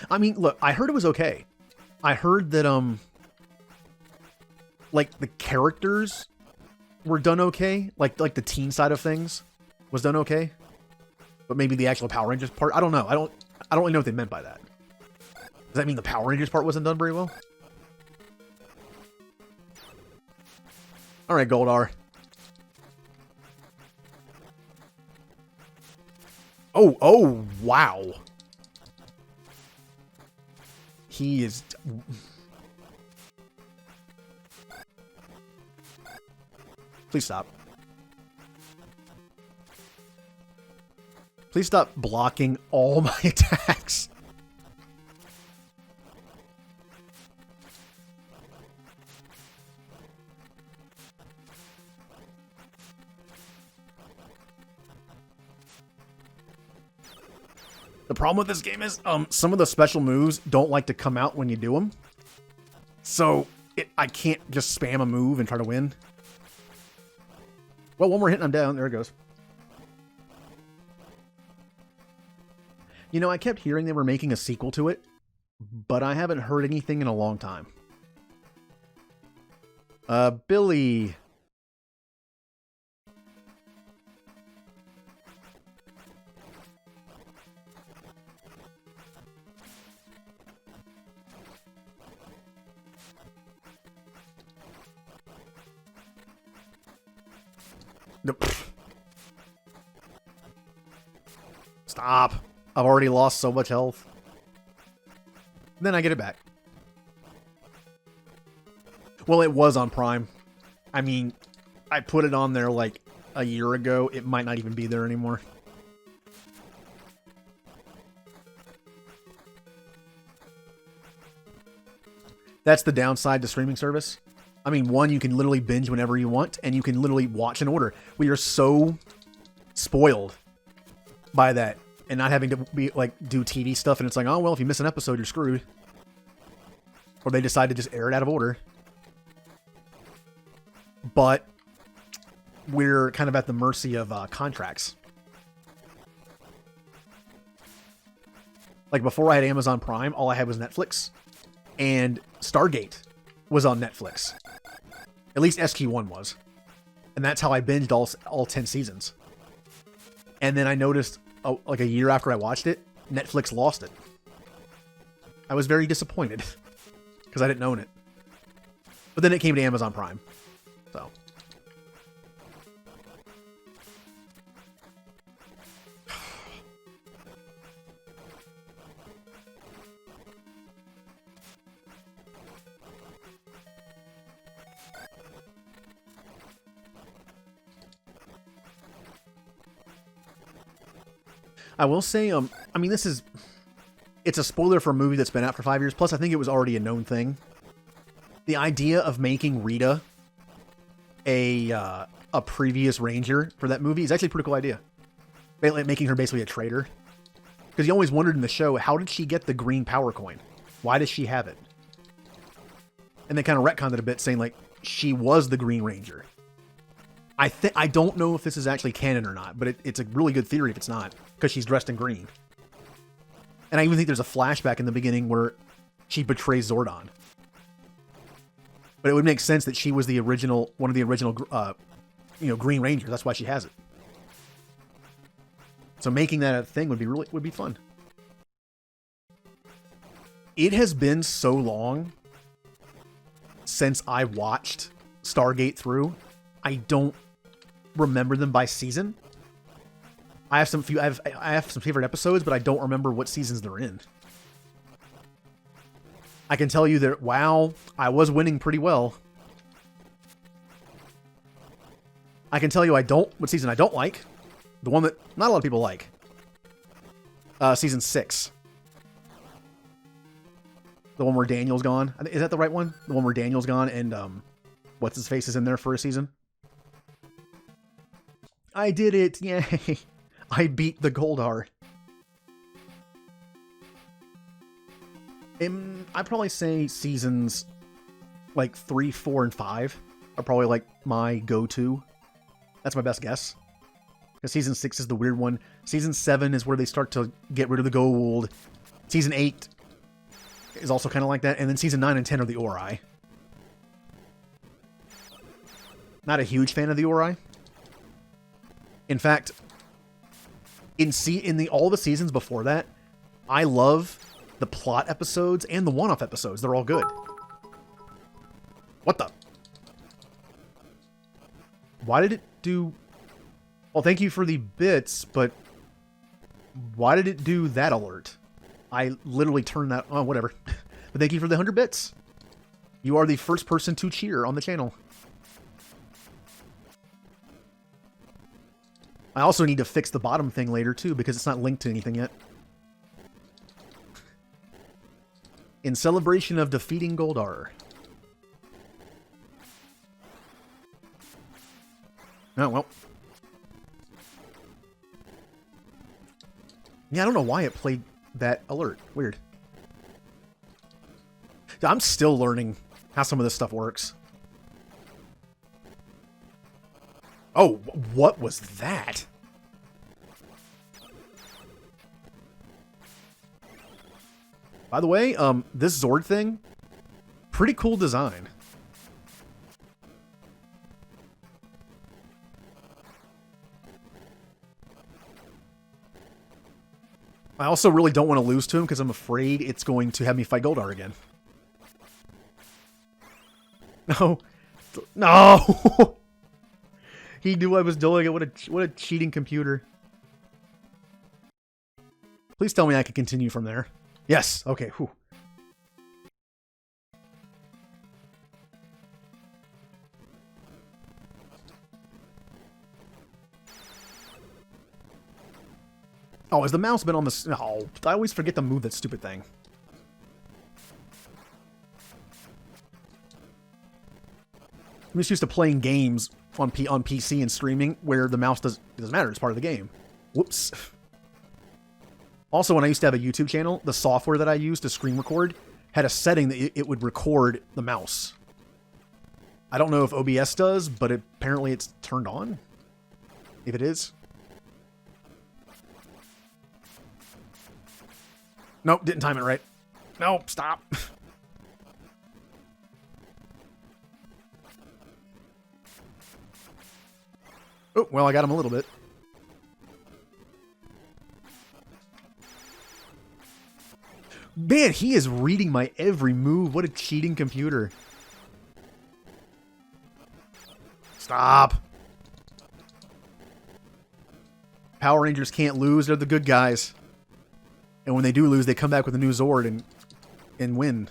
I mean, look, I heard it was okay. I heard that, like, the characters were done okay. Like the teen side of things was done okay. But maybe the actual Power Rangers part, I don't know. I don't really know what they meant by that. Does that mean the Power Rangers part wasn't done very well? Alright, Goldar. Oh, wow. He is... Please stop. Please stop blocking all my attacks. The problem with this game is some of the special moves don't like to come out when you do them. So I can't just spam a move and try to win. Well, one more hit and I'm down. There it goes. You know, I kept hearing they were making a sequel to it, but I haven't heard anything in a long time. Billy. Nope. Stop. I've already lost so much health. Then I get it back. Well, it was on Prime. I mean, I put it on there like a year ago. It might not even be there anymore. That's the downside to streaming service. I mean, one, you can literally binge whenever you want, and you can literally watch in order. We are so spoiled by that, and not having to be like do TV stuff, and it's like, oh well, if you miss an episode, you're screwed. Or they decide to just air it out of order. But we're kind of at the mercy of contracts. Like before I had Amazon Prime, all I had was Netflix, and Stargate was on Netflix. At least SQ1 was. And that's how I binged all 10 seasons. And then I noticed, like a year after I watched it, Netflix lost it. I was very disappointed because I didn't own it. But then it came to Amazon Prime. So. I will say, I mean, it's a spoiler for a movie that's been out for 5 years. Plus, I think it was already a known thing. The idea of making Rita a previous Ranger for that movie is actually a pretty cool idea. Making her basically a traitor. Because you always wondered in the show, how did she get the green power coin? Why does she have it? And they kind of retconned it a bit, saying like, she was the Green Ranger. I don't know if this is actually canon or not, but it's a really good theory if it's not, because she's dressed in green. And I even think there's a flashback in the beginning where she betrays Zordon. But it would make sense that she was one of the original, Green Rangers. That's why she has it. So making that a thing would be fun. It has been so long since I watched Stargate through. I don't remember them by season. I have some favorite episodes, but I don't remember what seasons they're in. I can tell you that, wow, I was winning pretty well. I can tell you what season I don't like. The one that not a lot of people like. Season 6. The one where Daniel's gone. Is that the right one? The one where Daniel's gone and what's his face is in there for a season? I did it! Yay! I beat the Goldar. I'd probably say seasons like 3, 4, and 5 are probably like my go-to. That's my best guess. Because season 6 is the weird one. Season 7 is where they start to get rid of the gold. Season 8 is also kind of like that. And then season 9 and 10 are the Ori. Not a huge fan of the Ori. In fact, in all the seasons before that, I love the plot episodes and the one-off episodes. They're all good. What the? Why did it do... Well, thank you for the bits, but why did it do that alert? I literally turned that... Oh, whatever. But thank you for the 100 bits. You are the first person to cheer on the channel. I also need to fix the bottom thing later, too, because it's not linked to anything yet. In celebration of defeating Goldar. Oh, well. Yeah, I don't know why it played that alert. Weird. I'm still learning how some of this stuff works. Oh, what was that? By the way, this Zord thing, pretty cool design. I also really don't want to lose to him because I'm afraid it's going to have me fight Goldar again. No. No! He knew I was doing it. What a cheating computer. Please tell me I can continue from there. Yes. Okay. Whew. Oh, has the mouse been on the... Oh, I always forget to move that stupid thing. I'm just used to playing games on PC and streaming where the mouse doesn't matter. It's part of the game. Whoops. Also, when I used to have a YouTube channel, the software that I used to screen record had a setting that it would record the mouse. I don't know if OBS does, but apparently it's turned on. If it is. Nope, didn't time it right. Nope, stop. Oh, well, I got him a little bit. Man, he is reading my every move. What a cheating computer. Stop. Power Rangers can't lose. They're the good guys. And when they do lose, they come back with a new Zord and win.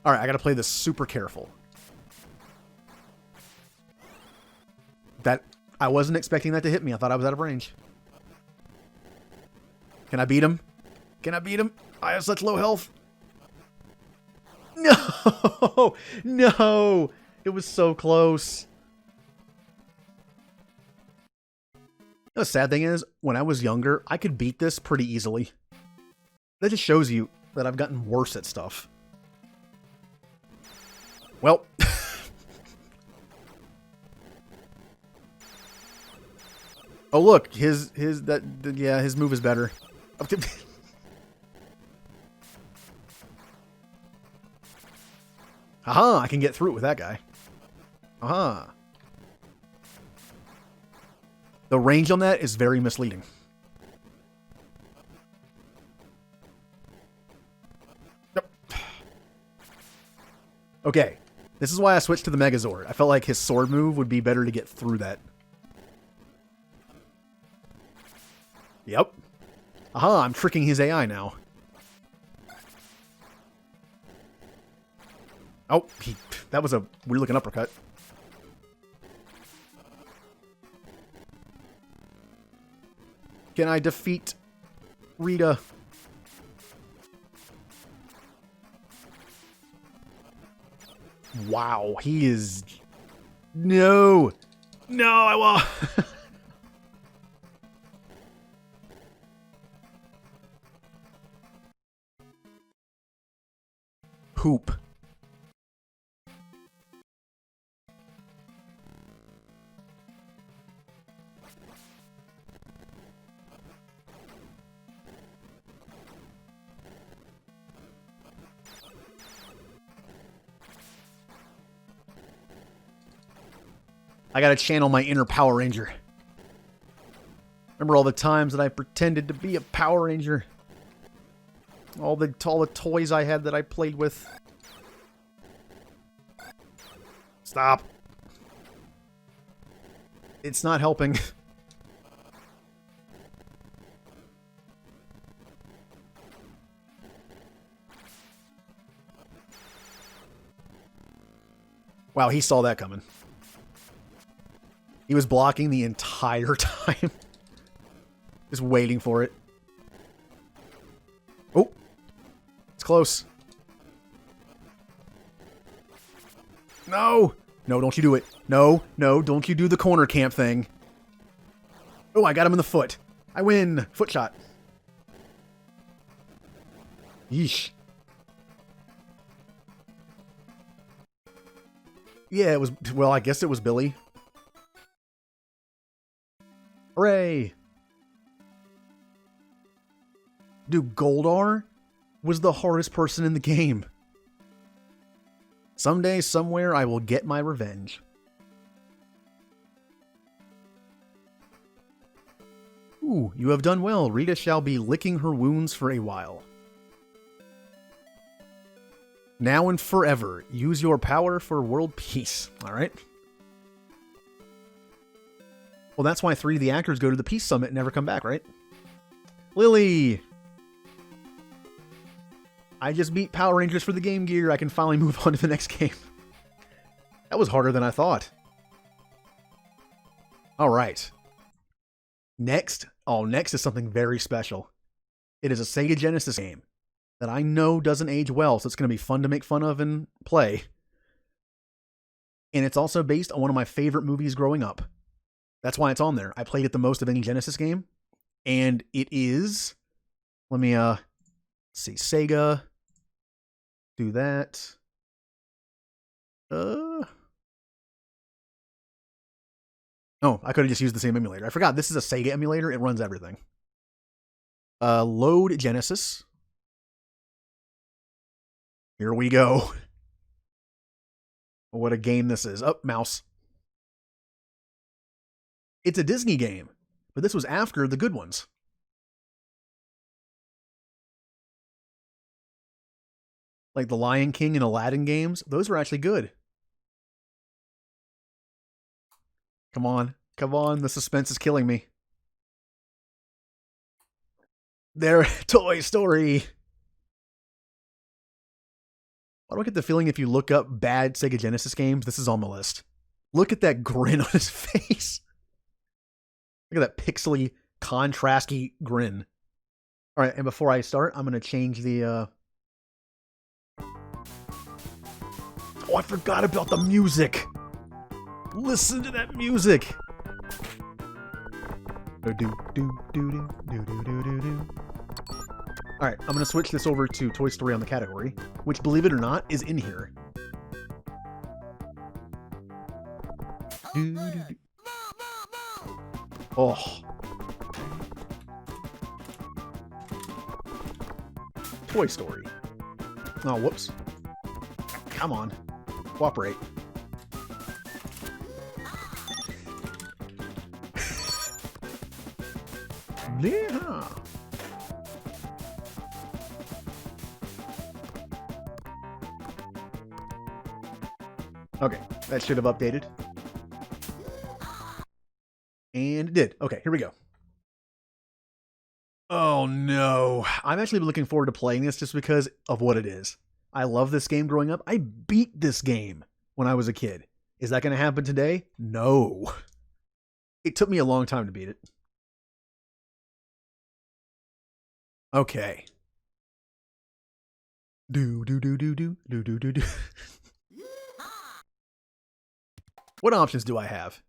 Alright, I gotta play this super careful. I wasn't expecting that to hit me. I thought I was out of range. Can I beat him? Can I beat him? I have such low health. No! No! It was so close. The sad thing is, when I was younger, I could beat this pretty easily. That just shows you that I've gotten worse at stuff. Well. Oh look, his move is better. Aha, I can get through it with that guy. Aha. The range on that is very misleading. Yep. Okay. This is why I switched to the Megazord. I felt like his sword move would be better to get through that. Yep. Aha, I'm tricking his AI now. Oh, that was a weird-looking uppercut. Can I defeat Rita? Wow, he is... No! No, I won't! Poop. I gotta channel my inner Power Ranger. Remember all the times that I pretended to be a Power Ranger? All the toys I had that I played with. Stop. It's not helping. Wow, he saw that coming. He was blocking the entire time. Just waiting for it. Oh. It's close. No! No, don't you do it. No, no, don't you do the corner camp thing. Oh, I got him in the foot. I win. Foot shot. Yeesh. Yeah, it was... Well, I guess it was Billy. Hooray! Dude, Goldar was the hardest person in the game. Someday, somewhere, I will get my revenge. Ooh, you have done well. Rita shall be licking her wounds for a while. Now and forever, use your power for world peace. Alright. Well, that's why 3 of the actors go to the Peace Summit and never come back, right? Lily! I just beat Power Rangers for the Game Gear. I can finally move on to the next game. That was harder than I thought. Alright. Next. Oh, next is something very special. It is a Sega Genesis game that I know doesn't age well, so it's going to be fun to make fun of and play. And it's also based on one of my favorite movies growing up. That's why it's on there. I played it the most of any Genesis game. And it is... Let me, let's see. Sega. Do that. Oh, I could have just used the same emulator. I forgot. This is a Sega emulator. It runs everything. Load Genesis. Here we go. What a game this is. Oh, mouse. It's a Disney game, but this was after the good ones. Like the Lion King and Aladdin games. Those were actually good. Come on. Come on. The suspense is killing me. There. Toy Story. Why do I get the feeling if you look up bad Sega Genesis games, this is on the list? Look at that grin on his face. Look at that pixely, contrasty grin. All right, and before I start, I'm going to change the... Oh, I forgot about the music. Listen to that music. Alright, I'm going to switch this over to Toy Story on the category, which, believe it or not, is in here. Oh. Toy Story. Oh, whoops. Come on. Cooperate. Yeah. Okay, that should have updated. And it did. Okay, here we go. Oh no. I'm actually looking forward to playing this just because of what it is. I love this game growing up. I beat this game when I was a kid. Is that going to happen today? No. It took me a long time to beat it. Okay. Do. What options do I have?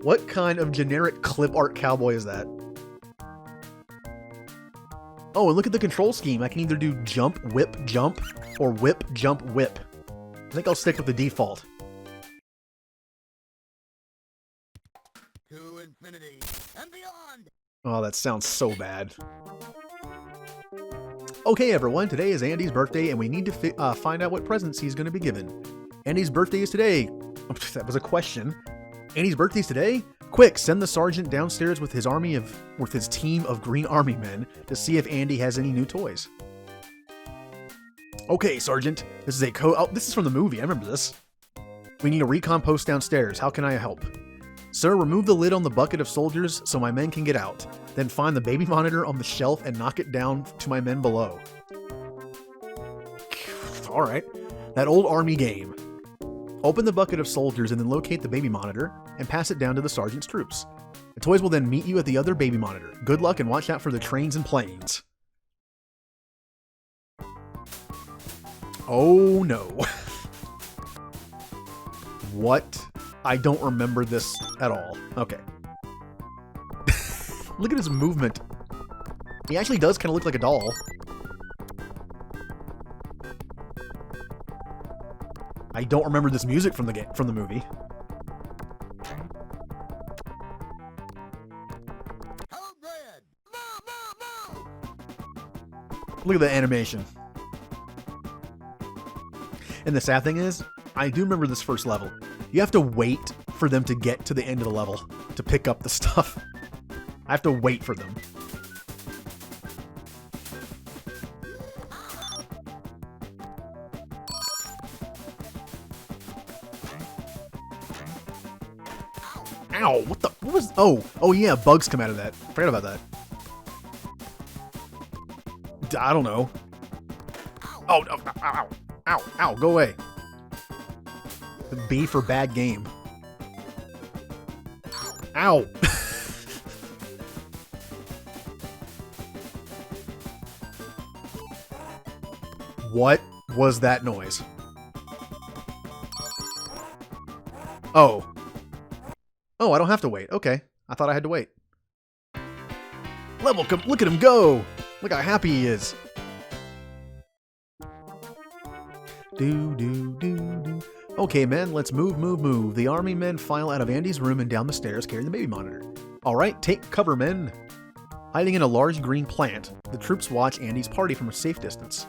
What kind of generic clip art cowboy is that? Oh, and look at the control scheme. I can either do jump, whip, jump, or whip, jump, whip. I think I'll stick with the default. To infinity and beyond. Oh, that sounds so bad. Okay, everyone, today is Andy's birthday, and we need to find out what presents he's going to be given. Andy's birthday is today. That was a question. Andy's birthday is today? Quick, send the sergeant downstairs with his team of Green Army men to see if Andy has any new toys. Okay, Sergeant. This is a this is from the movie. I remember this. We need a recon post downstairs. How can I help? Sir, remove the lid on the bucket of soldiers so my men can get out. Then find the baby monitor on the shelf and knock it down to my men below. Alright. That old army game. Open the bucket of soldiers and then locate the baby monitor and pass it down to the sergeant's troops. The toys will then meet you at the other baby monitor. Good luck and watch out for the trains and planes. Oh no. What? I don't remember this at all. Okay. Look at his movement. He actually does kind of look like a doll. I don't remember this music from the movie. Hello, Brad. Move, move, move. Look at the animation. And the sad thing is, I do remember this first level. You have to wait for them to get to the end of the level to pick up the stuff. I have to wait for them. Ow, what was, oh yeah, bugs come out of that. Forgot about that. I don't know. Oh, ow, go away. The B for bad game. Ow. What was that noise? Oh. Oh, I don't have to wait. Okay. I thought I had to wait. Level, look at him go! Look how happy he is. Do. Okay, men, let's move. The army men file out of Andy's room and down the stairs carrying the baby monitor. Alright, take cover, men. Hiding in a large green plant, the troops watch Andy's party from a safe distance.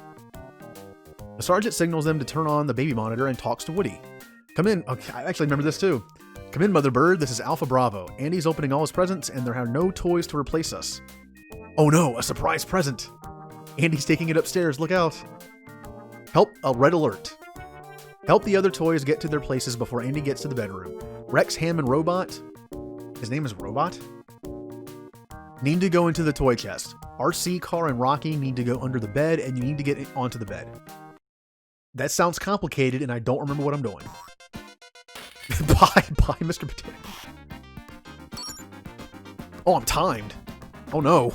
The sergeant signals them to turn on the baby monitor and talks to Woody. Come in. Okay, I actually remember this too. Come in, Mother Bird. This is Alpha Bravo. Andy's opening all his presents, and there are no toys to replace us. Oh no, a surprise present. Andy's taking it upstairs. Look out. Help, a red alert. Help the other toys get to their places before Andy gets to the bedroom. Rex, Ham, and Robot. His name is Robot? Need to go into the toy chest. RC, Car, and Rocky need to go under the bed, and you need to get onto the bed. That sounds complicated, and I don't remember what I'm doing. Bye, Mr. Potato. Oh, I'm timed. Oh, no.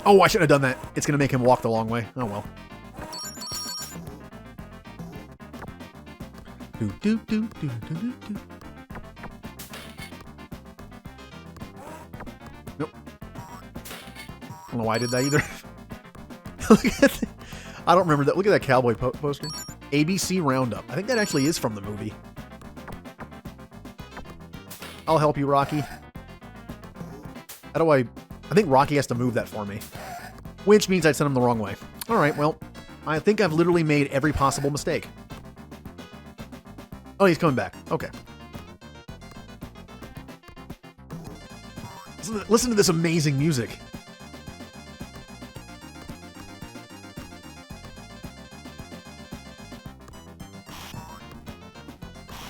Oh, I shouldn't have done that. It's going to make him walk the long way. Oh, well. Do. Nope. I don't know why I did that either. Look at I don't remember that. Look at that cowboy poster. ABC Roundup. I think that actually is from the movie. I'll help you, Rocky. How do I think Rocky has to move that for me. Which means I sent him the wrong way. Alright, well, I think I've literally made every possible mistake. Oh, he's coming back. Okay. Listen to this amazing music.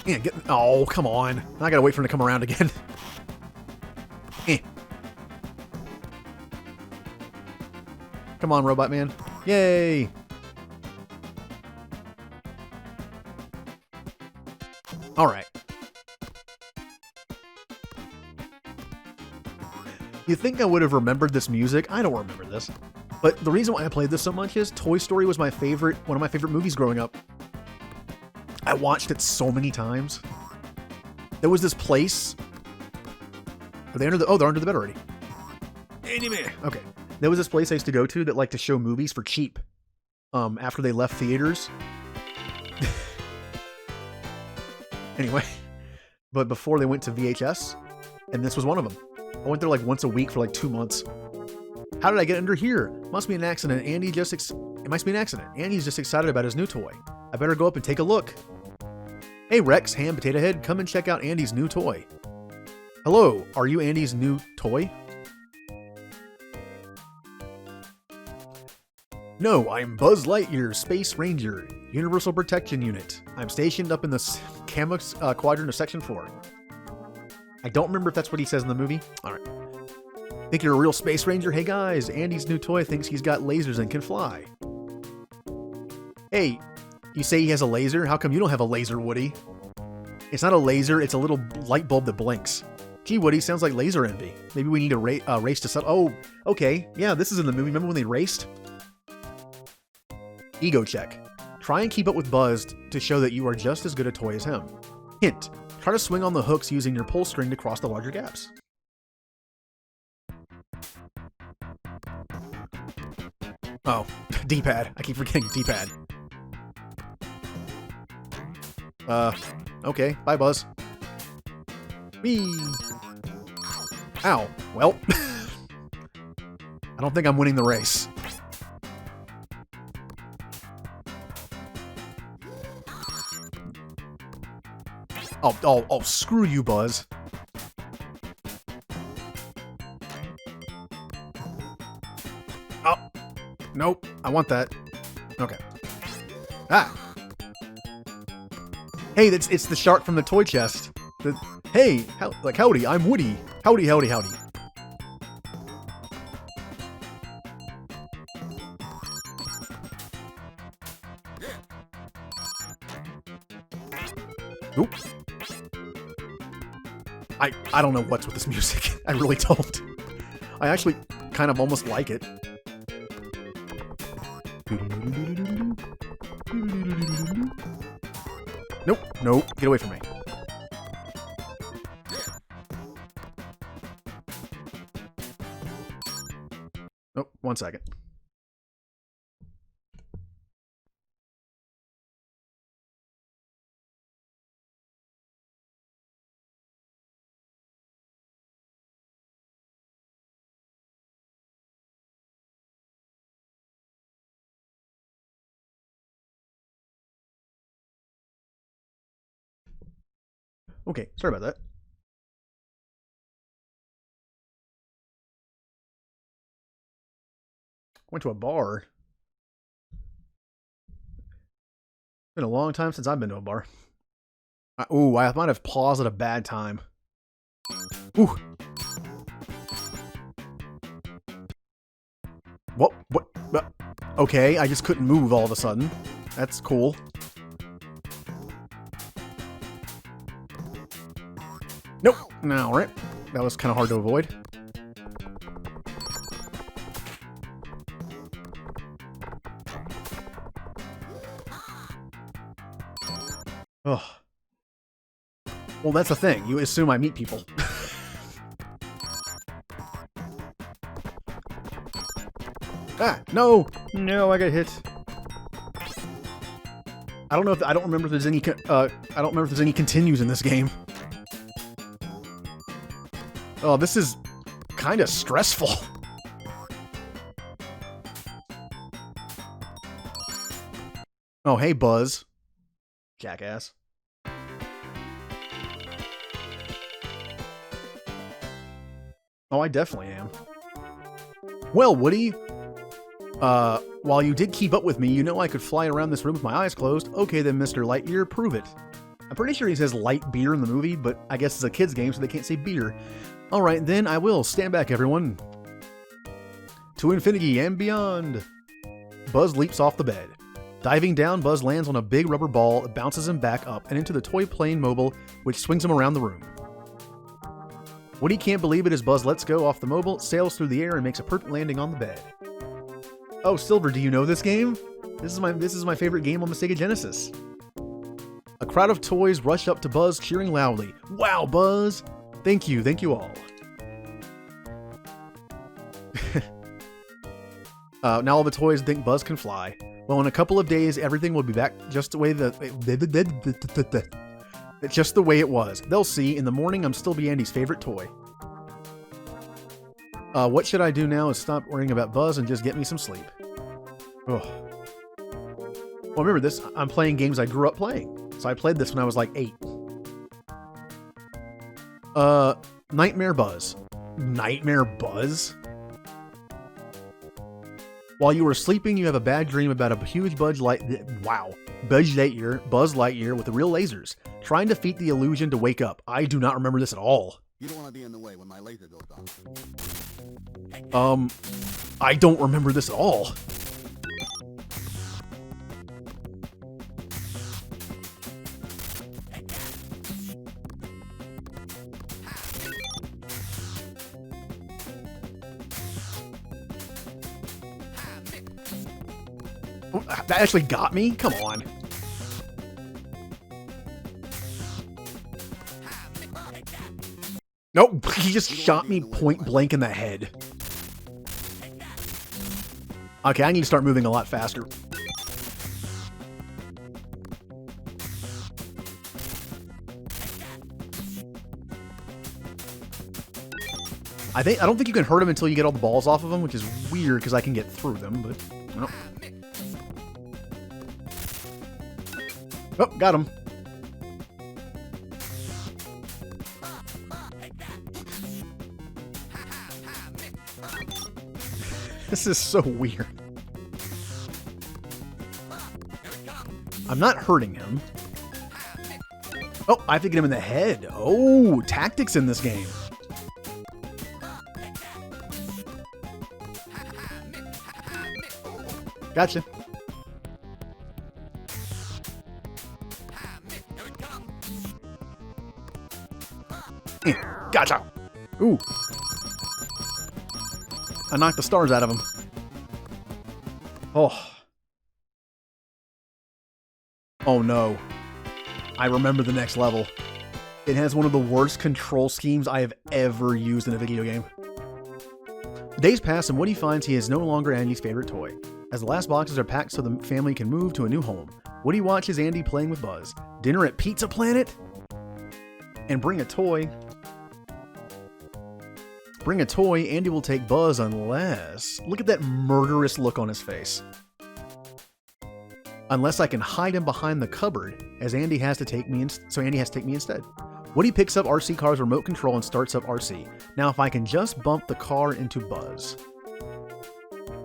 Yeah, oh, come on. I gotta wait for him to come around again. Come on, Robot Man. Yay! Alright. You think I would have remembered this music? I don't remember this. But the reason why I played this so much is Toy Story was one of my favorite movies growing up. I watched it so many times. There was this place. Are they under the? Oh, they're under the bed already. Anime. Okay. There was this place I used to go to that liked to show movies for cheap. After they left theaters. Anyway, but before they went to VHS, and this was one of them. I went there like once a week for like 2 months. How did I get under here? Must be an accident. It must be an accident. Andy's just excited about his new toy. I better go up and take a look. Hey Rex, Ham, Potato Head, come and check out Andy's new toy. Hello, are you Andy's new toy? No, I'm Buzz Lightyear, Space Ranger, Universal Protection Unit. I'm stationed up in the... Kamek Quadrant of Section 4. I don't remember if that's what he says in the movie. All right. Think you're a real space ranger? Hey guys, Andy's new toy thinks he's got lasers and can fly. Hey, you say he has a laser? How come you don't have a laser, Woody? It's not a laser, it's a little light bulb that blinks. Gee, Woody, sounds like laser envy. Maybe we need a race to settle. Oh, okay. Yeah, this is in the movie. Remember when they raced? Ego check. Try and keep up with Buzz to show that you are just as good a toy as him. Hint. Try to swing on the hooks using your pull string to cross the larger gaps. Oh, D-pad. I keep forgetting D-pad. Okay. Bye, Buzz. Whee! Ow. Well. I don't think I'm winning the race. Oh, screw you, Buzz. Oh. Nope. I want that. Okay. Ah. Hey, it's the shark from the toy chest. Hey, howdy, I'm Woody. Howdy, howdy, howdy. Oop. I don't know what's with this music. I really don't. I actually kind of almost like it. Nope, nope, get away from me. Nope, 1 second. Okay, sorry about that. Went to a bar. Been a long time since I've been to a bar. Ooh, I might have paused at a bad time. Ooh. What? Okay, I just couldn't move all of a sudden. That's cool. Nope. No, all right. That was kind of hard to avoid. Ugh. Well, that's the thing. You assume I meet people. Ah, no! No, I got hit. I don't know if I don't remember if there's any I don't remember if there's any continues in this game. Oh, this is kind of stressful. Oh, hey, Buzz. Jackass. Oh, I definitely am. Well, Woody, while you did keep up with me, you know I could fly around this room with my eyes closed. Okay then, Mr. Lightyear, prove it. I'm pretty sure he says light beer in the movie, but I guess it's a kid's game, so they can't say beer. Alright, then I will. Stand back, everyone. To infinity and beyond. Buzz leaps off the bed. Diving down, Buzz lands on a big rubber ball that bounces him back up and into the toy plane mobile, which swings him around the room. Woody can't believe it as Buzz lets go off the mobile, sails through the air, and makes a perfect landing on the bed. Oh, Silver, do you know this game? This is my favorite game on the Sega Genesis. A crowd of toys rush up to Buzz, cheering loudly. Wow, Buzz! Thank you all. Now all the toys think Buzz can fly. Well, in a couple of days, everything will be back just the way just the way it was. They'll see. In the morning, I'm still be Andy's favorite toy. What should I do now is stop worrying about Buzz and just get me some sleep. Oh. Well, remember this, I'm playing games I grew up playing. So I played this when I was like 8. Nightmare Buzz. Nightmare Buzz? While you were sleeping, you have a bad dream about a huge Buzz Lightyear with real lasers, trying to defeat the illusion to wake up. I do not remember this at all. You don't want to be in the way when my laser goes off. I don't remember this at all. That actually got me? Come on. Nope, he just shot me point blank in the head. Okay, I need to start moving a lot faster. I don't think you can hurt him until you get all the balls off of him, which is weird because I can get through them, but no. Oh, got him. This is so weird. I'm not hurting him. Oh, I have to get him in the head. Oh, tactics in this game. Gotcha. Gotcha. Ooh. I knocked the stars out of him. Oh. Oh no. I remember the next level. It has one of the worst control schemes I have ever used in a video game. Days pass and Woody finds he is no longer Andy's favorite toy. As the last boxes are packed so the family can move to a new home, Woody watches Andy playing with Buzz. Dinner at Pizza Planet? And bring a toy. Bring a toy, Andy will take Buzz unless... Look at that murderous look on his face. Unless I can hide him behind the cupboard, as Andy has to take me so Andy has to take me instead. Woody picks up RC Car's remote control and starts up RC. Now if I can just bump the car into Buzz.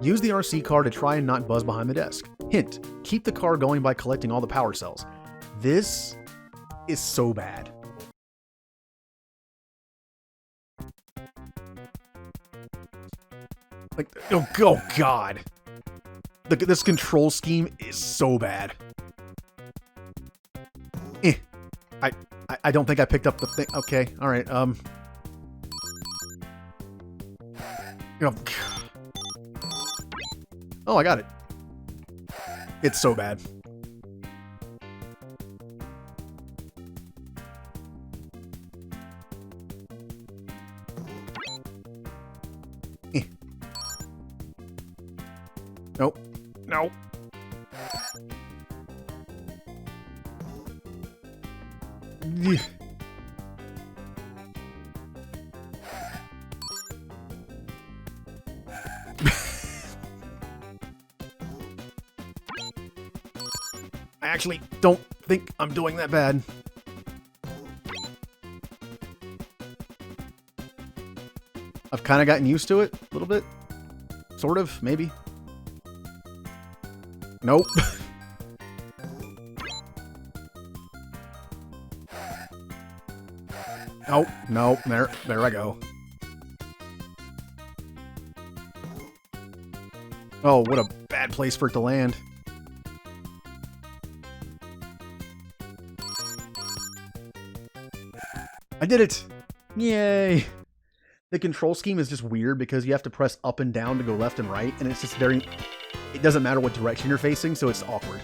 Use the RC car to try and knock Buzz behind the desk. Hint, keep the car going by collecting all the power cells. This is so bad. Like, oh God. This control scheme is so bad. I don't think I picked up the thing. Okay, alright, Oh, I got it. It's so bad. Nope. Nope. I actually don't think I'm doing that bad. I've kind of gotten used to it a little bit. Sort of, maybe. Nope. Nope, nope, there I go. Oh, what a bad place for it to land. I did it! Yay! The control scheme is just weird because you have to press up and down to go left and right, and it's just very... It doesn't matter what direction you're facing, so it's awkward.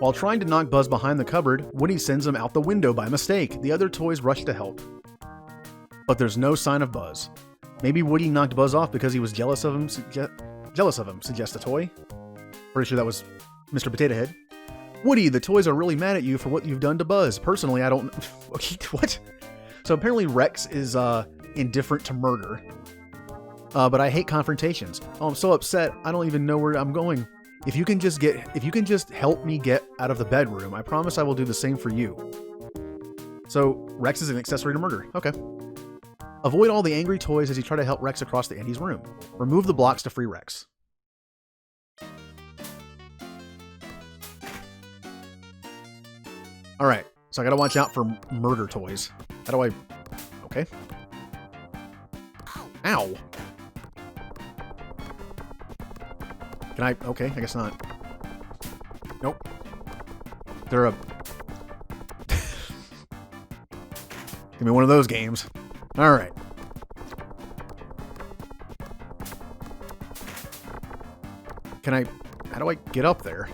While trying to knock Buzz behind the cupboard, Woody sends him out the window by mistake. The other toys rush to help. But there's no sign of Buzz. Maybe Woody knocked Buzz off because he was jealous of him, suggests a toy. Pretty sure that was Mr. Potato Head. Woody, the toys are really mad at you for what you've done to Buzz. Personally, I don't... What? So apparently Rex is indifferent to murder. But I hate confrontations. Oh, I'm so upset. I don't even know where I'm going. If you can just help me get out of the bedroom, I promise I will do the same for you. So Rex is an accessory to murder. Okay. Avoid all the angry toys as you try to help Rex across the Andy's room. Remove the blocks to free Rex. Alright, so I gotta watch out for murder toys. How do I... Okay. Ow! Can I... Okay, I guess not. Nope. They're a... Give me one of those games. Alright. Can I... How do I get up there?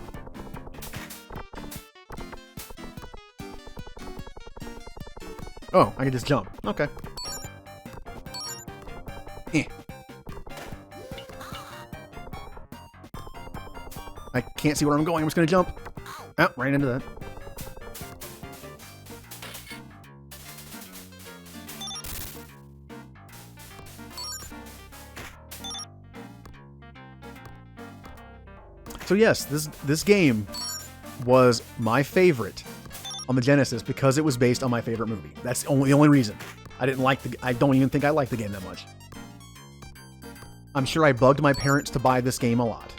Oh, I can just jump. Okay. Eh. I can't see where I'm going. I'm just going to jump. Oh, right into that. So yes, this game was my favorite on the Genesis because it was based on my favorite movie. That's the only reason. I don't even think I liked the game that much. I'm sure I bugged my parents to buy this game a lot.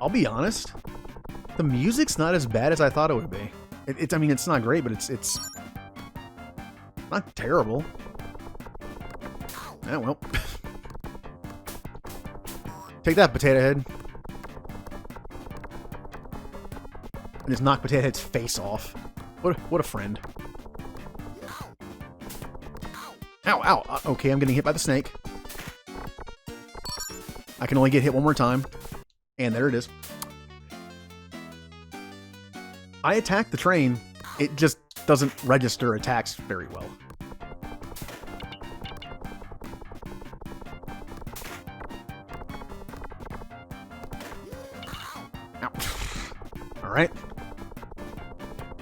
I'll be honest, the music's not as bad as I thought it would be. I mean, it's not great, but it's not terrible. Yeah, well. Take that, Potato Head. And just knock Potato Head's face off. What a friend. Ow, ow. Okay, I'm getting hit by the snake. I can only get hit one more time. And there it is. I attacked the train. It just doesn't register attacks very well. Ow. All right.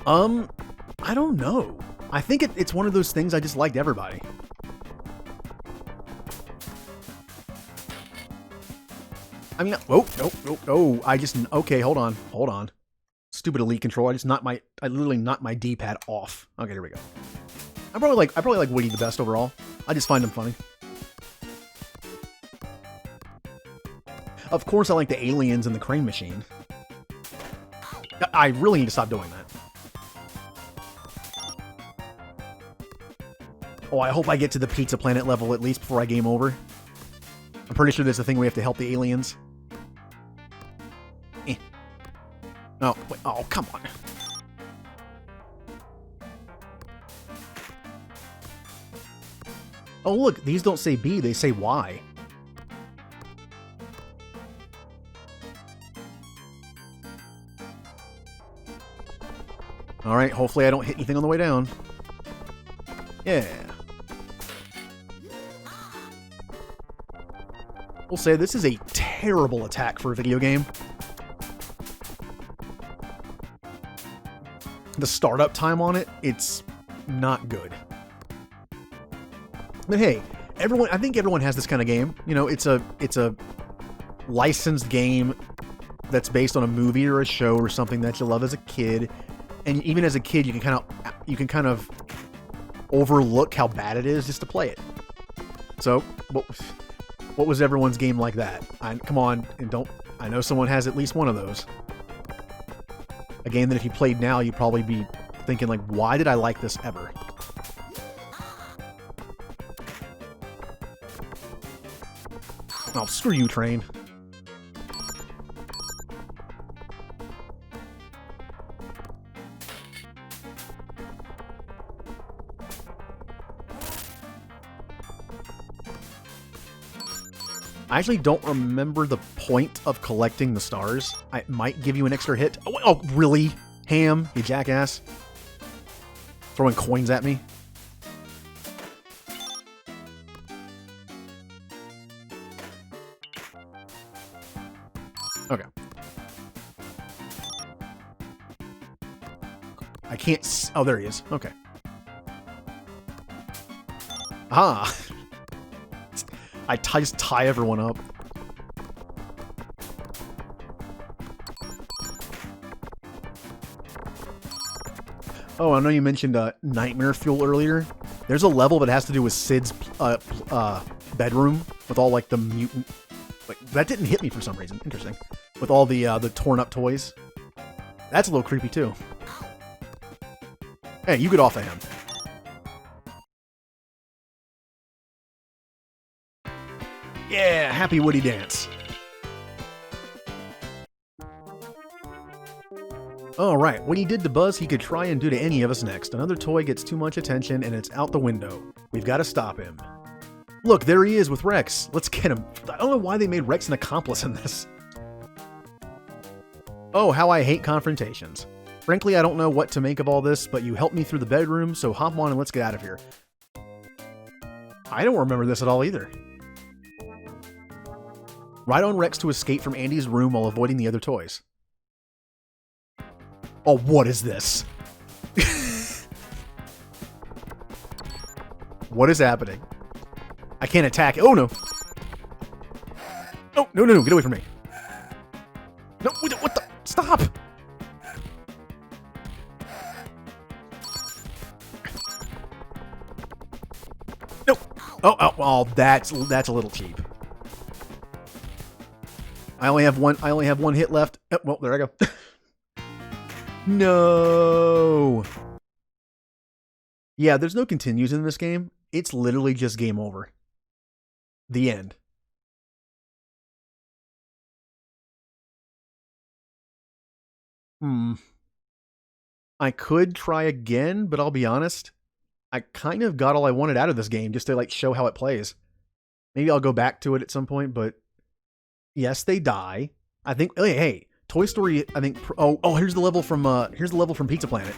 I don't know. I think it's one of those things I just liked everybody. I mean, okay, hold on. Stupid Elite control. I literally knocked my D-pad off. Okay, here we go. I probably like Woody the best overall. I just find him funny. Of course, I like the aliens and the crane machine. I really need to stop doing that. Oh, I hope I get to the Pizza Planet level at least before I game over. I'm pretty sure there's a thing where we have to help the aliens. Eh. Oh, wait, oh, come on. Oh, look, these don't say B, they say Y. Alright, hopefully I don't hit anything on the way down. Yeah. We'll say this is a terrible attack for a video game. The startup time on it, it's not good. But hey, I think everyone has this kind of game. You know, it's a licensed game that's based on a movie or a show or something that you love as a kid. And even as a kid, you can kind of overlook how bad it is just to play it. So, what was everyone's game like that? Come on, and I know someone has at least one of those. A game that if you played now, you'd probably be thinking like, why did I like this ever? Oh, screw you, train. I actually don't remember the point of collecting the stars. I might give you an extra hit. Oh, really? Ham, you jackass. Throwing coins at me. Okay. I can't... Oh, there he is. Okay. Ah! I just tie everyone up. Oh, I know you mentioned Nightmare Fuel earlier. There's a level that has to do with Sid's bedroom with all like the mutant. Like that didn't hit me for some reason. Interesting. With all the torn up toys. That's a little creepy too. Hey, you get off of him. Yeah, happy Woody dance. Alright, what he did to Buzz, he could try and do to any of us next. Another toy gets too much attention and it's out the window. We've got to stop him. Look, there he is with Rex. Let's get him. I don't know why they made Rex an accomplice in this. Oh, how I hate confrontations. Frankly, I don't know what to make of all this, but you helped me through the bedroom, so hop on and let's get out of here. I don't remember this at all either. Ride on Rex to escape from Andy's room while avoiding the other toys. Oh, what is this? What is happening? I can't attack. Oh, no. Oh, no. Get away from me. No, what the? Stop. No. Oh, that's a little cheap. I only have one hit left. Oh, well, there I go. No. Yeah, there's no continues in this game. It's literally just game over. The end. I could try again, but I'll be honest. I kind of got all I wanted out of this game just to like show how it plays. Maybe I'll go back to it at some point, but yes, they die. I think. Hey, Toy Story. I think. Oh, here's the level from Pizza Planet.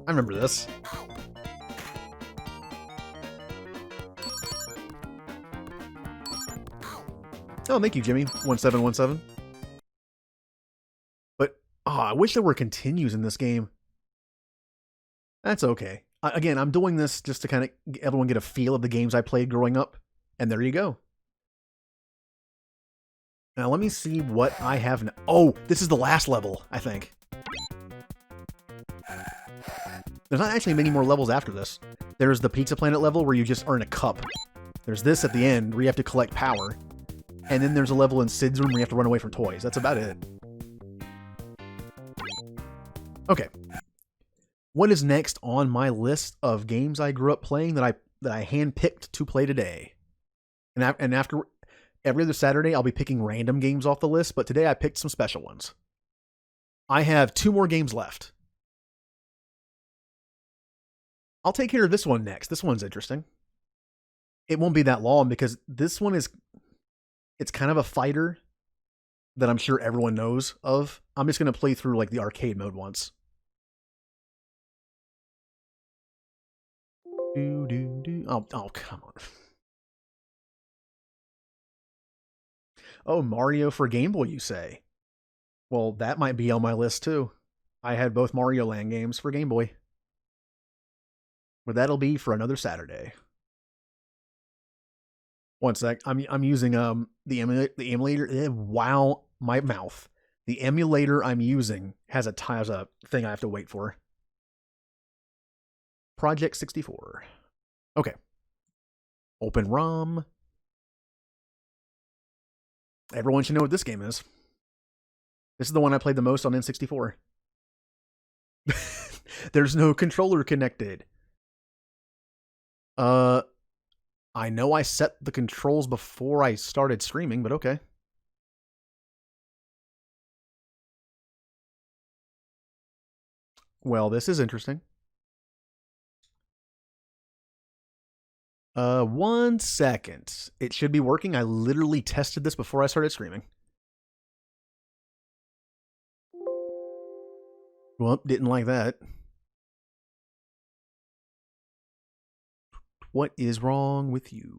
I remember this. Oh, thank you, Jimmy. 1717. But I wish there were continues in this game. That's okay. Again, I'm doing this just to kind of everyone get a feel of the games I played growing up. And there you go. Now let me see what I have now. Oh, this is the last level, I think. There's not actually many more levels after this. There's the Pizza Planet level where you just earn a cup. There's this at the end where you have to collect power. And then there's a level in Sid's room where you have to run away from toys. That's about it. Okay. What is next on my list of games I grew up playing that I handpicked to play today? And after every other Saturday, I'll be picking random games off the list, but today I picked some special ones. I have 2 more games left. I'll take care of this one next. This one's interesting. It won't be that long because this one it's kind of a fighter that I'm sure everyone knows of. I'm just going to play through like the arcade mode once. Oh, come on. Oh, Mario for Game Boy, you say? Well, that might be on my list too. I had both Mario Land games for Game Boy. But that'll be for another Saturday. One sec. I'm using the emulator. Wow, my mouth. The emulator I'm using has a thing I have to wait for. Project 64. Okay. Open ROM. Everyone should know what this game is. This is the one I played the most on N64. There's no controller connected. I know I set the controls before I started streaming, but okay. Well, this is interesting. 1 second. It should be working. I literally tested this before I started streaming. Well, didn't like that. What is wrong with you?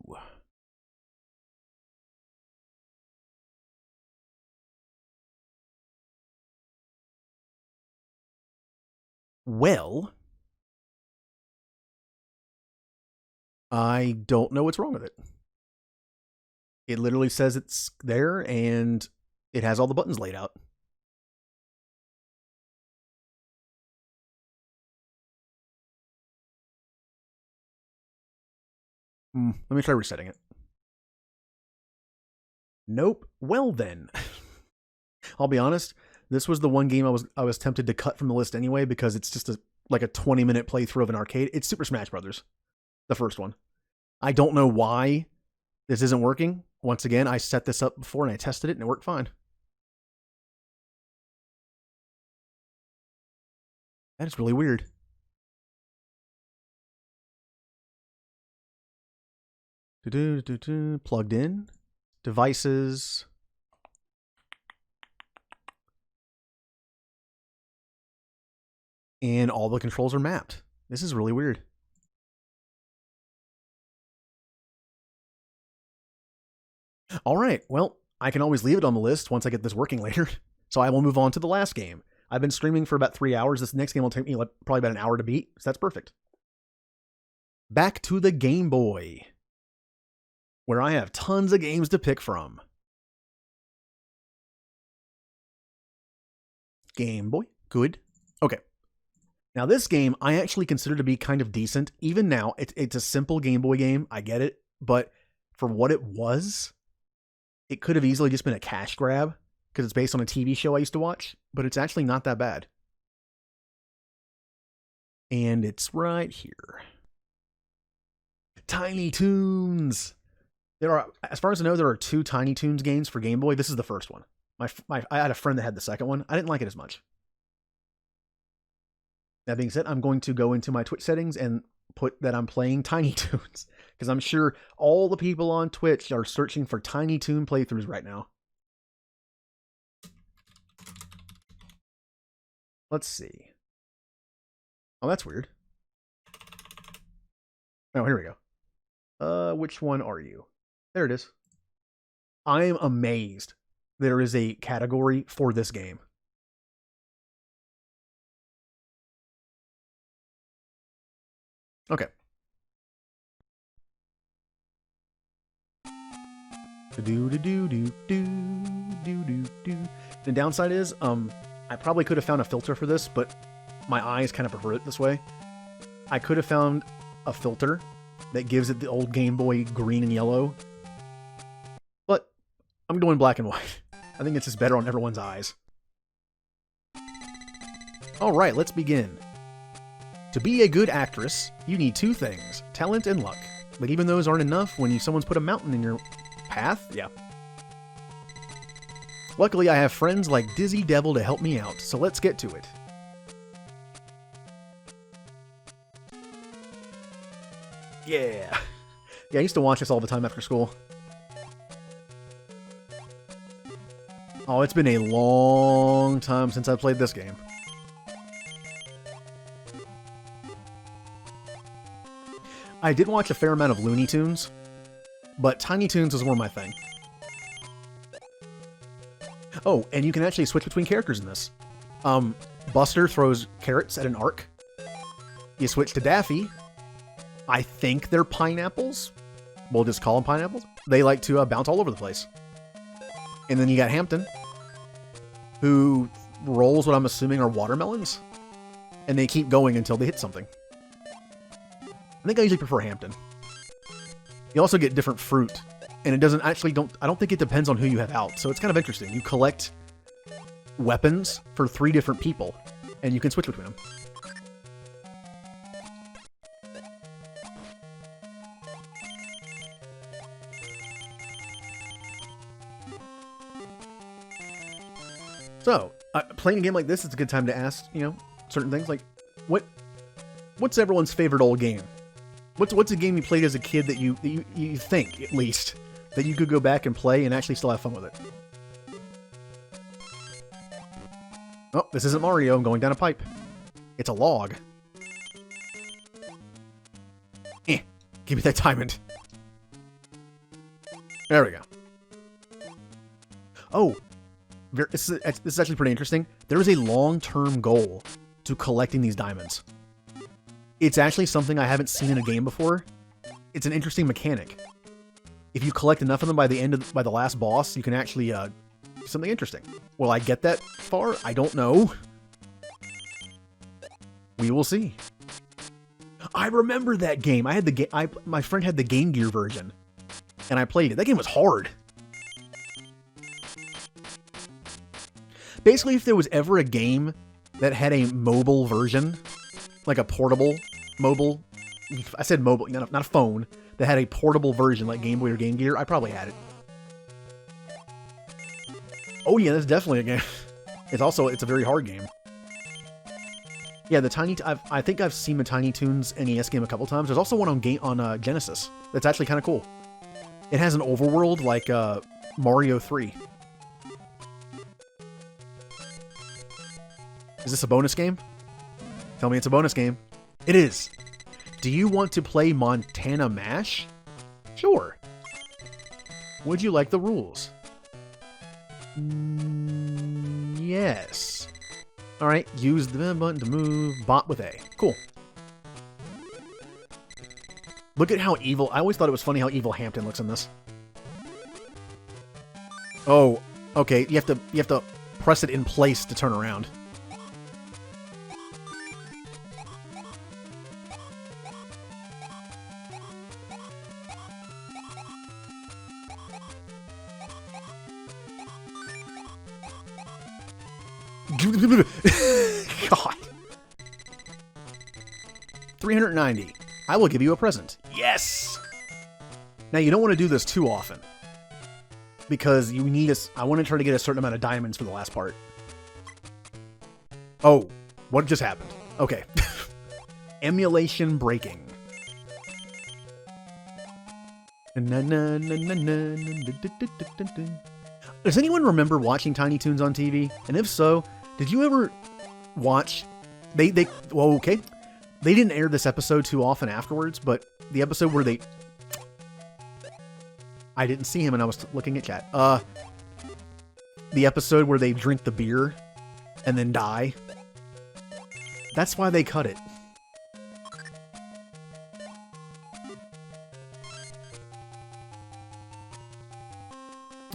Well, I don't know what's wrong with it. It literally says it's there and it has all the buttons laid out. Let me try resetting it. Nope. Well then. I'll be honest, this was the one game I was tempted to cut from the list anyway because it's just like a 20-minute playthrough of an arcade. It's Super Smash Brothers, the first one. I don't know why this isn't working. Once again, I set this up before and I tested it and it worked fine. That is really weird. Plugged in. Devices. And all the controls are mapped. This is really weird. All right, well, I can always leave it on the list once I get this working later. So I will move on to the last game. I've been streaming for about 3 hours. This next game will take me probably about an hour to beat, so that's perfect. Back to the Game Boy, where I have tons of games to pick from. Game Boy, good. Okay. Now this game I actually consider to be kind of decent. Even now, it's a simple Game Boy game. I get it. But for what it was, it could have easily just been a cash grab because it's based on a TV show I used to watch. But it's actually not that bad. And it's right here. Tiny Toons. There are, as far as I know, there are 2 Tiny Toons games for Game Boy. This is the first one. I had a friend that had the second one. I didn't like it as much. That being said, I'm going to go into my Twitch settings and put that I'm playing Tiny Toons because I'm sure all the people on Twitch are searching for Tiny Toon playthroughs right now. Let's see. Oh, that's weird. Oh, here we go. Which one are you? There it is. I am amazed there is a category for this game. Okay. The downside is, I probably could have found a filter for this, but my eyes kind of prefer it this way. I could have found a filter that gives it the old Game Boy green and yellow, but I'm going black and white. I think it's just better on everyone's eyes. Alright, let's begin. To be a good actress, you need 2 things, talent and luck. But even those aren't enough when someone's put a mountain in your path. Yeah. Luckily, I have friends like Dizzy Devil to help me out, so let's get to it. Yeah. Yeah, I used to watch this all the time after school. Oh, it's been a long time since I played this game. I did watch a fair amount of Looney Tunes, but Tiny Toons was more my thing. Oh, and you can actually switch between characters in this. Buster throws carrots at an arc. You switch to Daffy. I think they're pineapples. We'll just call them pineapples. They like to bounce all over the place. And then you got Hampton, who rolls what I'm assuming are watermelons. And they keep going until they hit something. I think I usually prefer Hampton. You also get different fruit. And it doesn't actually, I don't think it depends on who you have out. So it's kind of interesting. You collect weapons for 3 different people. And you can switch between them. So, playing a game like this, it's a good time to ask, certain things like, what's everyone's favorite old game? What's a game you played as a kid that you think, at least, that you could go back and play and actually still have fun with it? Oh, this isn't Mario. I'm going down a pipe. It's a log. Give me that diamond. There we go. Oh, this is actually pretty interesting. There is a long-term goal to collecting these diamonds. It's actually something I haven't seen in a game before. It's an interesting mechanic. If you collect enough of them by the last boss, you can actually do something interesting. Will I get that far? I don't know. We will see. I remember that game. I had the game. My friend had the Game Gear version, and I played it. That game was hard. Basically, if there was ever a game that had a mobile version, like a portable mobile, I said mobile, not a phone, that had a portable version like Game Boy or Game Gear, I probably had it. Oh yeah, that's definitely a game. It's a very hard game. Yeah, I think I've seen the Tiny Toons NES game a couple times. There's also one on Genesis that's actually kind of cool. It has an overworld like Mario 3. Is this a bonus game? Tell me it's a bonus game. It is. Do you want to play Montana Mash? Sure. Would you like the rules? Yes. Alright, use the button to move. Bot with A. Cool. Look at how evil... I always thought it was funny how evil Hampton looks in this. Oh, okay. You have to press it in place to turn around. God. 390. I will give you a present. Yes! Now, you don't want to do this too often. Because you need I want to try to get a certain amount of diamonds for the last part. Oh, what just happened? Okay. Emulation breaking. Does anyone remember watching Tiny Toons on TV? And if so, did you ever watch... Well, okay. They didn't air this episode too often afterwards, but the episode where they... I didn't see him and I was looking at chat. The episode where they drink the beer and then die. That's why they cut it.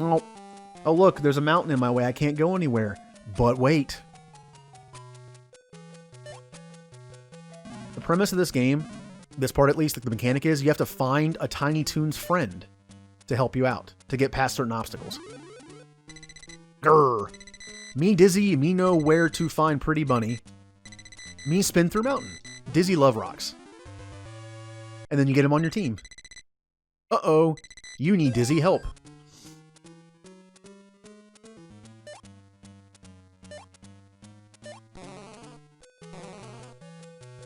Oh look, there's a mountain in my way. I can't go anywhere. But wait. The premise of this game, this part at least, like the mechanic is, you have to find a Tiny Toons friend to help you out, to get past certain obstacles. Grr. Me Dizzy, me know where to find Pretty Bunny. Me spin through mountain. Dizzy love rocks. And then you get him on your team. Uh-oh. You need Dizzy help.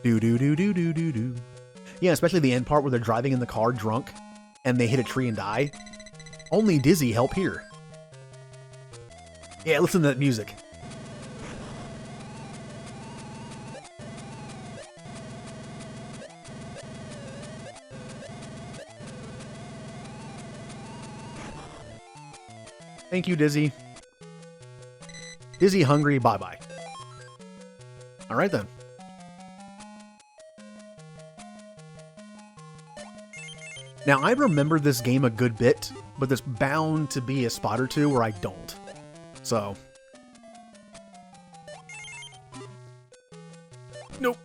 Do-do-do-do-do-do-do. Yeah, especially the end part where they're driving in the car drunk and they hit a tree and die. Only Dizzy help here. Yeah, listen to that music. Thank you, Dizzy. Dizzy hungry, bye-bye. Alright then. Now, I remember this game a good bit, but there's bound to be a spot or two where I don't. So. Nope.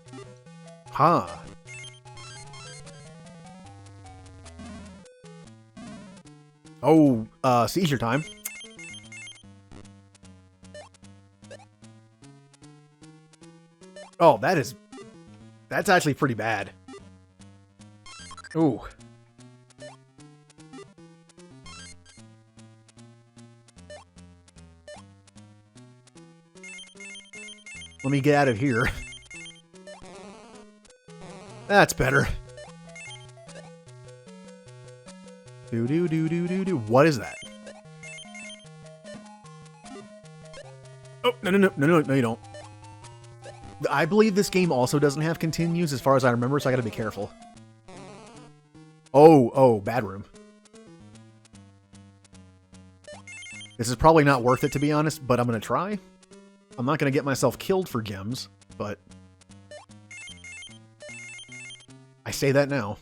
Huh. Oh, seizure time. Oh, that's actually pretty bad. Ooh. Let me get out of here. That's better. Do. What is that? Oh, no, you don't. I believe this game also doesn't have continues as far as I remember, so I gotta be careful. Oh, bad room. This is probably not worth it, to be honest, but I'm gonna try. I'm not going to get myself killed for gems, but I say that now.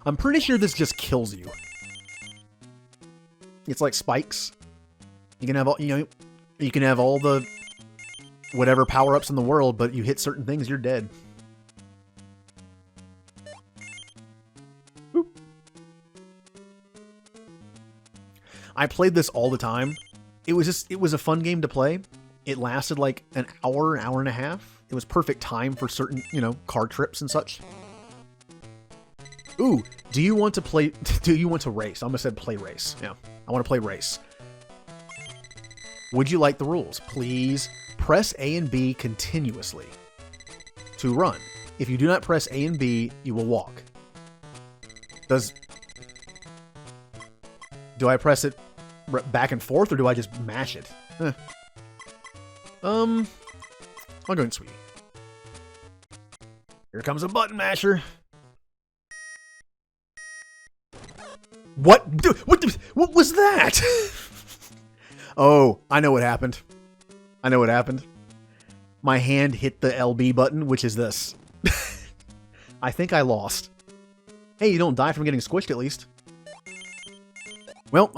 I'm pretty sure this just kills you. It's like spikes. You can have all, you can have all the whatever power-ups in the world, but you hit certain things, you're dead. I played this all the time. It was a fun game to play. It lasted like an hour and a half. It was perfect time for certain, car trips and such. Ooh, do you want to race? I almost said play race. Yeah, I want to play race. Would you like the rules? Please press A and B continuously to run. If you do not press A and B, you will walk. Do I press it back and forth, or do I just mash it? I'll go in, sweetie. Here comes a button masher. What? Dude, what was that? Oh, I know what happened. My hand hit the LB button, which is this. I think I lost. Hey, you don't die from getting squished, at least. Well,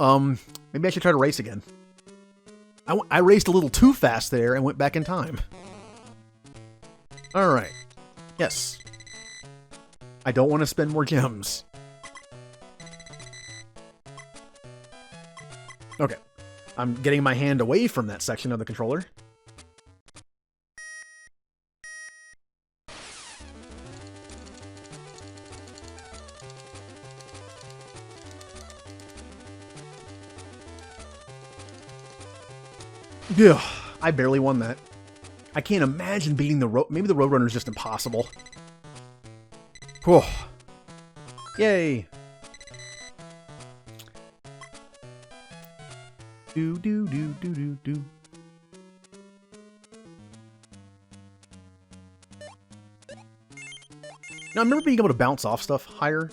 maybe I should try to race again. I raced a little too fast there and went back in time. Alright. Yes. I don't want to spend more gems. Okay. I'm getting my hand away from that section of the controller. Yeah, I barely won that. I can't imagine beating the road. Maybe the Roadrunner is just impossible. Whew. Yay. Do. Now, I remember being able to bounce off stuff higher.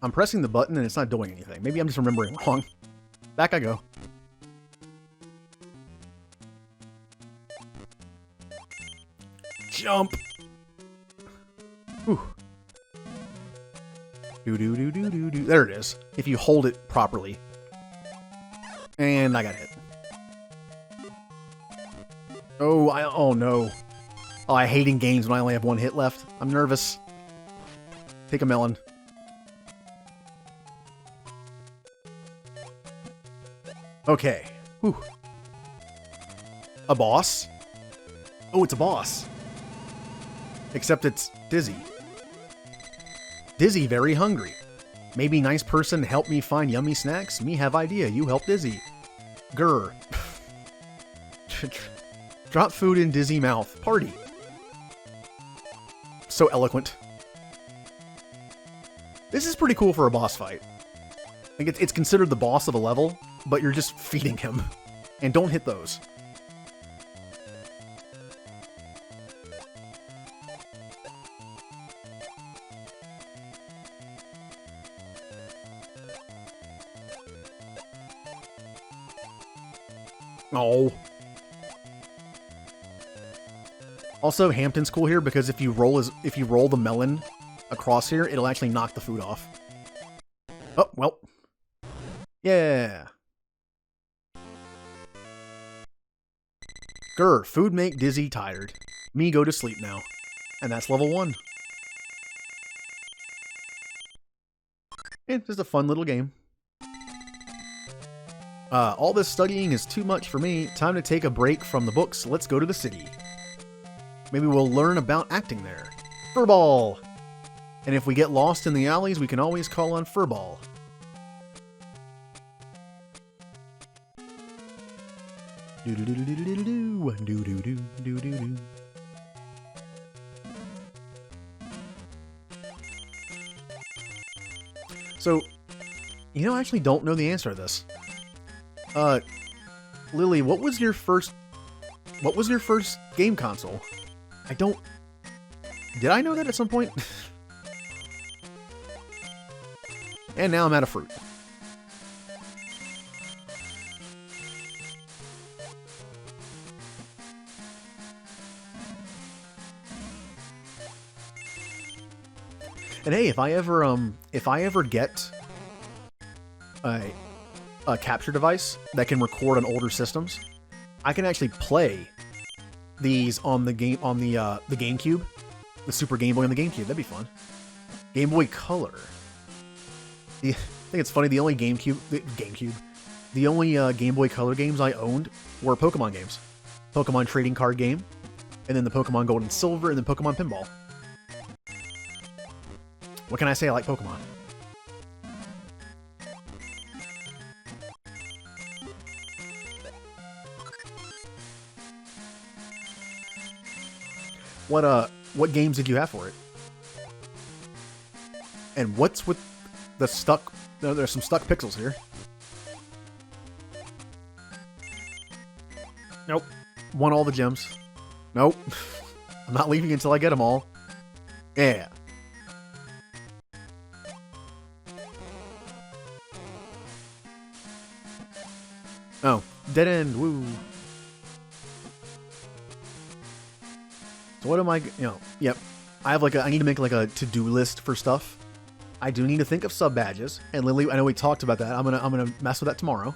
I'm pressing the button and it's not doing anything. Maybe I'm just remembering wrong. Back I go. Jump. Whew. Do. There it is. If you hold it properly. And I got hit. Oh no. Oh, I hate in games when I only have one hit left. I'm nervous. Take a melon. Okay. Whew. A boss? Oh, it's a boss. Except it's Dizzy. Dizzy very hungry. Maybe nice person help me find yummy snacks? Me have idea. You help Dizzy. Grr. Drop food in Dizzy mouth. Party. So eloquent. This is pretty cool for a boss fight. Like it's considered the boss of a level, but you're just feeding him. And don't hit those. Oh. Also, Hampton's cool here because if you roll the melon across here, it'll actually knock the food off. Oh, well. Yeah. Grr, food make Dizzy tired. Me go to sleep now. And that's level 1. It's just a fun little game. All this studying is too much for me. Time to take a break from the books. Let's go to the city. Maybe we'll learn about acting there. Furball! And if we get lost in the alleys, we can always call on Furball. So, I actually don't know the answer to this. Lily, what was your first game console? Did I know that at some point? And now I'm out of fruit. And hey, if I ever get a capture device that can record on older systems, I can actually play these on the GameCube, the Super Game Boy on the GameCube. That'd be fun. Game Boy Color. I think it's funny. The only the The only Game Boy Color games I owned were Pokemon games. Pokemon Trading Card Game, and then the Pokemon Gold and Silver, and then Pokemon Pinball. What can I say? I like Pokemon. What games did you have for it? And what's with the stuck... No, there's some stuck pixels here. Nope. Want all the gems. Nope. I'm not leaving until I get them all. Yeah. Oh. Dead end. Woo. So what am I... Yep. I need to make like a to-do list for stuff. I do need to think of sub badges. And Lily, I know we talked about that. I'm gonna mess with that tomorrow.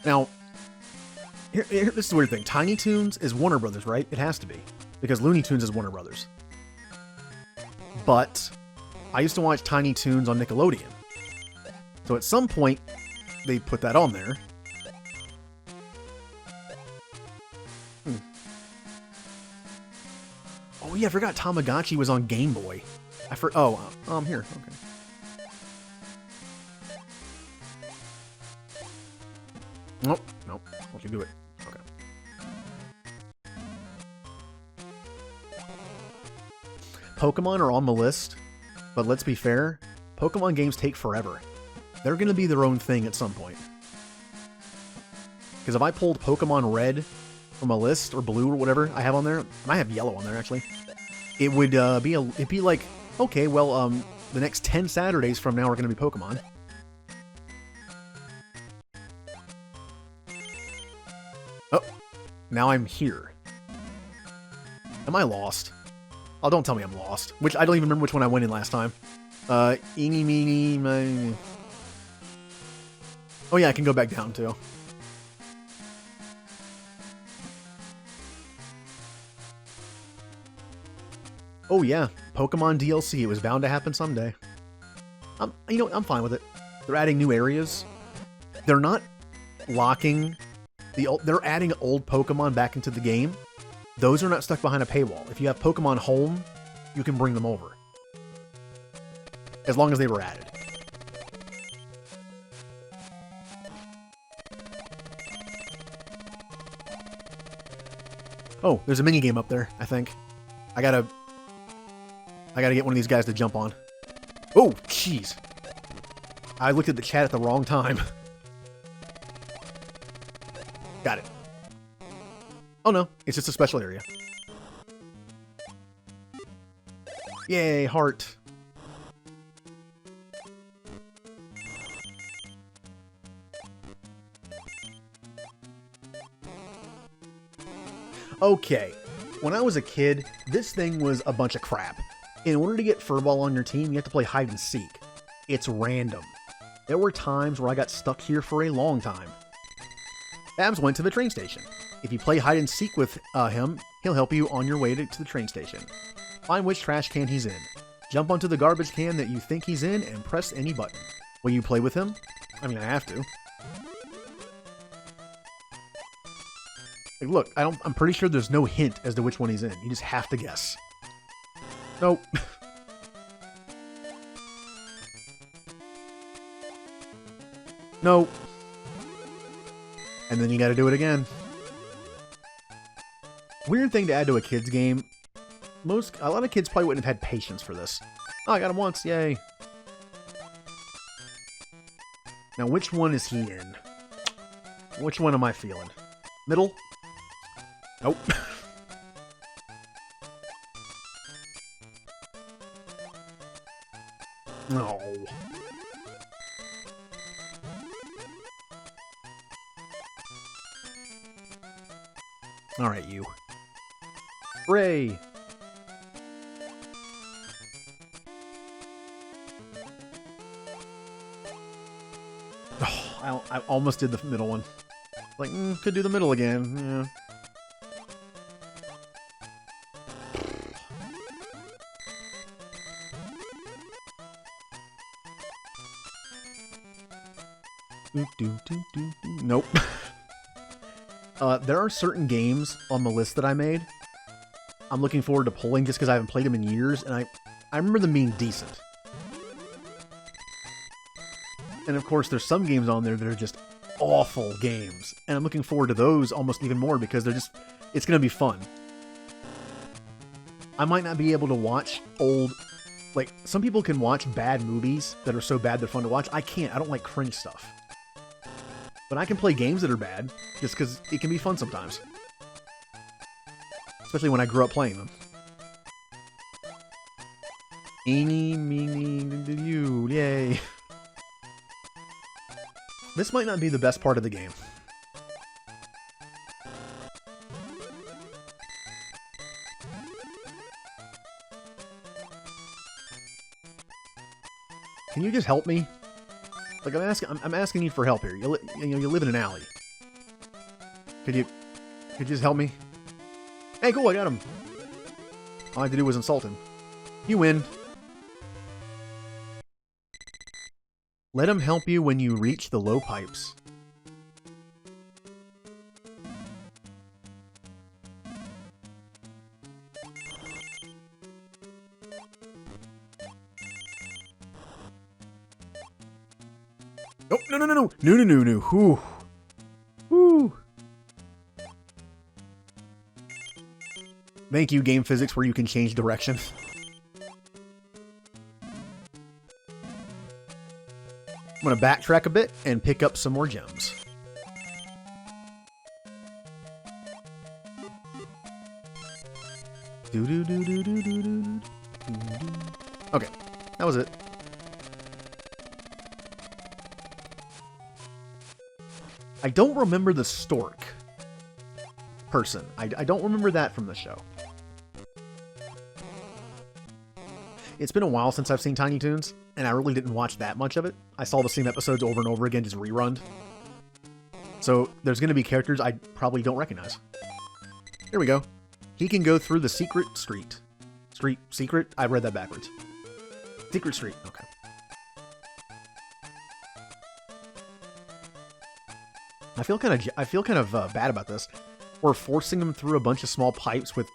Now, here, this is the weird thing. Tiny Toons is Warner Brothers, right? It has to be. Because Looney Tunes is Warner Brothers. But I used to watch Tiny Toons on Nickelodeon. So at some point, they put that on there. Oh yeah, I forgot Tamagotchi was on Game Boy. Here, okay. Nope. Let you do it. Okay. Pokemon are on the list, but let's be fair, Pokemon games take forever. They're going to be their own thing at some point. Because if I pulled Pokemon Red from a list, or Blue, or whatever I have on there, I have Yellow on there actually, it would be like, okay, well, the next 10 Saturdays from now are going to be Pokemon. Oh, now I'm here. Am I lost? Oh, don't tell me I'm lost. Which I don't even remember which one I went in last time. Eeny, meeny, miny. Oh yeah, I can go back down too. Oh yeah, Pokemon DLC. It was bound to happen someday. I'm fine with it. They're adding new areas. They're not locking they're adding old Pokemon back into the game. Those are not stuck behind a paywall. If you have Pokemon Home, you can bring them over. As long as they were added. Oh, there's a mini game up there, I think. I gotta get one of these guys to jump on. Oh, jeez. I looked at the chat at the wrong time. Got it. Oh no, it's just a special area. Yay, heart. Okay, when I was a kid, this thing was a bunch of crap. In order to get Furball on your team, you have to play hide and seek. It's random. There were times where I got stuck here for a long time. Babs went to the train station. If you play hide and seek with him, he'll help you on your way to the train station. Find which trash can he's in. Jump onto the garbage can that you think he's in and press any button. Will you play with him? I mean, I have to. Like, look, I'm pretty sure there's no hint as to which one he's in. You just have to guess. Nope. Nope. And then you gotta do it again. Weird thing to add to a kid's game. A lot of kids probably wouldn't have had patience for this. Oh, I got him once, yay. Now, which one is he in? Which one am I feeling? Middle? Nope. No. Alright, you. Hooray! Oh, I almost did the middle one. Like, could do the middle again. Yeah. Nope. There are certain games on the list that I made I'm looking forward to pulling just because I haven't played them in years, and I remember them being decent. And of course, there's some games on there that are just awful games, and I'm looking forward to those almost even more because it's going to be fun. I might not be able to watch old, like, some people can watch bad movies that are so bad they're fun to watch. I can't. I don't like cringe stuff. But I can play games that are bad just because it can be fun sometimes. Especially when I grew up playing them. Eeny, meeny, you, yay. This might not be the best part of the game. Can you just help me? Like I'm asking you for help here. You live in an alley. Could you just help me? Hey, cool, I got him. All I had to do was insult him. You win. Let him help you when you reach the low pipes. Oh, no. Whew. Whew. Thank you, game physics, where you can change direction. I'm going to backtrack a bit and pick up some more gems. Okay, that was it. I don't remember the stork person. I don't remember that from the show. It's been a while since I've seen Tiny Toons, and I really didn't watch that much of it. I saw the same episodes over and over again, just rerun. So there's going to be characters I probably don't recognize. Here we go. He can go through the secret street. Secret? I read that backwards. Secret street. Okay. I feel kind of bad about this. We're forcing him through a bunch of small pipes with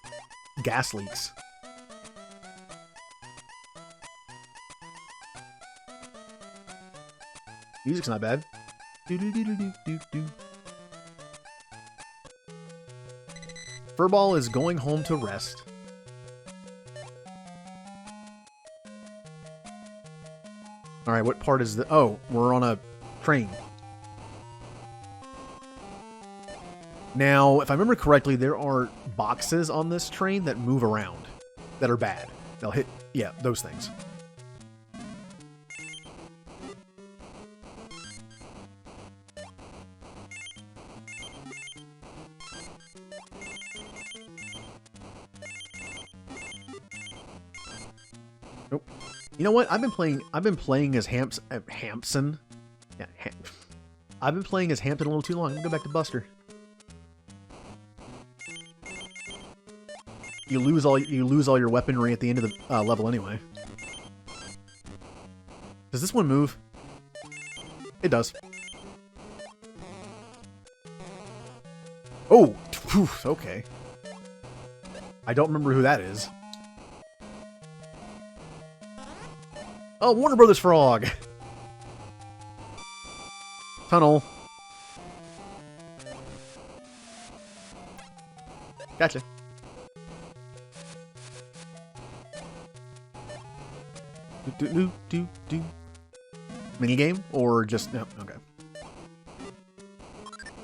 gas leaks. Music's not bad. Furball is going home to rest. Alright, what part is the... Oh, we're on a train. Now, if I remember correctly, there are boxes on this train that move around that are bad. They'll hit... Yeah, those things. Nope. You know what? I've been playing as Hampson. Yeah, I've been playing as Hampton a little too long. I'm gonna go back to Buster. You lose all your weaponry at the end of the level anyway. Does this one move? It does. Oh, whew, okay. I don't remember who that is. Oh, Warner Brothers Frog. Tunnel. Gotcha. Minigame? Or just... No, okay.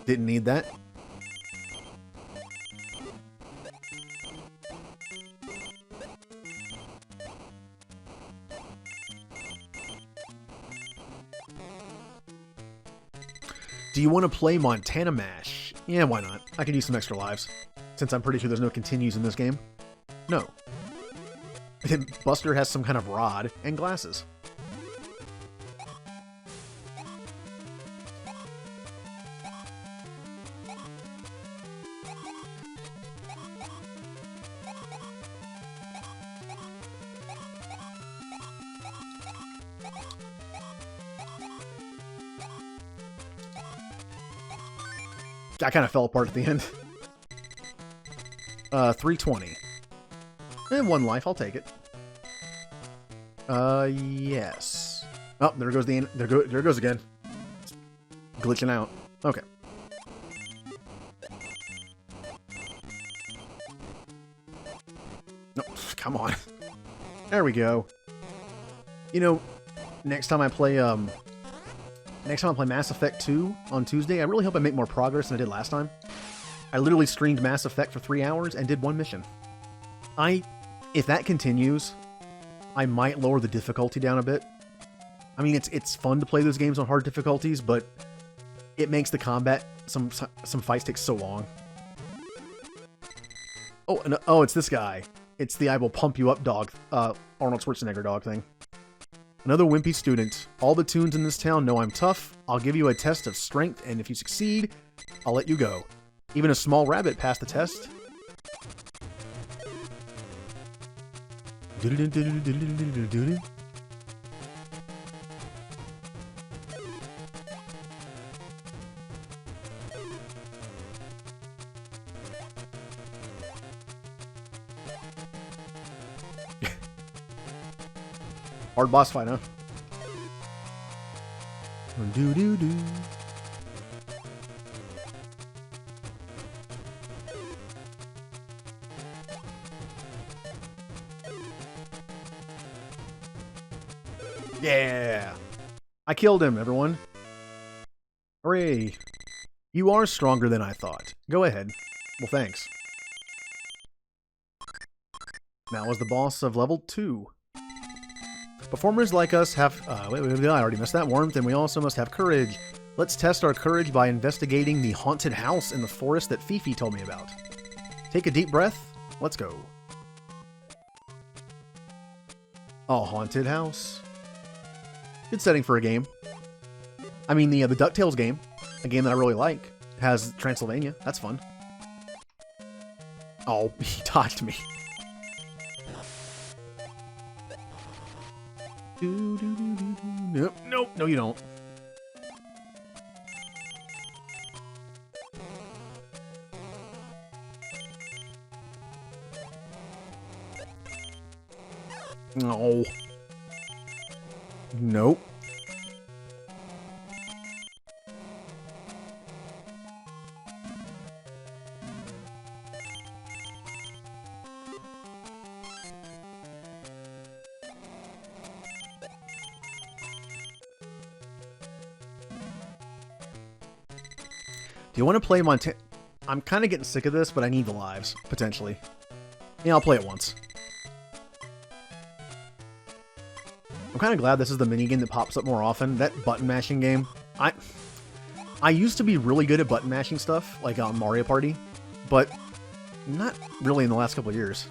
Didn't need that. Do you want to play Montana Mash? Yeah, why not? I could use some extra lives. Since I'm pretty sure there's no continues in this game. No. Buster has some kind of rod and glasses. I kind of fell apart at the end. 320. And 1 life, I'll take it. Yes. Oh, there goes the end. There goes again. It's glitching out. Okay. No, come on. There we go. You know, next time I play Mass Effect 2 on Tuesday, I really hope I make more progress than I did last time. I literally streamed Mass Effect for 3 hours and did 1 mission. If that continues, I might lower the difficulty down a bit. I mean, it's fun to play those games on hard difficulties, but it makes the combat, some fights take so long. Oh, it's this guy. It's the I will pump you up dog, Arnold Schwarzenegger dog thing. Another wimpy student. All the toons in this town know I'm tough. I'll give you a test of strength, and if you succeed, I'll let you go. Even a small rabbit passed the test. Hard boss fight, huh? Do. Yeah! I killed him, everyone. Hooray! You are stronger than I thought. Go ahead. Well, thanks. That was the boss of level 2. Performers like us have... I already missed that. Warmth, and we also must have courage. Let's test our courage by investigating the haunted house in the forest that Fifi told me about. Take a deep breath. Let's go. A haunted house. Good setting for a game. I mean, the DuckTales game, a game that I really like, has Transylvania. That's fun. Oh, he dodged me. Nope, nope, no you don't. No. Nope. Do you want to play Montana? I'm kind of getting sick of this, but I need the lives, potentially. Yeah, I'll play it once. I'm kind of glad this is the minigame that pops up more often. That button mashing game. I used to be really good at button mashing stuff, like on Mario Party, but not really in the last couple of years.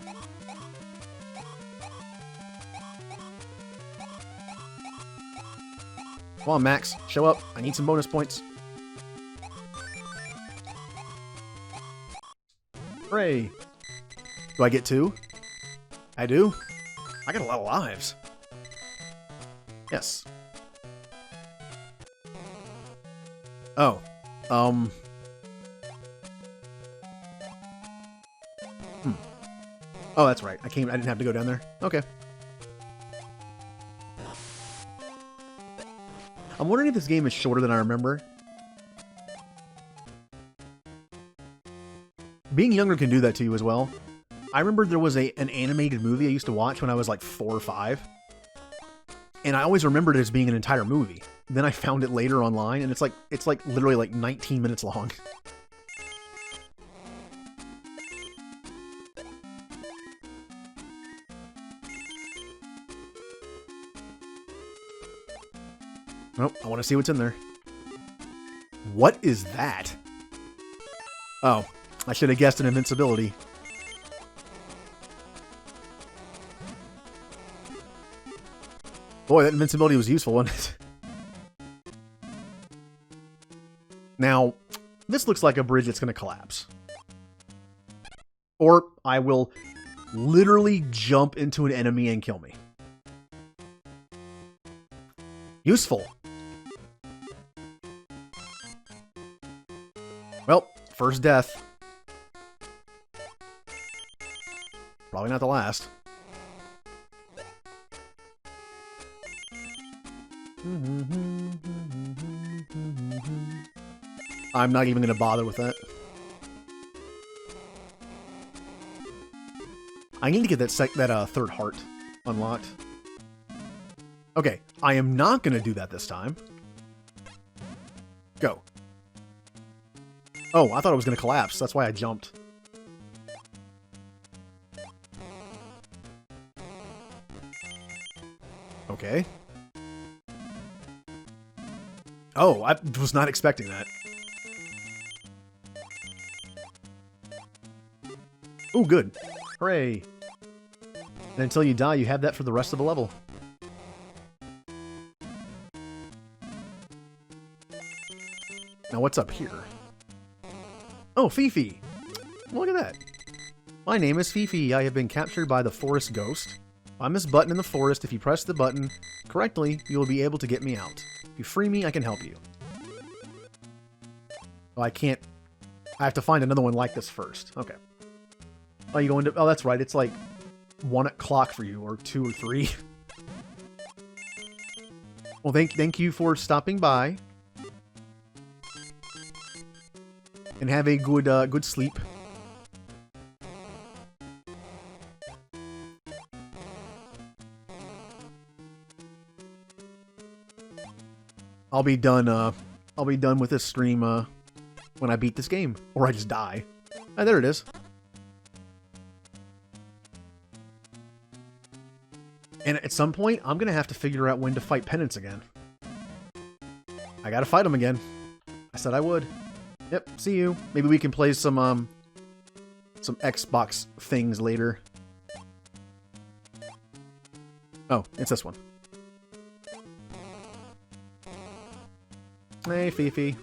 Come on, Max. Show up. I need some bonus points. Hooray. Do I get 2? I do. I got a lot of lives. Yes. Oh. Oh, that's right. I didn't have to go down there. Okay. I'm wondering if this game is shorter than I remember. Being younger can do that to you as well. I remember there was an animated movie I used to watch when I was like 4 or 5. And I always remembered it as being an entire movie. Then I found it later online, and it's like literally like 19 minutes long. Oh, I want to see what's in there. What is that? Oh, I should have guessed an invincibility. Boy, that invincibility was useful, wasn't it? Now, this looks like a bridge that's going to collapse. Or I will literally jump into an enemy and kill me. Useful. Well, First death. Probably not the last. I'm not even going to bother with that. I need to get that third heart unlocked. Okay, I am not going to do that this time. Go. Oh, I thought it was going to collapse. That's why I jumped. Okay. Oh, I was not expecting that. Oh, good. Hooray. And until you die, you have that for the rest of the level. Now, what's up here? Oh, Fifi. Look at that. My name is Fifi. I have been captured by the forest ghost. I'm this button in the forest. If you press the button correctly, you will be able to get me out. If you free me, I can help you. Oh, I can't... I have to find another one like this first. Okay. Oh, you going to... Oh, that's right. It's like 1 o'clock for you, or 2 or 3. Well, thank you for stopping by. And have a good sleep. I'll be done with this stream when I beat this game, or I just die. Ah, there it is. And at some point, I'm gonna have to figure out when to fight Penance again. I gotta fight him again. I said I would. Yep, see you. Maybe we can play some Xbox things later. Oh, it's this one. Hey, Fifi.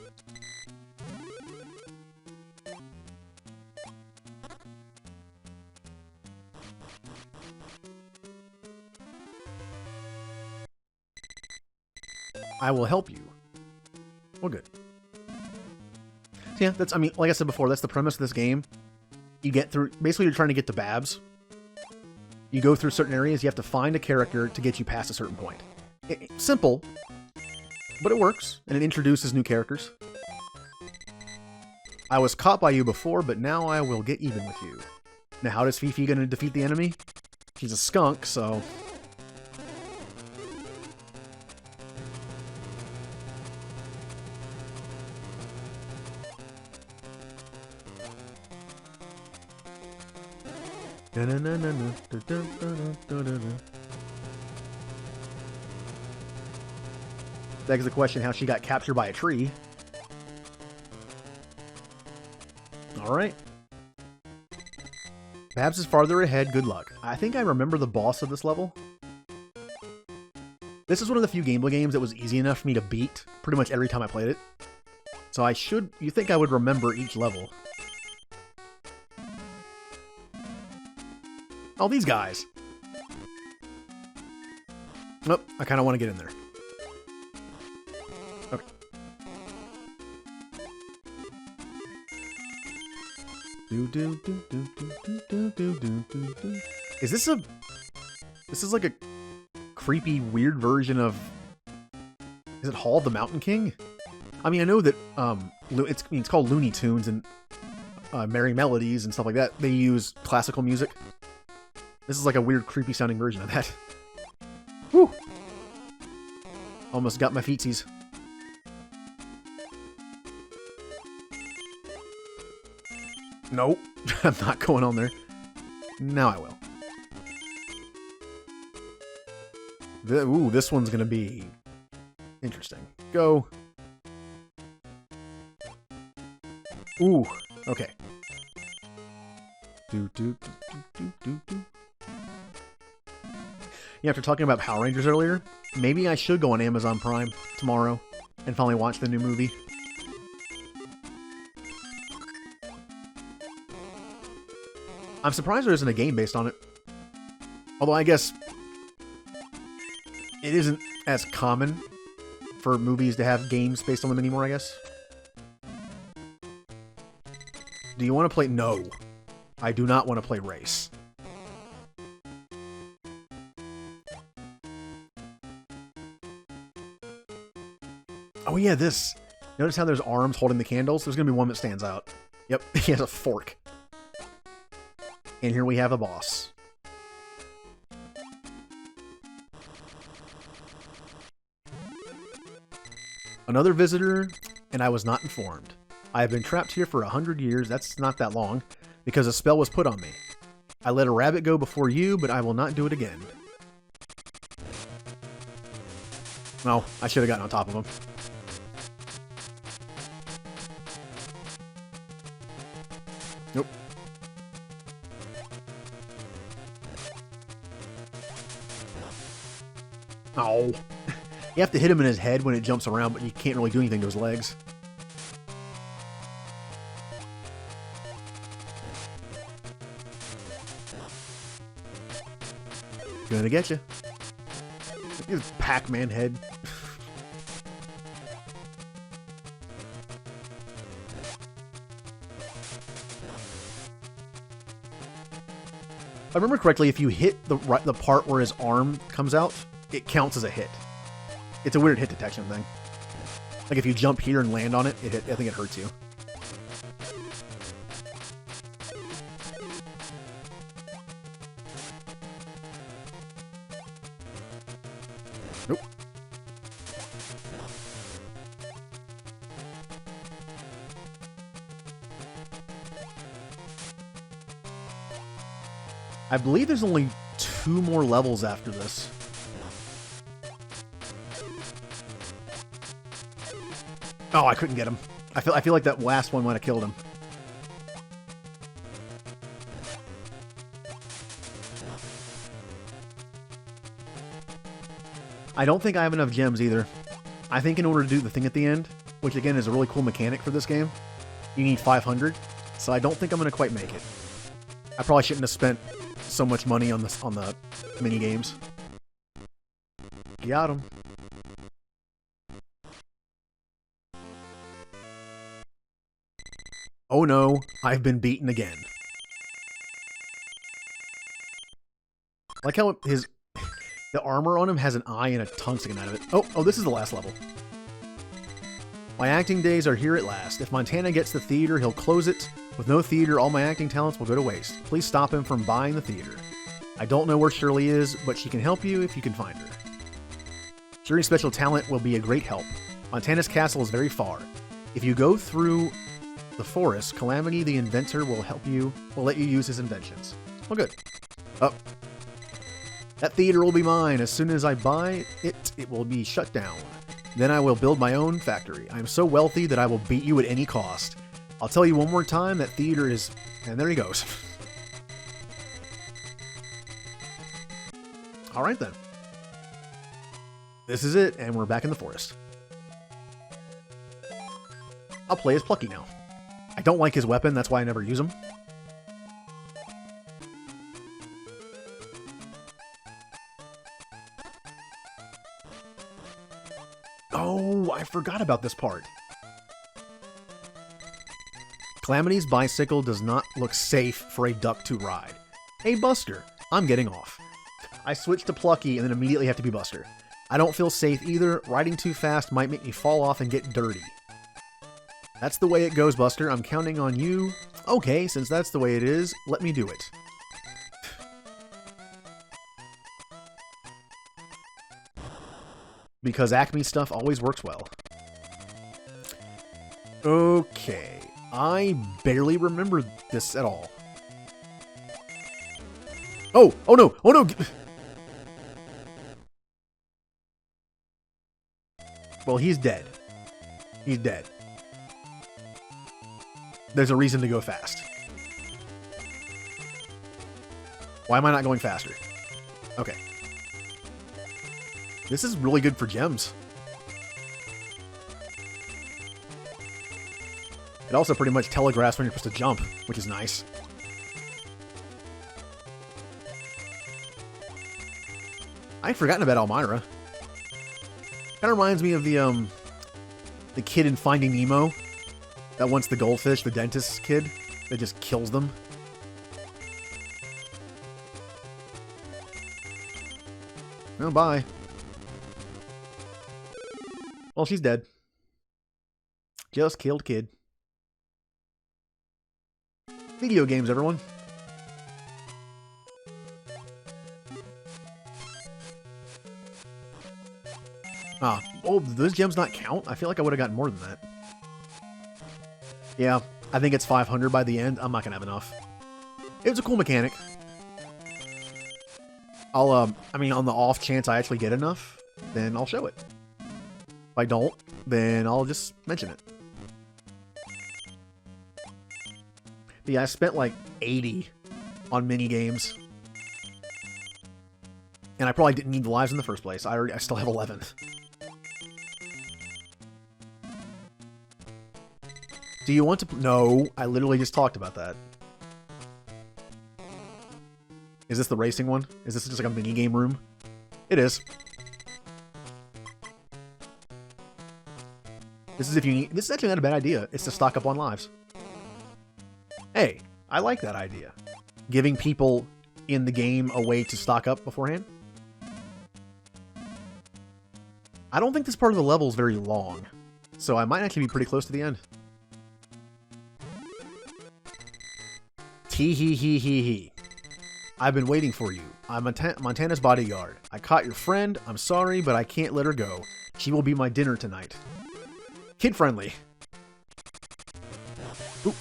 I will help you. Well, good. So yeah, that's, I mean, like I said before, that's the premise of this game. You get through, basically you're trying to get to Babs. You go through certain areas, you have to find a character to get you past a certain point. Simple, but it works, and it introduces new characters. I was caught by you before, but now I will get even with you. Now, how does Fifi gonna defeat the enemy? She's a skunk, so... Begs the question how she got captured by a tree. Alright. Babs is farther ahead, good luck. I think I remember the boss of this level. This is one of the few Game Boy games that was easy enough for me to beat pretty much every time I played it. So you think I would remember each level. Oh, these guys. Oh, I kind of want to get in there. Okay. Is this a... This is like a creepy, weird version of... Is it Hall of the Mountain King? I mean, I know that it's called Looney Tunes and Merry Melodies and stuff like that. They use classical music. This is like a weird, creepy sounding version of that. Whew! Almost got my feetsies. Nope. I'm not going on there. Now I will. Ooh, this one's gonna be interesting. Go. Ooh, okay. Yeah, after talking about Power Rangers earlier, maybe I should go on Amazon Prime tomorrow and finally watch the new movie. I'm surprised there isn't a game based on it. Although I guess it isn't as common for movies to have games based on them anymore, I guess. Do you want to play? No. I do not want to play race. Oh yeah, this. Notice how there's arms holding the candles? There's going to be one that stands out. Yep, he has a fork. And here we have a boss. Another visitor, and I was not informed. I have been trapped here for 100 years, that's not that long, because a spell was put on me. I let a rabbit go before you, but I will not do it again. No, I should have gotten on top of him. Nope. Oh. You have to hit him in his head when it jumps around, but you can't really do anything to his legs. Gonna get you. His Pac-Man head. If I remember correctly, if you hit the part where his arm comes out, it counts as a hit. It's a weird hit detection thing. Like if you jump here and land on it, I think it hurts you. Nope. I believe there's only 2 more levels after this. Oh, I couldn't get him. I feel like that last one might have killed him. I don't think I have enough gems either. I think in order to do the thing at the end, which again is a really cool mechanic for this game, you need 500. So I don't think I'm going to quite make it. I probably shouldn't have spent so much money on the mini games. Got him. Oh no, I've been beaten again. I like how the armor on him has an eye and a tongue sticking out of it. Oh, this is the last level. My acting days are here at last. If Montana gets the theater, he'll close it. With no theater, all my acting talents will go to waste. Please stop him from buying the theater. I don't know where Shirley is, but she can help you if you can find her. Shirley's special talent will be a great help. Montana's castle is very far. If you go through the forest, Calamity the inventor will let you use his inventions. Well, good. Oh. That theater will be mine. As soon as I buy it, it will be shut down. Then I will build my own factory. I am so wealthy that I will beat you at any cost. I'll tell you one more time, that theater is... And there he goes. Alright then. This is it, and we're back in the forest. I'll play as Plucky now. I don't like his weapon, that's why I never use him. Oh, I forgot about this part. Calamity's bicycle does not look safe for a duck to ride. Hey, Buster, I'm getting off. I switch to Plucky and then immediately have to be Buster. I don't feel safe either. Riding too fast might make me fall off and get dirty. That's the way it goes, Buster. I'm counting on you. Okay, since that's the way it is, let me do it. Because Acme stuff always works well. Okay. I barely remember this at all. Oh! Oh no! Oh no! Well, he's dead. He's dead. There's a reason to go fast. Why am I not going faster? Okay. This is really good for gems. It also pretty much telegraphs when you're supposed to jump, which is nice. I'd forgotten about Elmira. Kind of reminds me of the kid in Finding Nemo that wants the goldfish, the dentist kid. that just kills them. Oh, bye. Well, she's dead. Just killed kid. Video games, everyone. Ah, oh, do those gems not count? I feel like I would have gotten more than that. Yeah, I think it's 500 by the end. I'm not gonna have enough. It was a cool mechanic. I'll, I mean, on the off chance I actually get enough, then I'll show it. If I don't, then I'll just mention it. But yeah, I spent like 80 on mini games. And I probably didn't need the lives in the first place. I still have 11. Do you want to... No, I literally just talked about that. Is this the racing one? Is this just like a mini game room? It is. This is if you need... This is actually not a bad idea. It's to stock up on lives. Hey, I like that idea. Giving people in the game a way to stock up beforehand. I don't think this part of the level is very long, so I might actually be pretty close to the end. Tee hee hee hee hee. I've been waiting for you. I'm Montana's bodyguard. I caught your friend. I'm sorry, but I can't let her go. She will be my dinner tonight. Kid friendly. Oop.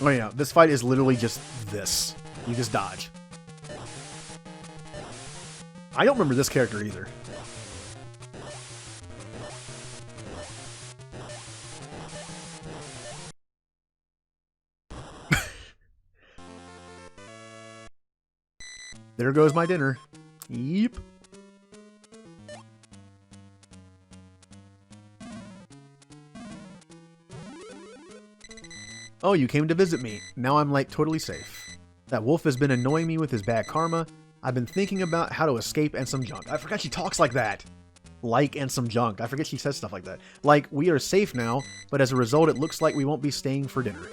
Oh yeah, this fight is literally just this. You just dodge. I don't remember this character either. There goes my dinner. Yep. Oh, you came to visit me. Now I'm like totally safe. That wolf has been annoying me with his bad karma. I've been thinking about how to escape and some junk. I forgot she talks like that. Like and some junk. I forget she says stuff like that. Like, we are safe now, but as a result, it looks like we won't be staying for dinner.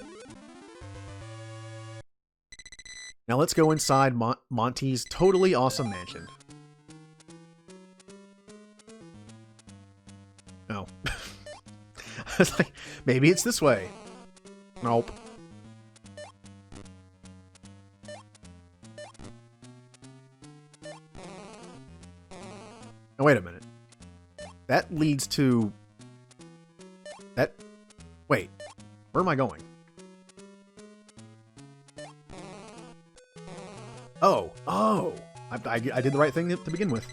Now let's go inside Monty's totally awesome mansion. Oh. I was like, maybe it's this way. Nope. Now, wait a minute. That leads to... That... Wait. Where am I going? Oh. Oh. I did the right thing to begin with.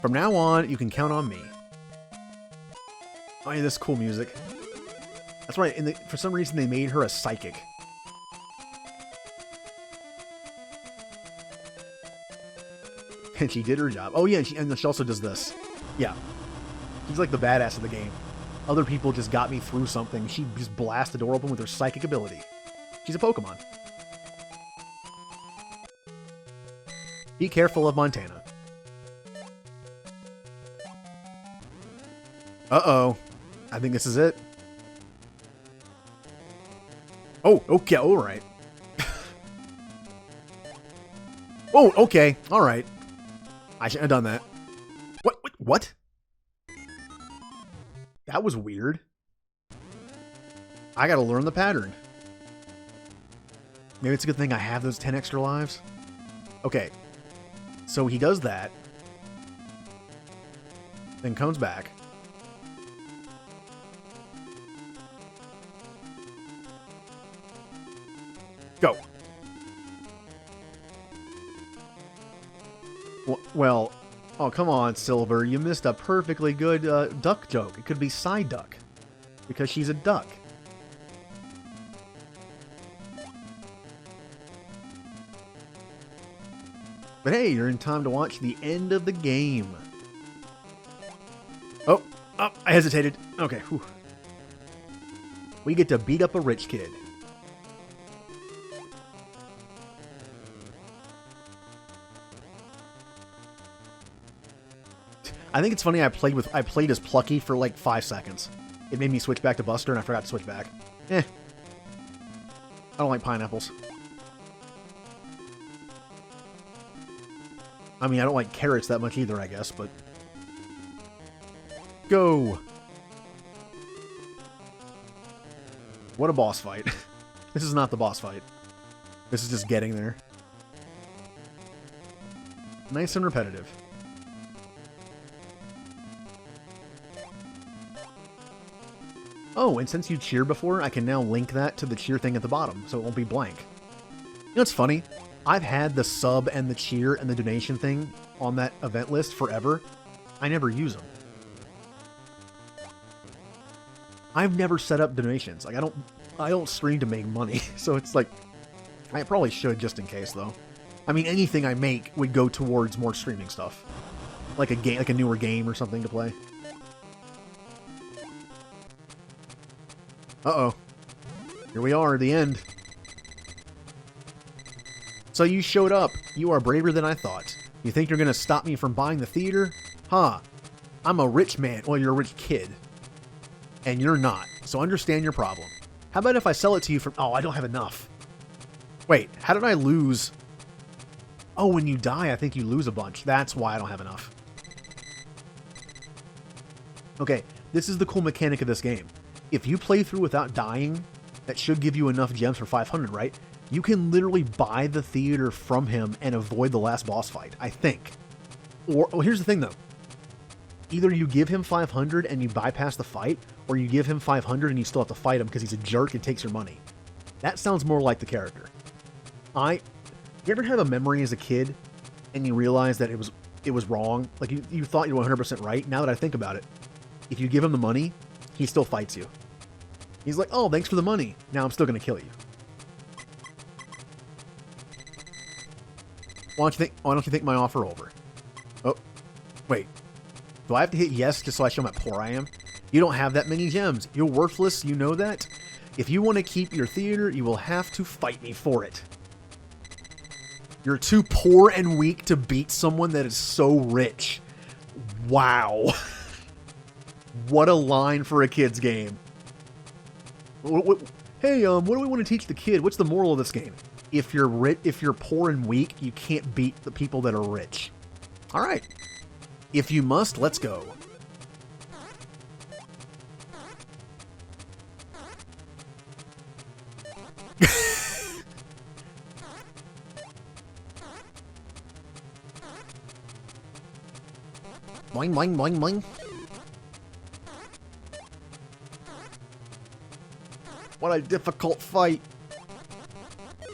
From now on, you can count on me. Oh, yeah, this cool music. That's right. For some reason, they made her a psychic. And she did her job. Oh, yeah, and she also does this. Yeah. She's like the badass of the game. Other people just got me through something. She just blasts the door open with her psychic ability. She's a Pokemon. Be careful of Montana. Uh-oh. I think this is it. Oh, okay, alright. Oh, okay, alright. I shouldn't have done that. What? That was weird. I gotta learn the pattern. Maybe it's a good thing I have those 10 extra lives. Okay. So he does that. Then comes back. Go. Well, oh, come on, Silver. You missed a perfectly good duck joke. It could be Psyduck. Because she's a duck. But hey, you're in time to watch the end of the game. Oh, I hesitated. Okay, whew. We get to beat up a rich kid. I think it's funny I played as Plucky for like 5 seconds. it made me switch back to Buster, and I forgot to switch back. I don't like pineapples. I mean, I don't like carrots that much either, I guess, but... Go! What a boss fight. This is not the boss fight. This is just getting there. Nice and repetitive. Oh, and since you cheered before, I can now link that to the cheer thing at the bottom, so it won't be blank. You know what's funny? I've had the sub and the cheer and the donation thing on that event list forever. I never use them. I've never set up donations. Like, I don't stream to make money, so it's like, I probably should just in case, though. I mean, anything I make would go towards more streaming stuff. Like a game, like a newer game or something to play. Uh-oh. Here we are, the end. So you showed up. You are braver than I thought. You think you're gonna stop me from buying the theater? Huh. I'm a rich man. Well, you're a rich kid. And you're not. So understand your problem. How about if I sell it to you for... Oh, I don't have enough. Wait, how did I lose... Oh, when you die, I think you lose a bunch. That's why I don't have enough. Okay, this is the cool mechanic of this game. If you play through without dying, that should give you enough gems for 500, right? You can literally buy the theater from him and avoid the last boss fight, I think. Or, well, here's the thing, though. Either you give him 500 and you bypass the fight, or you give him 500 and you still have to fight him because he's a jerk and takes your money. That sounds more like the character. You ever have a memory as a kid and you realize that it was wrong? Like, you thought you were 100% right? Now that I think about it, if you give him the money, he still fights you. He's like, oh, thanks for the money. Now I'm still going to kill you. Why don't you think my offer over? Oh, wait. Do I have to hit yes just so I show him how poor I am? You don't have that many gems. You're worthless, you know that? If you want to keep your theater, you will have to fight me for it. You're too poor and weak to beat someone that is so rich. Wow. What a line for a kid's game. Hey, what do we want to teach the kid? What's the moral of this game? If you're poor and weak, you can't beat the people that are rich. All right. If you must, let's go. Boing, boing, boing, boing. What a difficult fight.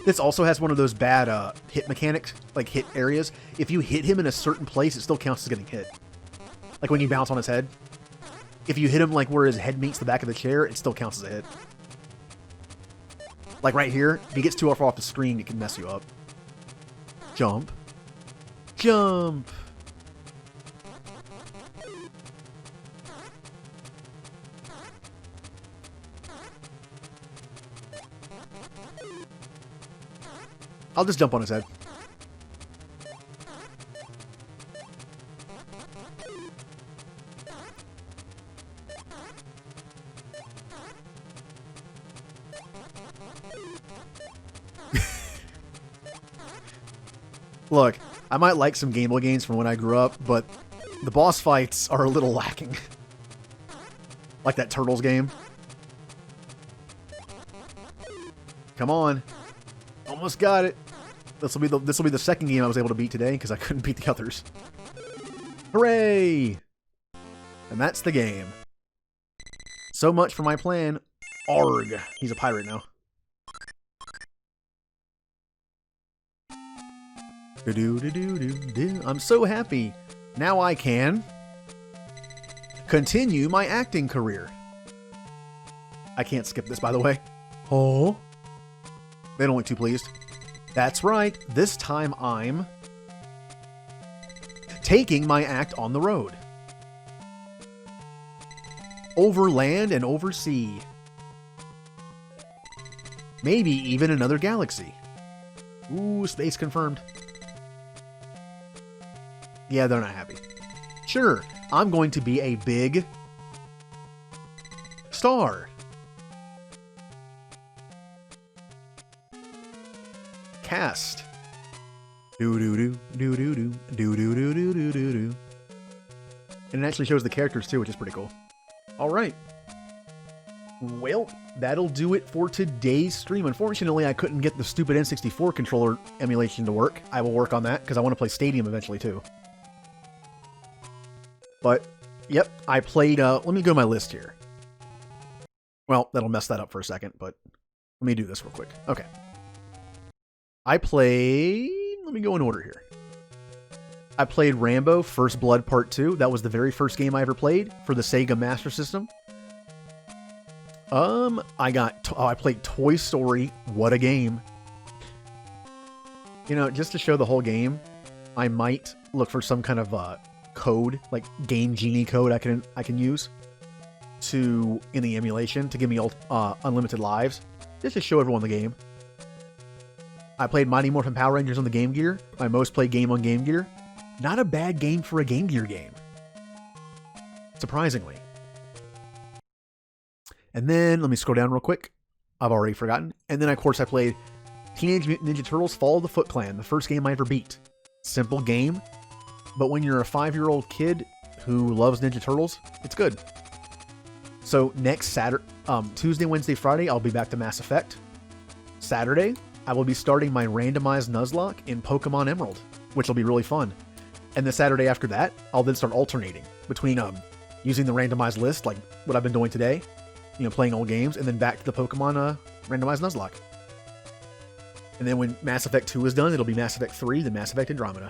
This also has one of those bad hit mechanics, like hit areas. If you hit him in a certain place, it still counts as getting hit. Like when you bounce on his head. If you hit him like where his head meets the back of the chair, it still counts as a hit. Like right here, if he gets too far off the screen, it can mess you up. Jump. Jump. I'll just jump on his head. Look, I might like some Game Boy games from when I grew up, but the boss fights are a little lacking. Like that Turtles game. Come on. Almost got it. This will be the second game I was able to beat today because I couldn't beat the others. Hooray! And that's the game. So much for my plan. Arg. He's a pirate now. Do-do-do-do-do-do. I'm so happy. Now I can continue my acting career. I can't skip this, by the way. Oh. They don't look too pleased. That's right. This time I'm taking my act on the road. Over land and over sea. Maybe even another galaxy. Ooh, space confirmed. Yeah, they're not happy. Sure, I'm going to be a big star. Cast. Do do do do do do do do do do do do do. And it actually shows the characters too, which is pretty cool. All right. Well, that'll do it for today's stream. Unfortunately, I couldn't get the stupid N64 controller emulation to work. I will work on that because I want to play Stadium eventually too. But, yep, I played, let me go to my list here. Well, that'll mess that up for a second, but let me do this real quick. Okay. I played, let me go in order here. I played Rambo First Blood Part 2. That was the very first game I ever played for the Sega Master System. I played Toy Story. What a game. You know, just to show the whole game, I might look for some kind of code, like Game Genie code I can use in the emulation to give me unlimited lives, just to show everyone the game. I played Mighty Morphin Power Rangers on the Game Gear, my most played game on Game Gear. Not a bad game for a Game Gear game, surprisingly. And then, let me scroll down real quick. I've already forgotten. And then, of course, I played Teenage Mutant Ninja Turtles Fall of the Foot Clan, the first game I ever beat. Simple game, but when you're a 5-year-old kid who loves Ninja Turtles, it's good. So next Saturday, Tuesday, Wednesday, Friday, I'll be back to Mass Effect. Saturday, I will be starting my randomized Nuzlocke in Pokemon Emerald, which will be really fun. And the Saturday after that, I'll then start alternating between using the randomized list, like what I've been doing today, you know, playing old games, and then back to the Pokemon randomized Nuzlocke. And then when Mass Effect 2 is done, it'll be Mass Effect 3, then Mass Effect Andromeda.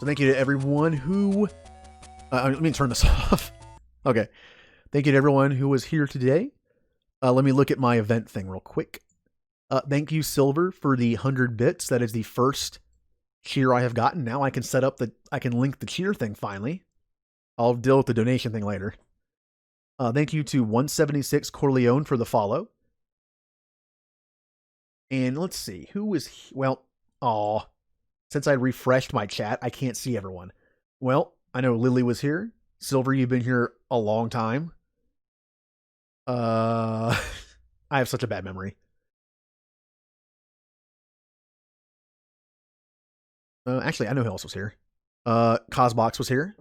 So thank you to everyone who... let me turn this off. Okay. Thank you to everyone who was here today. Let me look at my event thing real quick. Thank you, Silver, for the 100 bits. That is the first cheer I have gotten. Now I can set up I can link the cheer thing finally. I'll deal with the donation thing later. Thank you to 176 Corleone for the follow. And let's see, who was, well, since I refreshed my chat, I can't see everyone. Well, I know Lily was here. Silver, you've been here a long time. I have such a bad memory. Actually, I know who else was here. Cosbox was here.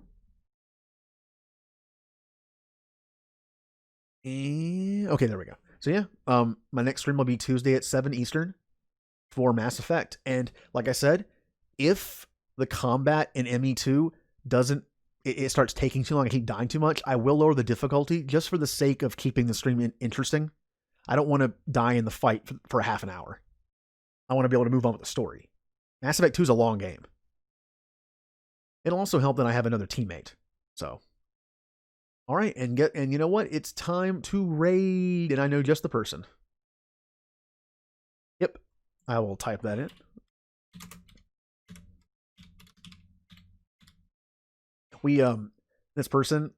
And, okay, there we go. So yeah, my next stream will be Tuesday at 7 Eastern for Mass Effect. And like I said, if the combat in ME2 it starts taking too long, I keep dying too much, I will lower the difficulty just for the sake of keeping the stream interesting. I don't want to die in the fight for half an hour. I want to be able to move on with the story. Mass Effect 2 is a long game. It'll also help that I have another teammate. So, all right, and you know what? It's time to raid, and I know just the person. Yep, I will type that in. We this person,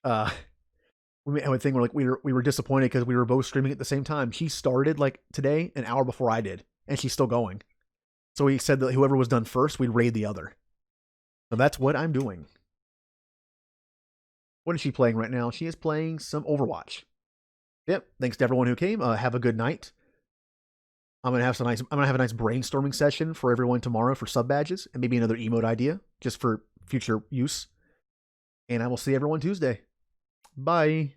we had a thing where like we were disappointed because we were both streaming at the same time. She started like today an hour before I did, and she's still going. So we said that whoever was done first, we'd raid the other. So that's what I'm doing. What is she playing right now? She is playing some Overwatch. Yep. Thanks to everyone who came. Have a good night. I'm gonna have a nice brainstorming session for everyone tomorrow for sub badges and maybe another emote idea just for future use. And I will see everyone Tuesday. Bye.